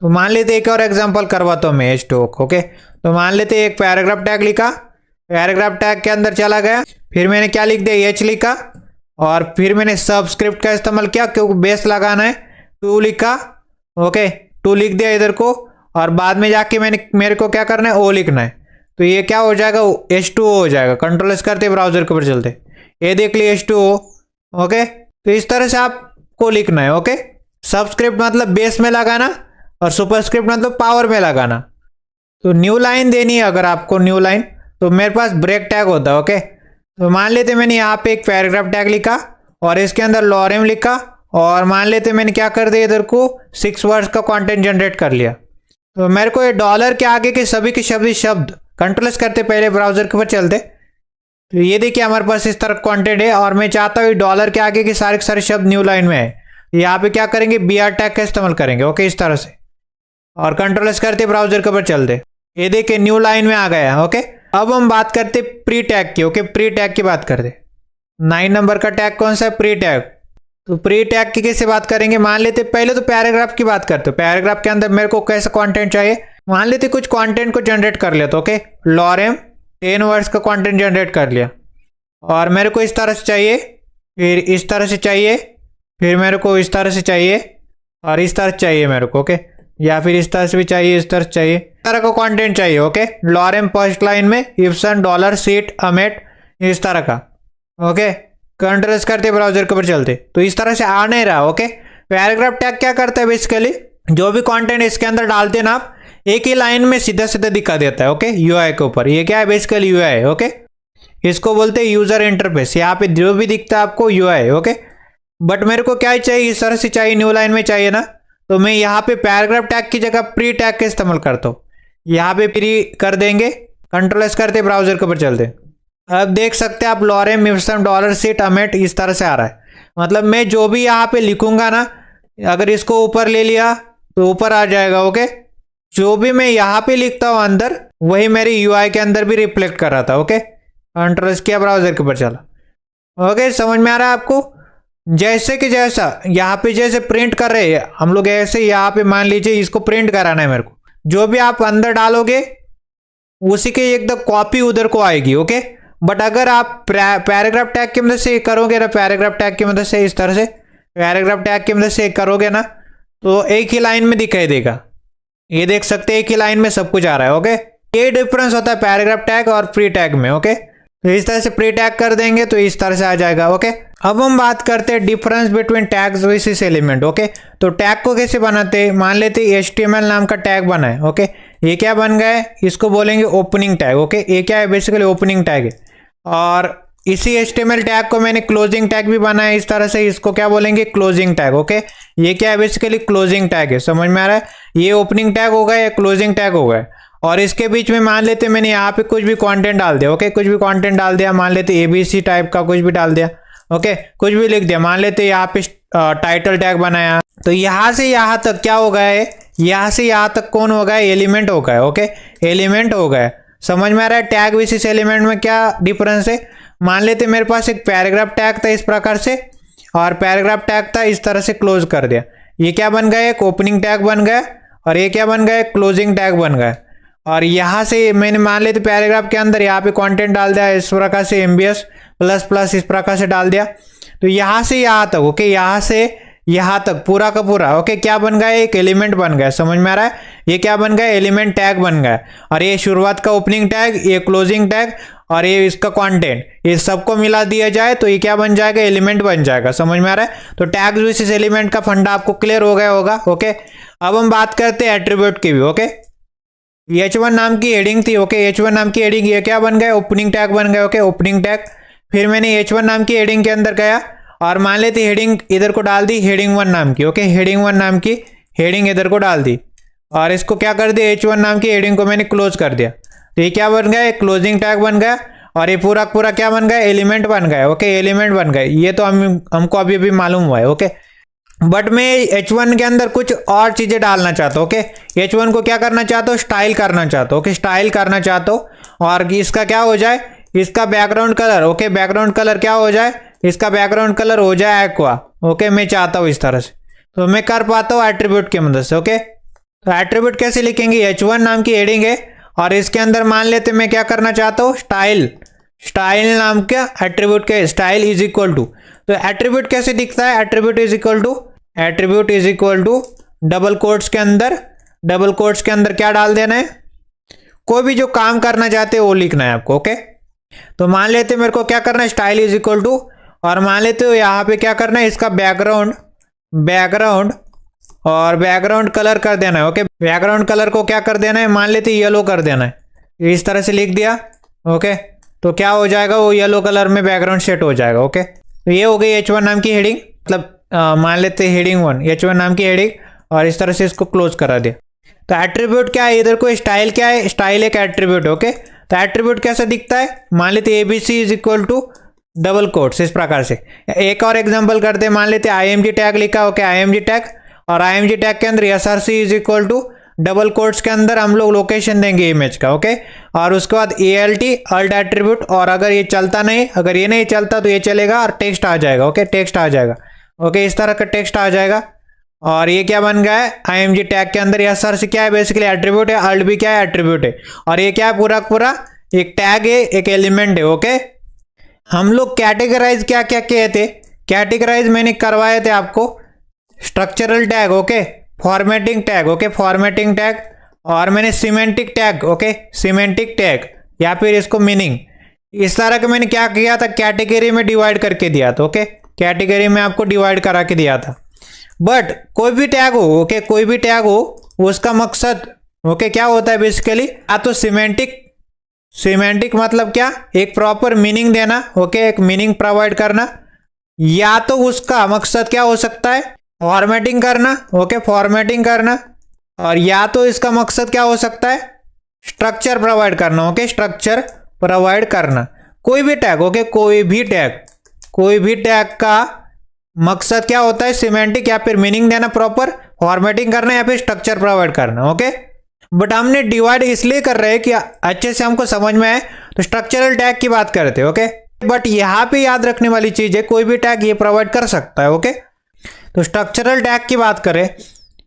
मान लेते एक और एग्जांपल करवाता हूँ मैं H2O। ओके, तो मान लेते एक पैराग्राफ टैग लिखा, पैराग्राफ टैग के अंदर चला गया, फिर मैंने क्या लिख दिया, H लिखा, और फिर मैंने सबस्क्रिप्ट का इस्तेमाल किया क्योंकि बेस लगाना है, 2 लिखा। ओके, 2 लिख दिया इधर को, और बाद में जाके मेरे को क्या करना है, O लिखना है। तो ये क्या हो जाएगा, H2O हो जाएगा। कंट्रोल एस करते ब्राउजर के ऊपर चलते, ये देख लिए H2O। ओके, तो इस तरह से आपको लिखना है। ओके, सबस्क्रिप्ट मतलब बेस में लगाना, और सुपरस्क्रिप्ट मतलब पावर में लगाना। तो न्यू लाइन देनी है अगर आपको न्यू लाइन, तो मेरे पास ब्रेक टैग होता है। ओके, तो मान लेते मैंने यहाँ पे एक पैराग्राफ टैग लिखा और इसके अंदर लॉरेम लिखा, और मान लेते मैंने क्या कर दिया, इधर को 6 वर्ड्स का कंटेंट जनरेट कर लिया। तो मेरे को ये डॉलर के आगे के सभी के शब्द कंट्रोल एस करते पहले ब्राउजर के ऊपर चलते, तो ये देखिए हमारे पास इस तरह कंटेंट है, और मैं चाहता हूँ डॉलर के आगे के सारे शब्द न्यू लाइन में है। यहाँ पे क्या करेंगे, BR टैग का इस्तेमाल करेंगे। ओके, इस तरह से, और कंट्रोल एस करते ब्राउजर के ऊपर चलते, ये देखिए न्यू लाइन में आ गया। ओके, अब हम बात करते प्री टैग की। ओके, प्री टैग की बात करते, 9 नंबर का टैग कौन सा है, प्री टैग। तो प्री टैग की कैसे बात करेंगे, मान लेते पहले तो पैराग्राफ की बात करते, पैराग्राफ के अंदर मेरे को कैसा कंटेंट चाहिए, मान लेते कुछ कंटेंट को जनरेट कर लिया। तो ओके, लॉरेम 10 वर्ड्स का कंटेंट जनरेट कर लिया, और मेरे को इस तरह से चाहिए, फिर इस तरह से चाहिए, फिर मेरे को इस तरह से चाहिए, और इस तरह से चाहिए मेरे को। ओके, या फिर इस तरह से भी चाहिए, इस तरह से चाहिए, इस तरह का कंटेंट चाहिए। ओके, लॉरेम फर्स्ट लाइन में इप्सन डॉलर सीट अमेट, इस तरह का। ओके, कंट्रोल करते ब्राउजर के ऊपर चलते, तो इस तरह से आ नहीं रहा। ओके, पैराग्राफ टैग क्या करता है, बेसिकली जो भी कंटेंट इसके अंदर डालते हैं ना आप, एक ही लाइन में सीधा सीधा दिखा देता है। ओके, UI के ऊपर, ये क्या है, बेसिकली UI है। ओके, इसको बोलते हैं यूजर इंटरफेस, यहाँ पे जो भी दिखता है आपको UI है। ओके, बट मेरे को क्या चाहिए, इस तरह से चाहिए, न्यू लाइन में चाहिए ना, तो मैं यहाँ पे पैराग्राफ टैग की जगह प्री टैग का इस्तेमाल करता हूँ। यहाँ पे प्री कर देंगे, कंट्रोल एस करते ब्राउजर के ऊपर चलते, अब देख सकते हैं आप lorem Ibsen dollar seat Amet इस तरह से आ रहा है। मतलब मैं जो भी यहाँ पे लिखूंगा ना, अगर इसको ऊपर ले लिया तो ऊपर आ जाएगा। ओके, जो भी मैं यहाँ पे लिखता हूँ अंदर, वही मेरी UI के अंदर भी रिफ्लेक्ट कर रहा था। ओके, कंट्रोल एस किया, ब्राउजर के ऊपर चला। ओके, समझ में आ रहा है आपको, जैसे कि जैसा यहाँ पे जैसे प्रिंट कर रहे हैं हम लोग, ऐसे यहाँ पे मान लीजिए इसको प्रिंट कराना है मेरे को, जो भी आप अंदर डालोगे उसी के एकदम कॉपी उधर को आएगी। ओके, बट अगर आप पैराग्राफ टैग की मदद से करोगे ना, पैराग्राफ टैग की मदद से इस तरह से पैराग्राफ टैग की मदद से करोगे ना, तो एक ही लाइन में दिखाई देगा। ये देख सकते हैं एक ही लाइन में सब कुछ आ रहा है। ओके, ये डिफरेंस होता है पैराग्राफ टैग और प्री टैग में। ओके, तो इस तरह से प्री टैग कर देंगे तो इस तरह से आ जाएगा। ओके, अब हम बात करते हैं difference between tags versus element. Okay, तो टैग को कैसे बनाते हैं, मान लेते HTML नाम का टैग बना है। ओके, ये क्या बन गया है, इसको बोलेंगे ओपनिंग टैग। ओके, ये क्या है, बेसिकली ओपनिंग टैग है, और इसी HTML टैग को मैंने क्लोजिंग टैग भी बनाया इस तरह से, इसको क्या बोलेंगे, क्लोजिंग टैग। ओके, ये क्या है, बेसिकली क्लोजिंग टैग है। समझ में आ रहा है, ये ओपनिंग टैग हो गया, या क्लोजिंग टैग हो गया, और इसके बीच में मान लेते मैंने यहाँ पे कुछ भी कंटेंट डाल दिया। ओके, कुछ भी कंटेंट डाल दिया, मान लेते ABC टाइप का कुछ भी डाल दिया। ओके, कुछ भी लिख दिया, मान लेते यहाँ पे टाइटल टैग बनाया, तो यहाँ से यहाँ तक क्या हो गया है, यहाँ से यहाँ तक कौन हो गया, एलिमेंट हो गया। ओके, एलिमेंट हो गया। समझ में आ रहा है टैग वर्सेस एलिमेंट में क्या डिफरेंस है। मान लेते मेरे पास एक पैराग्राफ टैग था इस प्रकार से, और पैराग्राफ टैग था इस तरह से क्लोज कर दिया, ये क्या बन गया, एक ओपनिंग टैग बन गया, और ये क्या बन गया, क्लोजिंग टैग बन गया। और यहाँ से मैंने मान लेते पैराग्राफ के अंदर यहाँ पे कंटेंट डाल दिया इस प्रकार से, MBS ++ इस प्रकार से डाल दिया, तो यहाँ से यहाँ तक। ओके, यहाँ से यहाँ तक पूरा का पूरा। ओके, क्या बन गया, एक एलिमेंट बन गया। समझ में आ रहा है, ये क्या बन गया, एलिमेंट टैग बन गया, और ये शुरुआत का ओपनिंग टैग, ये क्लोजिंग टैग, और ये इसका कंटेंट, ये सबको मिला दिया जाए तो ये क्या बन जाएगा, एलिमेंट बन जाएगा। समझ में आ रहा है, तो टैग्स वर्सेस एलिमेंट का फंडा आपको क्लियर हो गया होगा। ओके, अब हम बात करते हैं एट्रीब्यूट की भी। ओके, H1 नाम की हेडिंग थी। ओके, H1 नाम की हेडिंग, ये क्या बन गया, ओपनिंग टैग बन गया। ओके, ओपनिंग टैग, फिर मैंने H1 नाम की हेडिंग के अंदर गया, और मान लेते हेडिंग इधर को डाल दी, हेडिंग 1 नाम की। ओके, हेडिंग 1 नाम की हेडिंग इधर को डाल दी, और इसको क्या कर दिया, H1 नाम की हेडिंग को मैंने क्लोज कर दिया, तो ये क्या बन गया, एक क्लोजिंग टैग बन गया। और ये पूरा पूरा क्या बन गया, एलिमेंट बन गए। ओके, एलिमेंट बन गए, ये तो हमको अभी अभी मालूम हुआ है। ओके, बट मैं H1 के अंदर कुछ और चीजें डालना चाहता हूँ। ओके, H1 को क्या करना चाहता हूँ, स्टाइल करना चाहता हूँ। ओके, स्टाइल करना चाहता हूँ और इसका क्या हो जाए, इसका background colour. Okay, background colour क्या हो जाए, इसका बैकग्राउंड कलर हो जाए एक्वा। ओके, मैं चाहता हूँ इस तरह से, तो मैं कर पाता हूँ एट्रीब्यूट की मदद से। ओके, तो एट्रीब्यूट कैसे लिखेंगे, H1 नाम की हेडिंग है और इसके अंदर मान लेते मैं क्या करना चाहता हूँ, स्टाइल। स्टाइल नाम का एट्रीब्यूट के स्टाइल इज इक्वल टू, तो एट्रीब्यूट कैसे दिखता है, attribute is equal to double quotes के अंदर क्या डाल देना है, कोई भी जो काम करना चाहते हैं वो लिखना है आपको। ओके, तो मान लेते मेरे को क्या करना है, स्टाइल इज इक्वल टू, और मान लेते हो यहाँ पे क्या करना है, इसका बैकग्राउंड और बैकग्राउंड कलर कर देना है। ओके, बैकग्राउंड कलर को क्या कर देना है, मान लेते येलो कर देना है, इस तरह से लिख दिया। ओके, तो क्या हो जाएगा, वो येलो कलर में बैकग्राउंड सेट हो जाएगा। ओके, तो ये हो गई H1 नाम की हेडिंग, मतलब मान लेते हेडिंग 1 H1 नाम की हेडिंग, और इस तरह से इसको क्लोज करा दिया। तो एट्रीब्यूट क्या है, इधर को स्टाइल क्या है, स्टाइल एक एट्रीब्यूट। ओके, तो एट्रीब्यूट कैसे दिखता है, मान लेते ABC is equal to double quotes, इस प्रकार से। एक और एग्जांपल करते हैं, मान लेते IMG टैग लिखा। ओके, IMG टैग, और IMG टैग के अंदर SRC is equal to double quotes के अंदर हम लोग लोकेशन देंगे इमेज का। ओके, और उसके बाद ALT एट्रीब्यूट, और अगर ये चलता नहीं, अगर ये नहीं चलता तो ये चलेगा और टेक्स्ट आ जाएगा। ओके, टेक्स्ट आ जाएगा। ओके, इस तरह का टेक्स्ट आ जाएगा। और ये क्या बन गया है, IMG टैग के अंदर SRC क्या है, बेसिकली एट्रीब्यूट है, ALT भी क्या है, एट्रीब्यूट है, और ये क्या है, पूरा पूरा एक टैग है, एक एलिमेंट है। ओके, हम लोग कैटेगराइज क्या क्या किए थे, कैटेगराइज मैंने करवाए थे आपको, structural tag. Okay, formatting tag. Okay, formatting tag, और मैंने semantic tag. Okay, semantic tag, या फिर इसको मीनिंग, इस तरह का मैंने क्या किया था, कैटेगरी में डिवाइड करके दिया था। ओके, कैटेगरी में आपको डिवाइड करा के दिया था। बट कोई भी टैग हो, ओके, कोई भी टैग हो, उसका मकसद ओके क्या होता है, बेसिकली या तो सिमेंटिक मतलब क्या, एक प्रॉपर मीनिंग देना। ओके, एक मीनिंग प्रोवाइड करना, या तो उसका मकसद क्या हो सकता है, फॉर्मेटिंग करना। ओके, फॉर्मेटिंग करना, और या तो इसका मकसद क्या हो सकता है, स्ट्रक्चर प्रोवाइड करना। ओके, स्ट्रक्चर प्रोवाइड करना, कोई भी टैग। ओके, कोई भी टैग का मकसद क्या होता है, सिमेंटिक या फिर मीनिंग देना, प्रॉपर फॉर्मेटिंग करना, या फिर स्ट्रक्चर प्रोवाइड करना। ओके, बट हमने डिवाइड इसलिए कर रहे हैं कि अच्छे से हमको समझ में आए, तो स्ट्रक्चरल टैग की बात करते हैं। ओके, बट यहाँ पे याद रखने वाली चीज है, कोई भी टैग ये प्रोवाइड कर सकता है। ओके, तो स्ट्रक्चरल टैग की बात करें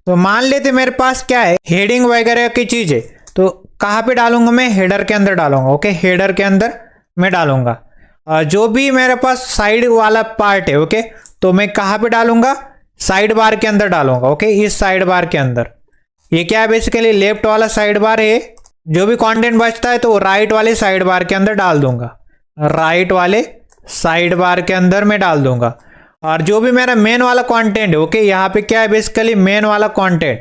तो मान लेते मेरे पास क्या है, हेडिंग वगैरह की चीज है, तो कहाँ पे डालूंगा मैं, हेडर के अंदर डालूंगा। ओके, हेडर के अंदर मैं डालूंगा, और जो भी मेरे पास साइड वाला पार्ट है, ओके, तो मैं कहाँ पे डालूंगा, साइड बार के अंदर डालूंगा। ओके, इस साइड बार के अंदर, ये क्या है, बेसिकली लेफ्ट वाला साइड बार है, जो भी कंटेंट बचता है तो राइट वाले साइड बार के अंदर डाल दूंगा, राइट वाले साइड बार के अंदर मैं डाल दूंगा। और जो भी मेरा मेन वाला कंटेंट है, ओके, यहाँ पे क्या है, बेसिकली मेन वाला कंटेंट,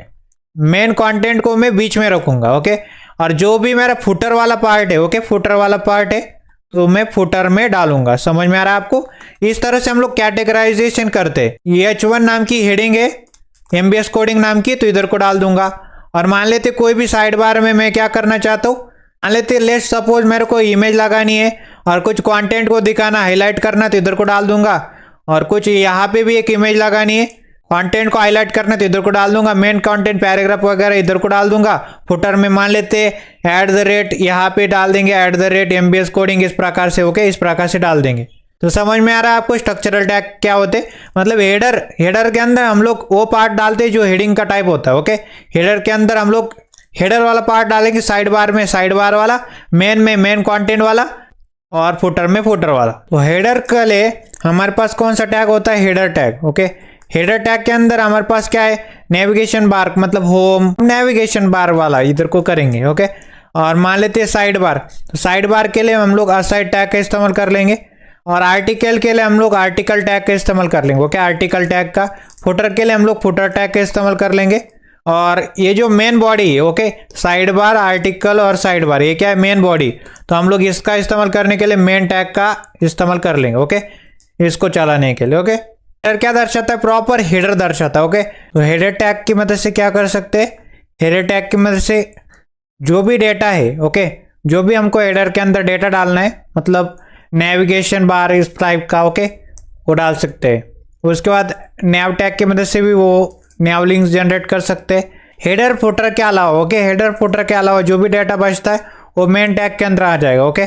मेन कंटेंट को मैं बीच में रखूंगा। ओके, और जो भी मेरा फुटर वाला पार्ट है, ओके, फुटर वाला पार्ट है तो मैं फुटर में डालूंगा। समझ में आ रहा है आपको, इस तरह से हम लोग कैटेगराइजेशन करते हैं। ये H1 नाम की हेडिंग है, MBS कोडिंग नाम की, तो इधर को डाल दूंगा। और मान लेते कोई भी साइड बार में मैं क्या करना चाहता हूँ, मान लेते लेट्स सपोज मेरे को इमेज लगानी है और कुछ कंटेंट को दिखाना, हाईलाइट करना, तो इधर को डाल दूंगा। और कुछ यहाँ पे भी एक इमेज लगानी है, कंटेंट को हाईलाइट करना, तो इधर को डाल दूंगा। मेन कंटेंट पैराग्राफ वगैरह इधर को डाल दूंगा। फुटर में मान लेते @ यहाँ पे डाल देंगे, @ MBS कोडिंग, इस प्रकार से। ओके, इस प्रकार से डाल देंगे। तो समझ में आ रहा है आपको स्ट्रक्चरल टैग क्या होते, मतलब हेडर के अंदर हम लोग वो पार्ट डालते हैं जो हेडिंग का टाइप होता है। ओके, हेडर के अंदर हम लोग हेडर वाला पार्ट डालेंगे, साइड बार में साइड बार वाला, मेन में मेन कंटेंट वाला, और फुटर में फुटर वाला। तो हेडर के लिए हमारे पास कौन सा टैग होता है, header tag. Okay, header tag के अंदर हमारे पास क्या है, नेविगेशन बार, मतलब होम नेविगेशन बार वाला इधर को करेंगे। ओके, और मान लेते हैं साइड बार, तो साइड बार के लिए हम लोग असाइड टैग का इस्तेमाल कर लेंगे, और आर्टिकल के लिए हम लोग आर्टिकल टैग का इस्तेमाल कर लेंगे। ओके, आर्टिकल टैग का, फुटर के लिए हम लोग फुटर टैग का इस्तेमाल कर लेंगे। और ये जो मेन बॉडी है, ओके, साइड बार, आर्टिकल और साइड बार, ये क्या है, मेन बॉडी, तो हम लोग इसका इस्तेमाल करने के लिए मेन टैग का इस्तेमाल कर लेंगे। ओके, इसको चलाने के लिए। ओके, हेडर क्या दर्शाता है, प्रॉपर हेडर दर्शाता है। ओके, तो हेडर टैग की मदद से क्या कर सकते हैं, हेडर टैग की मदद से जो भी डेटा है, ओके, जो भी हमको हेडर के अंदर डेटा डालना है, मतलब नेविगेशन बार इस टाइप का, ओके, वो डाल सकते हैं। उसके बाद नैव टैग की मदद से भी वो नैव लिंक्स जनरेट कर सकते हैं। हेडर फुटर के अलावा, ओके, हेडर फुटर के अलावा जो भी डेटा बचता है वो मेन टैग के अंदर आ जाएगा, ओके।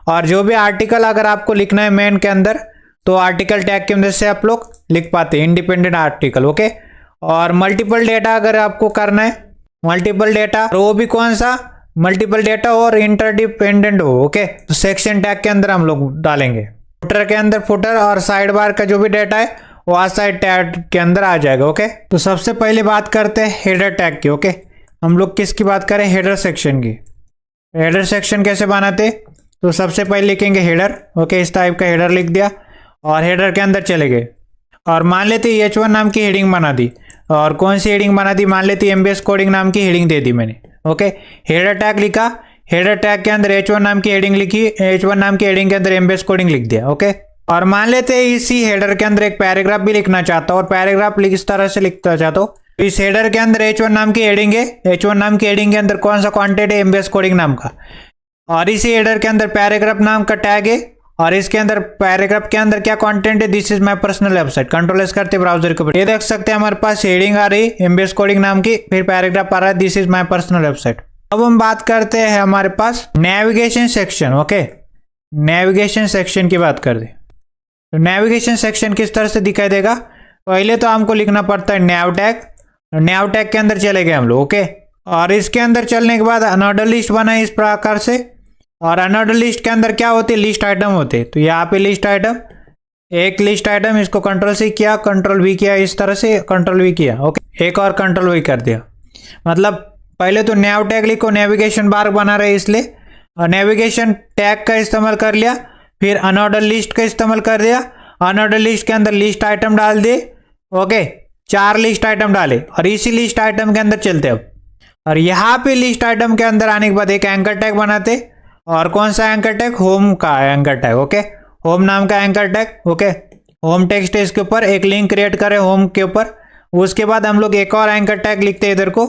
और जो भी आर्टिकल अगर आपको लिखना है मेन के अंदर, तो आर्टिकल टैग की मदद से आप लोग लिख पाते हैं, इंडिपेंडेंट आर्टिकल, ओके। और मल्टीपल डेटा अगर आपको करना है, मल्टीपल डेटा, वो भी कौन सा, मल्टीपल डेटा और इंटरडिपेंडेंट हो, ओके, तो सेक्शन टैग के अंदर हम लोग डालेंगे। फुटर के अंदर फुटर और साइड बार का जो भी डेटा है वो आ साइड टैग के अंदर आ जाएगा, ओके। तो सबसे पहले बात करते हैं हेडर टैग की, ओके। हम लोग किसकी बात करें, हेडर सेक्शन की। हेडर सेक्शन कैसे बनाते, तो सबसे पहले लिखेंगे हेडर, ओके, इस टाइप का हेडर लिख दिया और हेडर के अंदर चले गए और मान लेते H1 नाम की हेडिंग बना दी। और कौन सी हेडिंग बना दी, मान लेती एमबीएस कोडिंग नाम की हेडिंग दे दी मैंने, ओके। हेडर टैग लिखा, हेडर टैग के अंदर H1 नाम की हेडिंग लिखी, H1 नाम की हेडिंग के अंदर एमबीएस कोडिंग लिख दिया, ओके। और मान लेते हैं इसी हेडर के अंदर एक पैराग्राफ भी लिखना चाहता हूँ और पैराग्राफ इस तरह से लिखना चाहता हूँ। इस हेडर के अंदर H1 नाम की हेडिंग है, H1 नाम की हेडिंग के अंदर कौन सा कंटेंट है, एमबीएस कोडिंग नाम का। और इसी हेडर के अंदर पैराग्राफ नाम का टैग है और इसके अंदर पैराग्राफ के अंदर क्या कंटेंट है, this is my personal website. Control S करते ब्राउजर के ऊपर ये देख सकते हैं हमारे पास हेडिंग आ रही एमबीएस कोडिंग नाम की, फिर पैराग्राफ आ रहा है this is my personal website. अब हम बात करते हैं हमारे पास navigation section, okay. Navigation section की बात करते हैं तो नेविगेशन सेक्शन किस तरह से दिखाई देगा, पहले तो हमको लिखना पड़ता है नैव टैग। नैव टैग के अंदर चले गए हम लोग, ओके। और इसके अंदर चलने के बाद अनऑर्डर लिस्ट बना इस प्रकार से। और अनऑर्डर लिस्ट के अंदर क्या होती है, लिस्ट आइटम होते हैं। तो यहाँ पे लिस्ट आइटम, एक लिस्ट आइटम, इसको कंट्रोल से किया, कंट्रोल वी किया, इस तरह से कंट्रोल वी किया, ओके। एक और कंट्रोल वी कर दिया। मतलब पहले तो नैव टैग लिखो, नेविगेशन बार बना रहे इसलिए, और नेविगेशन टैग का इस्तेमाल कर लिया, फिर अनऑर्डर लिस्ट का इस्तेमाल कर दिया। अनऑर्डर लिस्ट के अंदर लिस्ट आइटम डाल दिए, ओके, 4 लिस्ट आइटम डाले और इसी लिस्ट आइटम के अंदर चलते अब। और यहाँ पे लिस्ट आइटम के अंदर आने के बाद एक एंकर टैग बनाते, और कौन सा एंकर टैग, होम का एंकर टैग, ओके। होम नाम का anchor tag, okay. Home text है इसके ऊपर, एक लिंक क्रिएट करें होम के ऊपर। उसके बाद हम लोग एक और एंकर टैग लिखते हैं इधर को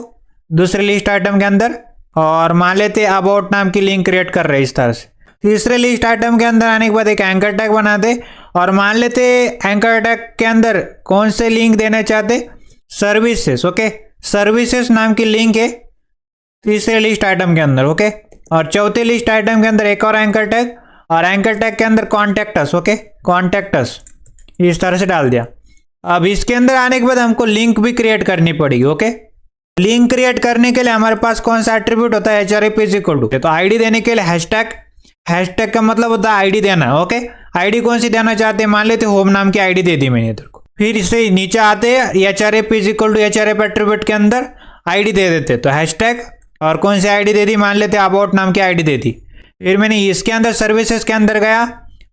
दूसरे लिस्ट आइटम के अंदर, और मान लेते अबाउट नाम की लिंक क्रिएट कर रहे हैं इस तरह से। तीसरे लिस्ट आइटम के अंदर आने के बाद एक एंकर टैग बना दे और मान लेते एंकर टैग के अंदर कौन से लिंक देना चाहते, सर्विसेज, ओके। सर्विसेज नाम की लिंक है तीसरे लिस्ट आइटम के अंदर, ओके। और चौथे लिस्ट आइटम के अंदर एक और एंकर टैग, और एंकर टैग के अंदर contact us, okay, contact us, इस तरह से डाल दिया। अब इसके अंदर आने के बाद हमको लिंक भी क्रिएट करनी पड़ेगी, ओके। लिंक क्रिएट करने के लिए हमारे पास कौन सा एट्रीब्यूट होता है, href इज इक्वल टू, तो आईडी देने के लिए हैशटैग, हैशटैग का मतलब होता है आईडी देना, ओके। आईडी कौन सी देना चाहते हैं, मान लेते होम नाम की आईडी दे दी मैंने इधर को। फिर इससे नीचे आते हैं href is equal to href attribute के अंदर आईडी दे देते, तो हैशटैग और कौन सी आईडी दे दी, मान लेते अबाउट नाम की आईडी दे दी। फिर मैंने इसके अंदर सर्विसेज के अंदर गया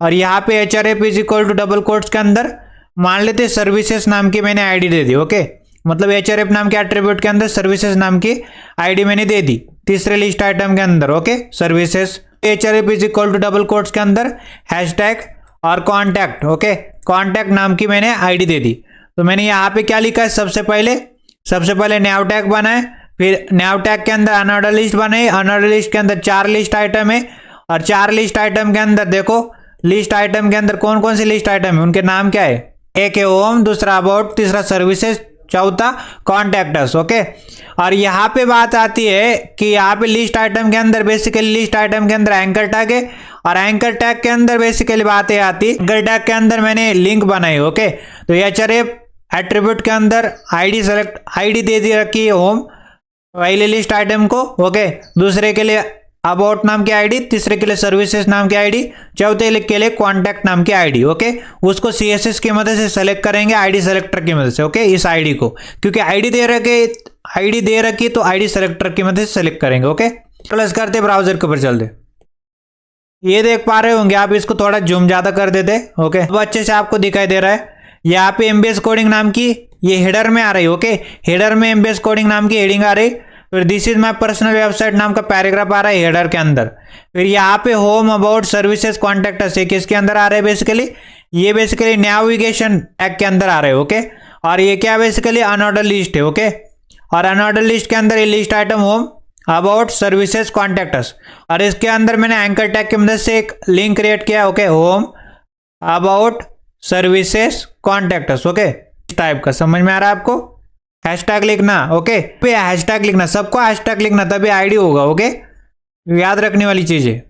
और यहाँ पे href is equal to double quotes के अंदर मान लेते सर्विसेज नाम की मैंने आईडी दे दी, ओके। मतलब href नाम के एट्रीब्यूट के अंदर सर्विसेज नाम की आईडी मैंने दे दी तीसरे लिस्ट आइटम के अंदर, okay. Services href is equal to double quotes के अंदर हैशटैग और कॉन्टैक्ट, ओके, कॉन्टैक्ट नाम की मैंने आईडी दे दी। तो मैंने यहाँ पे क्या लिखा है, सबसे पहले नैव टैग बनाए, फिर नैव टैग के अंदर अनऑर्डर लिस्ट बनाई। अनऑर्डर लिस्ट के अंदर 4 लिस्ट आइटम है और 4 लिस्ट आइटम के अंदर देखो, लिस्ट आइटम के अंदर कौन कौन सी लिस्ट आइटम है, उनके नाम क्या है, एक है होम, दूसरा अबाउट, तीसरा सर्विसेज, चौथा कॉन्टैक्टर्स, ओके। और यहाँ पे बात आती है कि यहाँ पे लिस्ट आइटम के अंदर बेसिकली लिस्ट आइटम के अंदर एंकर टैग है और एंकर टैग के अंदर बेसिकली बातें आती, एंकर टैग के अंदर मैंने लिंक बनाई, ओके। तो href एट्रीब्यूट के अंदर आईडी दे दी रखी है होम पहले लिस्ट आइटम को, ओके। दूसरे के लिए अबाउट नाम की आईडी, तीसरे के लिए सर्विसेज नाम की आईडी, चौथे के लिए कॉन्टैक्ट नाम की आईडी, ओके। उसको CSS की मदद से सेलेक्ट करेंगे आईडी सेलेक्टर की मदद से, ओके। इस आईडी को क्योंकि आईडी दे रखी तो आईडी सेलेक्टर की मदद से सेलेक्ट करेंगे, ओके। प्लस करते ब्राउजर के ऊपर चलते, ये देख पा रहे होंगे आप, इसको थोड़ा जूम ज्यादा कर देते, ओके। अब अच्छे से आपको दिखाई दे रहा है। यहाँ पे एमबीएस कोडिंग नाम की ये हेडर में आ रही है, ओके। हेडर में एमबीएस कोडिंग नाम की हेडिंग आ रही, फिर this is my personal website नाम का पैराग्राफ आ रहा है हेडर के अंदर। फिर यहाँ पे home, about, services, contact us किसके अंदर आ रहे हैं, बेसिकली ये बेसिकली नेविगेशन टैग के अंदर आ रहे हैं, ओके। और ये क्या बेसिकली अनऑर्डर लिस्ट है, ओके। और अनऑर्डर लिस्ट के अंदर ये list item home, about services contact us, और इसके अंदर मैंने एंकर टैग की मदद से एक लिंक क्रिएट किया, okay, home about services contact us, okay, इस टाइप का। समझ में आ रहा है आपको? हैशटैग लिखना, ओके, हैशटैग लिखना, सबको हैशटैग लिखना, तभी आईडी होगा, ओके, याद रखने वाली चीज है।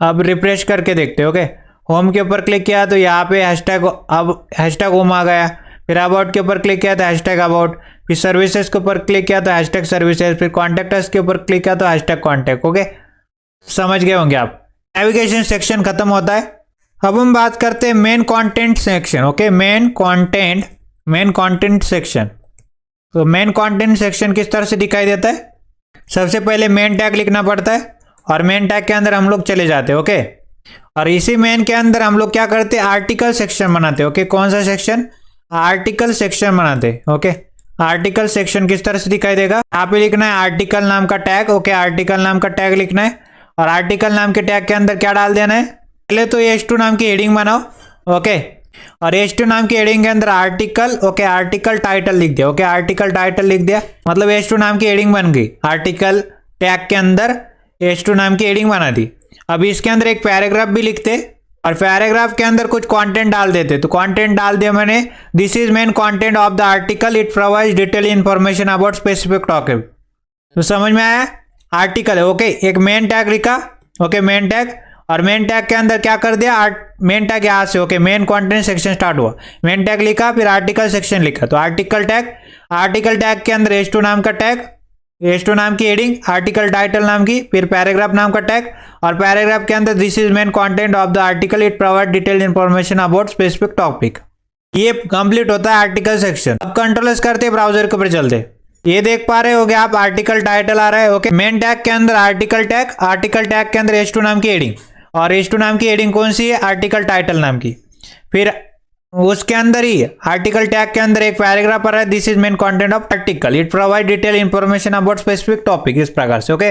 अब रिफ्रेश करके देखते हैं, ओके, होम के ऊपर क्लिक किया तो यहाँ पे हैशटैग, अब हैशटैग होम आ गया। फिर अबाउट के ऊपर क्लिक किया तो हैशटैग अबाउट, फिर सर्विसेज के ऊपर क्लिक किया तो हैशटैग सर्विसेज, फिर कॉन्टैक्टर्स के ऊपर क्लिक किया तो हैशटैग कॉन्टैक्ट, ओके, समझ गए होंगे आप। नेविगेशन सेक्शन खत्म होता है। अब हम बात करते हैं main content section, okay, main content section. तो मेन कंटेंट सेक्शन किस तरह से दिखाई देता है? सबसे पहले मेन टैग लिखना पड़ता है, और मेन टैग के अंदर हम लोग चले जाते हैं, ओके, और इसी मेन के अंदर हम लोग क्या करते हैं, आर्टिकल सेक्शन बनाते हैं, ओके। कौन सा सेक्शन? आर्टिकल सेक्शन बनाते हैं, ओके। आर्टिकल सेक्शन किस तरह से दिखाई देगा? यहाँ पे लिखना है आर्टिकल नाम का टैग, ओके, आर्टिकल नाम का टैग लिखना है, और आर्टिकल नाम के टैग के अंदर क्या डाल देना है? पहले तो H2 नाम की हेडिंग बनाओ, ओके, और H2 नाम की हेडिंग के अंदर आर्टिकल, ओके, आर्टिकल टाइटल लिख दिया, ओके, आर्टिकल टाइटल लिख दिया, मतलब H2 नाम की हेडिंग बन गई। आर्टिकल टैग के अंदर H2 नाम की हेडिंग बना दी। अब इसके अंदर एक पैराग्राफ भी लिखते, और पैराग्राफ के अंदर कुछ कंटेंट डाल देते। तो कंटेंट डाल दिया मैंने, this is main content of the article, it provides detail information about specific topic. तो समझ में आया? आर्टिकल है, ओके, एक मेन टैग लिखा, ओके, मेन टैग, और मेन टैग के अंदर क्या कर दिया, मेन टैग यहाँ से, okay, main content section start हुआ, मेन टैग लिखा, फिर आर्टिकल सेक्शन लिखा, तो आर्टिकल टैग के अंदर H2 नाम का टैग, H2 नाम की हेडिंग, आर्टिकल टाइटल नाम की, फिर पैराग्राफ नाम का टैग, और पैराग्राफ के अंदर this is main content of the article, it provide detailed information about specific topic. ये कंप्लीट होता है आर्टिकल सेक्शन। अब कंट्रोल एस करते हैं, ब्राउजर के ऊपर चलते, ये देख पा रहे होगे आप, आर्टिकल टाइटल आ रहा है, ओके, मेन टैग के अंदर आर्टिकल टैग के अंदर H2 नाम की हेडिंग, और H2 नाम की हेडिंग कौन सी है? आर्टिकल टाइटल नाम की। फिर उसके अंदर ही आर्टिकल टैग के अंदर एक पैराग्राफ आ रहा है, this is main content of article, it provide detail information about specific topic, इस प्रकार से, ओके।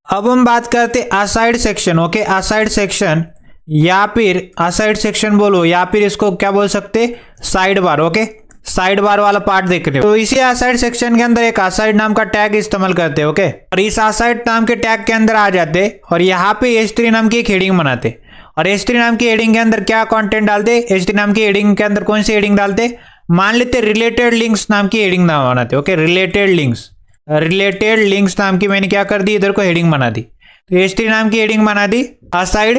अब हम बात करते aside section, okay, aside section, या फिर असाइड सेक्शन बोलो, या फिर इसको क्या बोल सकते, side bar, okay, side bar वाला पार्ट देख रहे हो। तो इसी असाइड सेक्शन के अंदर एक असाइड नाम का टैग इस्तेमाल करते हैं, ओके, और इस असाइड नाम के टैग के अंदर आ जाते, और यहाँ पे H3 नाम की एक हेडिंग बनाते, और H3 नाम की हेडिंग के अंदर क्या कंटेंट डालते? H3 नाम की हेडिंग के अंदर कौन सी हेडिंग डालते? मान लेते रिलेटेड लिंक्स नाम की हेडिंग नाम बनाते, ओके, रिलेटेड लिंक्स नाम की मैंने क्या कर दी, इधर को हेडिंग बना दी। तो H3 नाम की हेडिंग बना दी, असाइड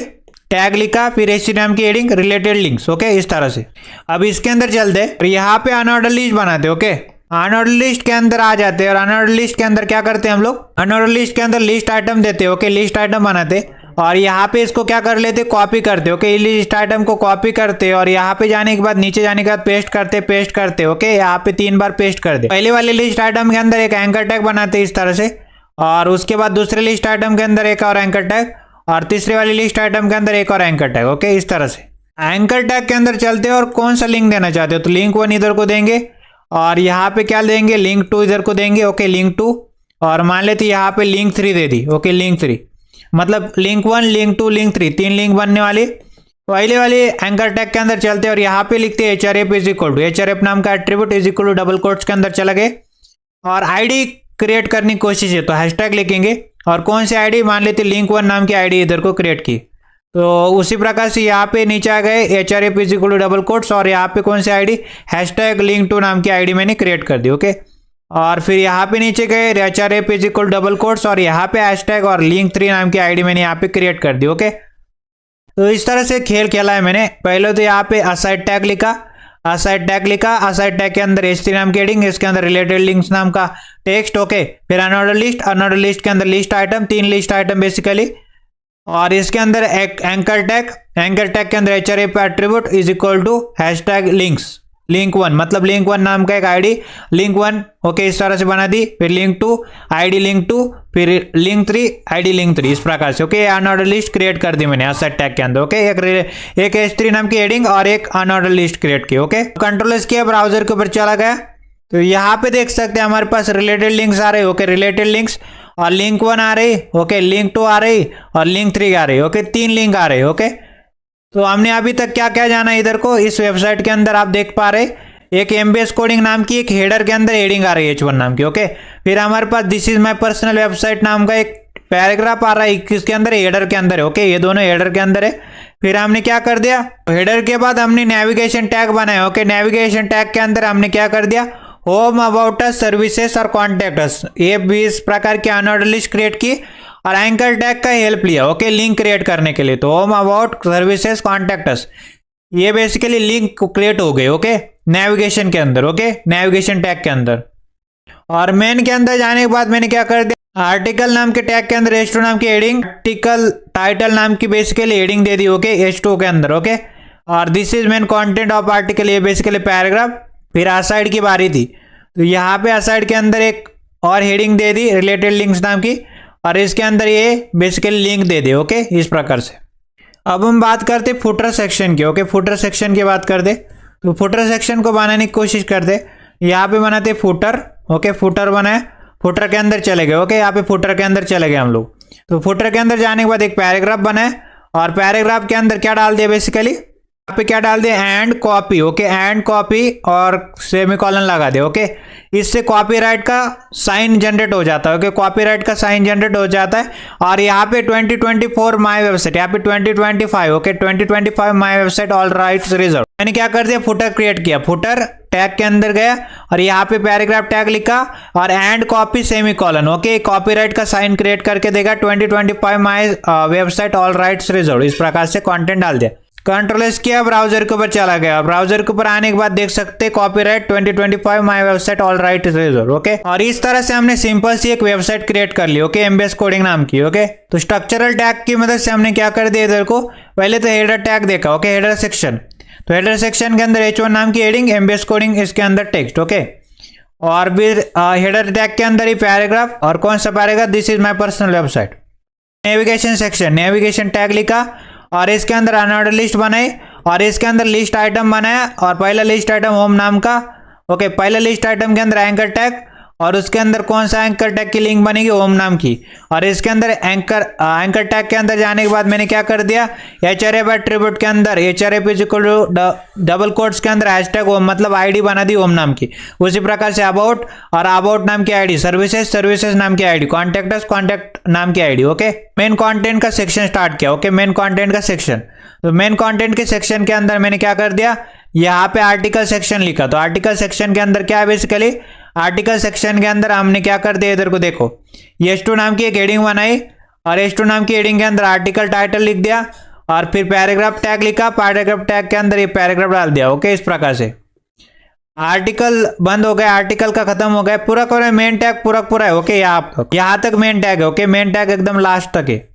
टैग लिखा, फिर H3 नाम की हेडिंग, रिलेटेड लिंक्स, ओके, इस तरह से। अब इसके अंदर चलते, और यहाँ पे अनऑर्डर लिस्ट बनाते, ओके, अनऑर्डर लिस्ट के अंदर आ जाते हैं, और अनऑर्डर लिस्ट के अंदर क्या करते हैं हम लोग? अनऑर्डर लिस्ट के अंदर लिस्ट आइटम देते, ओके, लिस्ट आइटम बनाते, और यहाँ पे इसको क्या कर लेते, कॉपी करते, ओके, लिस्ट आइटम को कॉपी करते, और यहाँ पे जाने के बाद, नीचे जाने के बाद पेस्ट करते, ओके, यहाँ पे 3 बार पेस्ट कर दे। पहले वाले लिस्ट आइटम के अंदर एक एंकर टैग बनाते इस तरह से, और उसके बाद दूसरे लिस्ट आइटम के अंदर एक और एंकर टैग, और तीसरे वाली लिस्ट आइटम के अंदर एक और एंकर टैग, ओके, इस तरह से। एंकर टैग के अंदर चलते हैं, और कौन सा लिंक देना चाहते हो, तो लिंक 1 इधर को देंगे, और यहाँ पे क्या देंगे, लिंक 2 इधर को देंगे, ओके, लिंक 2, और मान लेते यहाँ पे लिंक 3 दे दी, ओके, लिंक 3, मतलब लिंक 1, लिंक 2, लिंक 3, 3 लिंक बनने वाली। पहले वाले एंकर टैग के अंदर चलते हैं, और यहाँ पे लिखते हैं href is equal to, href नाम का attribute is equal to double quotes के अंदर चला गए, और आईडी क्रिएट करने की कोशिश है तो हैशटैग लिखेंगे, और कौन सी आईडी, मान लेते लिंक 1 नाम की आईडी इधर को क्रिएट की। तो उसी प्रकार से यहाँ पे नीचे आ गए href is equal to double quotes, और यहाँ पे कौन सी आईडी, हैशटैग लिंक 2 नाम की आईडी मैंने क्रिएट कर दी, ओके, और फिर यहाँ पे नीचे गए href is equal double quotes, और यहाँ पे हैशटैग और लिंक 3 नाम की आईडी मैंने यहाँ पे क्रिएट कर दी, ओके। तो इस तरह से खेल खेला है मैंने। पहले तो यहाँ पे असाइड टैग लिखा, असाइड टैग के अंदर H3 नाम की हेडिंग, इसके अंदर रिलेटेड लिंक्स नाम का टेक्स्ट, ओके, फिर अनऑर्डर लिस्ट के अंदर list item, 3 list item basically, और इसके अंदर एक एंकर टैग के अंदर href attribute is equal to hashtag link 1, मतलब लिंक 1 नाम का एक आईडी, लिंक 1, ओके, इस तरह से बना दी, फिर लिंक 2 आईडी लिंक 2, फिर लिंक 3 आईडी लिंक 3, इस प्रकार से, ओके, अनऑर्डर लिस्ट क्रिएट कर दी मैंने असाइड टैग के अंदर, ओके, एक H3 नाम की हेडिंग और एक अनऑर्डर लिस्ट क्रिएट की, ओके। कंट्रोल एस किया, ब्राउजर के ऊपर चला गया, तो यहाँ पे देख सकते हैं हमारे पास रिलेटेड लिंक्स आ रहे, ओके, रिलेटेड लिंक्स, और लिंक 1 आ रही, ओके, लिंक 2 आ रही, और लिंक 3 आ रही, ओके, 3 लिंक आ रहे, ओके। तो हमने अभी तक क्या क्या जाना इधर को, इस वेबसाइट के अंदर आप देख पा रहे एक एमबीएस कोडिंग नाम की एक हेडर के अंदर हेडिंग आ रही है H1 नाम की। ओके, फिर हमारे पास this is my personal website नाम का एक पैराग्राफ आ रहा है, किसके अंदर, हेडर के अंदर है। ओके, ये दोनों हेडर के अंदर है। फिर हमने क्या कर दिया, हेडर के बाद हमने नेविगेशन टैग बनाया। ओके, नेविगेशन टैग के अंदर हमने क्या कर दिया, होम, अबाउट अस, सर्विसेज और कॉन्टैक्ट अस, ये 20 प्रकार की अनऑर्डर लिस्ट क्रिएट की और एंकर टैग का हेल्प लिया। ओके, लिंक क्रिएट करने के लिए। तो home, about, services, contact us, ये बेसिकली लिंक क्रिएट हो गए। ओके, नेविगेशन के अंदर। ओके, नेविगेशन टैग के अंदर। और मेन के अंदर जाने के बाद मैंने क्या कर दिया, आर्टिकल नाम के टैग के अंदर H2 नाम की हेडिंग, आर्टिकल टाइटल नाम की बेसिकली हेडिंग दे दी। ओके, H2 के अंदर। ओके, और this is main content of article, ये बेसिकली पैराग्राफ। फिर असाइड की बारी थी, तो यहाँ पे असाइड के अंदर एक और हेडिंग दे दी रिलेटेड लिंक्स नाम की, और इसके अंदर ये बेसिकली लिंक दे दे। ओके, इस प्रकार से। अब हम बात करते फुटर सेक्शन की। ओके, फुटर सेक्शन की बात कर दे, तो फुटर सेक्शन को बनाने की कोशिश कर दे। यहाँ पे बनाते फुटर। ओके, फुटर बनाए, फुटर के अंदर चले गए। ओके, यहाँ पे फुटर के अंदर चले गए हम लोग। तो फुटर के अंदर जाने के बाद एक पैराग्राफ बनाए, और पैराग्राफ के अंदर क्या डाल दिया, बेसिकली यहाँ पे क्या डाल दिया, and copy. Okay, and copy और सेमीकोलन लगा दे। ओके, इससे कॉपीराइट का साइन जनरेट हो जाता है। ओके, कॉपीराइट का साइन जनरेट हो जाता है। और यहाँ पे 2024 माय वेबसाइट, यहाँ पे 2025। Okay, 2025 my website all rights reserve. मैंने क्या कर दिया, फुटर क्रिएट किया, फुटर टैग के अंदर गया और यहाँ पे पैराग्राफ टैग लिखा और and copy semicolon. Okay, copyright का साइन क्रिएट करके देगा 2025 my website all rights reserve, इस प्रकार से कंटेंट डाल दिया। कंट्रोल एस किया, ब्राउजर के ऊपर चला गया। ब्राउजर के ऊपर आने के बाद देख सकते हैं copyright 2025 my website all right reserve. Okay, और इस तरह से हमने सिंपल सी एक वेबसाइट क्रिएट कर ली। ओके, एमबीएस कोडिंग नाम की। ओके, तो स्ट्रक्चरल टैग की मदद से हमने क्या कर दिया, इधर को पहले तो हेडर टैग देखा। ओके, हेडर सेक्शन, तो हेडर सेक्शन के अंदर H1 नाम की हेडिंग, एमबीएस कोडिंग इसके अंदर टेक्स्ट। ओके, और फिर हेडर टैग के अंदर ही पैराग्राफ, और कौन सा paragraph, this is my personal website. Navigation section, navigation tag लिखा और इसके अंदर अनऑर्डर लिस्ट बनाई और इसके अंदर लिस्ट आइटम बनाया, और पहला लिस्ट आइटम होम नाम का। ओके, पहला लिस्ट आइटम के अंदर एंकर टैग, और उसके अंदर कौन सा एंकर टैग की लिंक बनेगी, होम नाम की। और इसके अंदर एंकर टैग के अंदर जाने के बाद मैंने क्या कर दिया, HRF एट्रीब्यूट के अंदर HRF is equal to double quotes के अंदर हैशटैग होम, मतलब आईडी बना दी होम नाम की। उसी प्रकार से अबाउट, और अबाउट नाम की आईडी, सर्विसेज नाम की आईडी, कॉन्टैक्ट नाम की आईडी। ओके, मेन कंटेंट का सेक्शन स्टार्ट किया। ओके, मेन कंटेंट का सेक्शन, तो मेन कंटेंट के सेक्शन के अंदर मैंने क्या कर दिया, यहाँ पे आर्टिकल सेक्शन लिखा। तो आर्टिकल सेक्शन के अंदर क्या है, बेसिकली आर्टिकल सेक्शन के अंदर हमने क्या कर दिया, इधर को देखो, H2 नाम की एक हेडिंग बनाई और H2 नाम की हेडिंग के अंदर आर्टिकल टाइटल लिख दिया और फिर पैराग्राफ टैग लिखा, पैराग्राफ टैग के अंदर ये पैराग्राफ डाल दिया। ओके, इस प्रकार से आर्टिकल बंद हो गया, आर्टिकल का खत्म हो गया, पूरा मेन टैग पूरा है। ओके, यहाँ तक मेन टैग है। ओके, मेन टैग एकदम लास्ट तक है।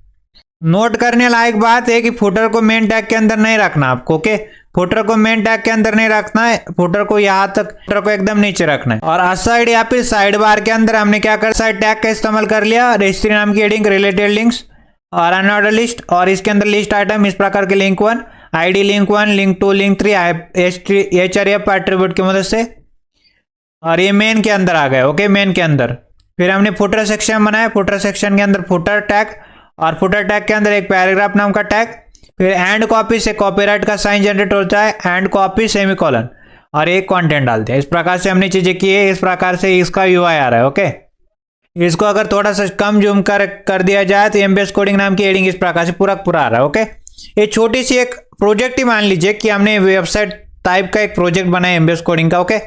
नोट करने लायक बात है कि फुटर को मेन टैग के अंदर नहीं रखना आपको। ओके, फुटर को मेन टैग के अंदर नहीं रखना है, फुटर को यहाँ तक, फुटर को एकदम नीचे रखना है। और असाइड या फिर साइड बार के अंदर हमने क्या कर, साइड टैग का इस्तेमाल कर लिया, रजिस्ट्री नाम की हेडिंग, रिलेटेड लिंक्स और अनऑर्डर लिस्ट, और इसके अंदर लिस्ट आइटम, इस प्रकार के link 1, ID link 1, link 2, link 3, HRF attribute की मदद से, और ये मेन के अंदर आ गया। ओके, मेन के अंदर फिर हमने फुटर सेक्शन बनाया। फुटर सेक्शन के अंदर फुटर टैग, और फुटर टैग के अंदर एक पैराग्राफ नाम का टैग, फिर एंड कॉपी से कॉपीराइट का साइन जनरेट होता है, एंड कॉपी सेमीकोलन, और एक कंटेंट डालते हैं। इस प्रकार से हमने चीजें की है, इस प्रकार से इसका UI आ रहा है। ओके, इसको अगर थोड़ा सा कम जूम कर दिया जाए तो एमबीएस कोडिंग नाम की हेडिंग इस प्रकार से पूरा आ रहा है। ओके, ये छोटी सी एक प्रोजेक्ट ही मान लीजिए कि हमने वेबसाइट टाइप का एक प्रोजेक्ट बनाया एमबीएस कोडिंग का। ओके,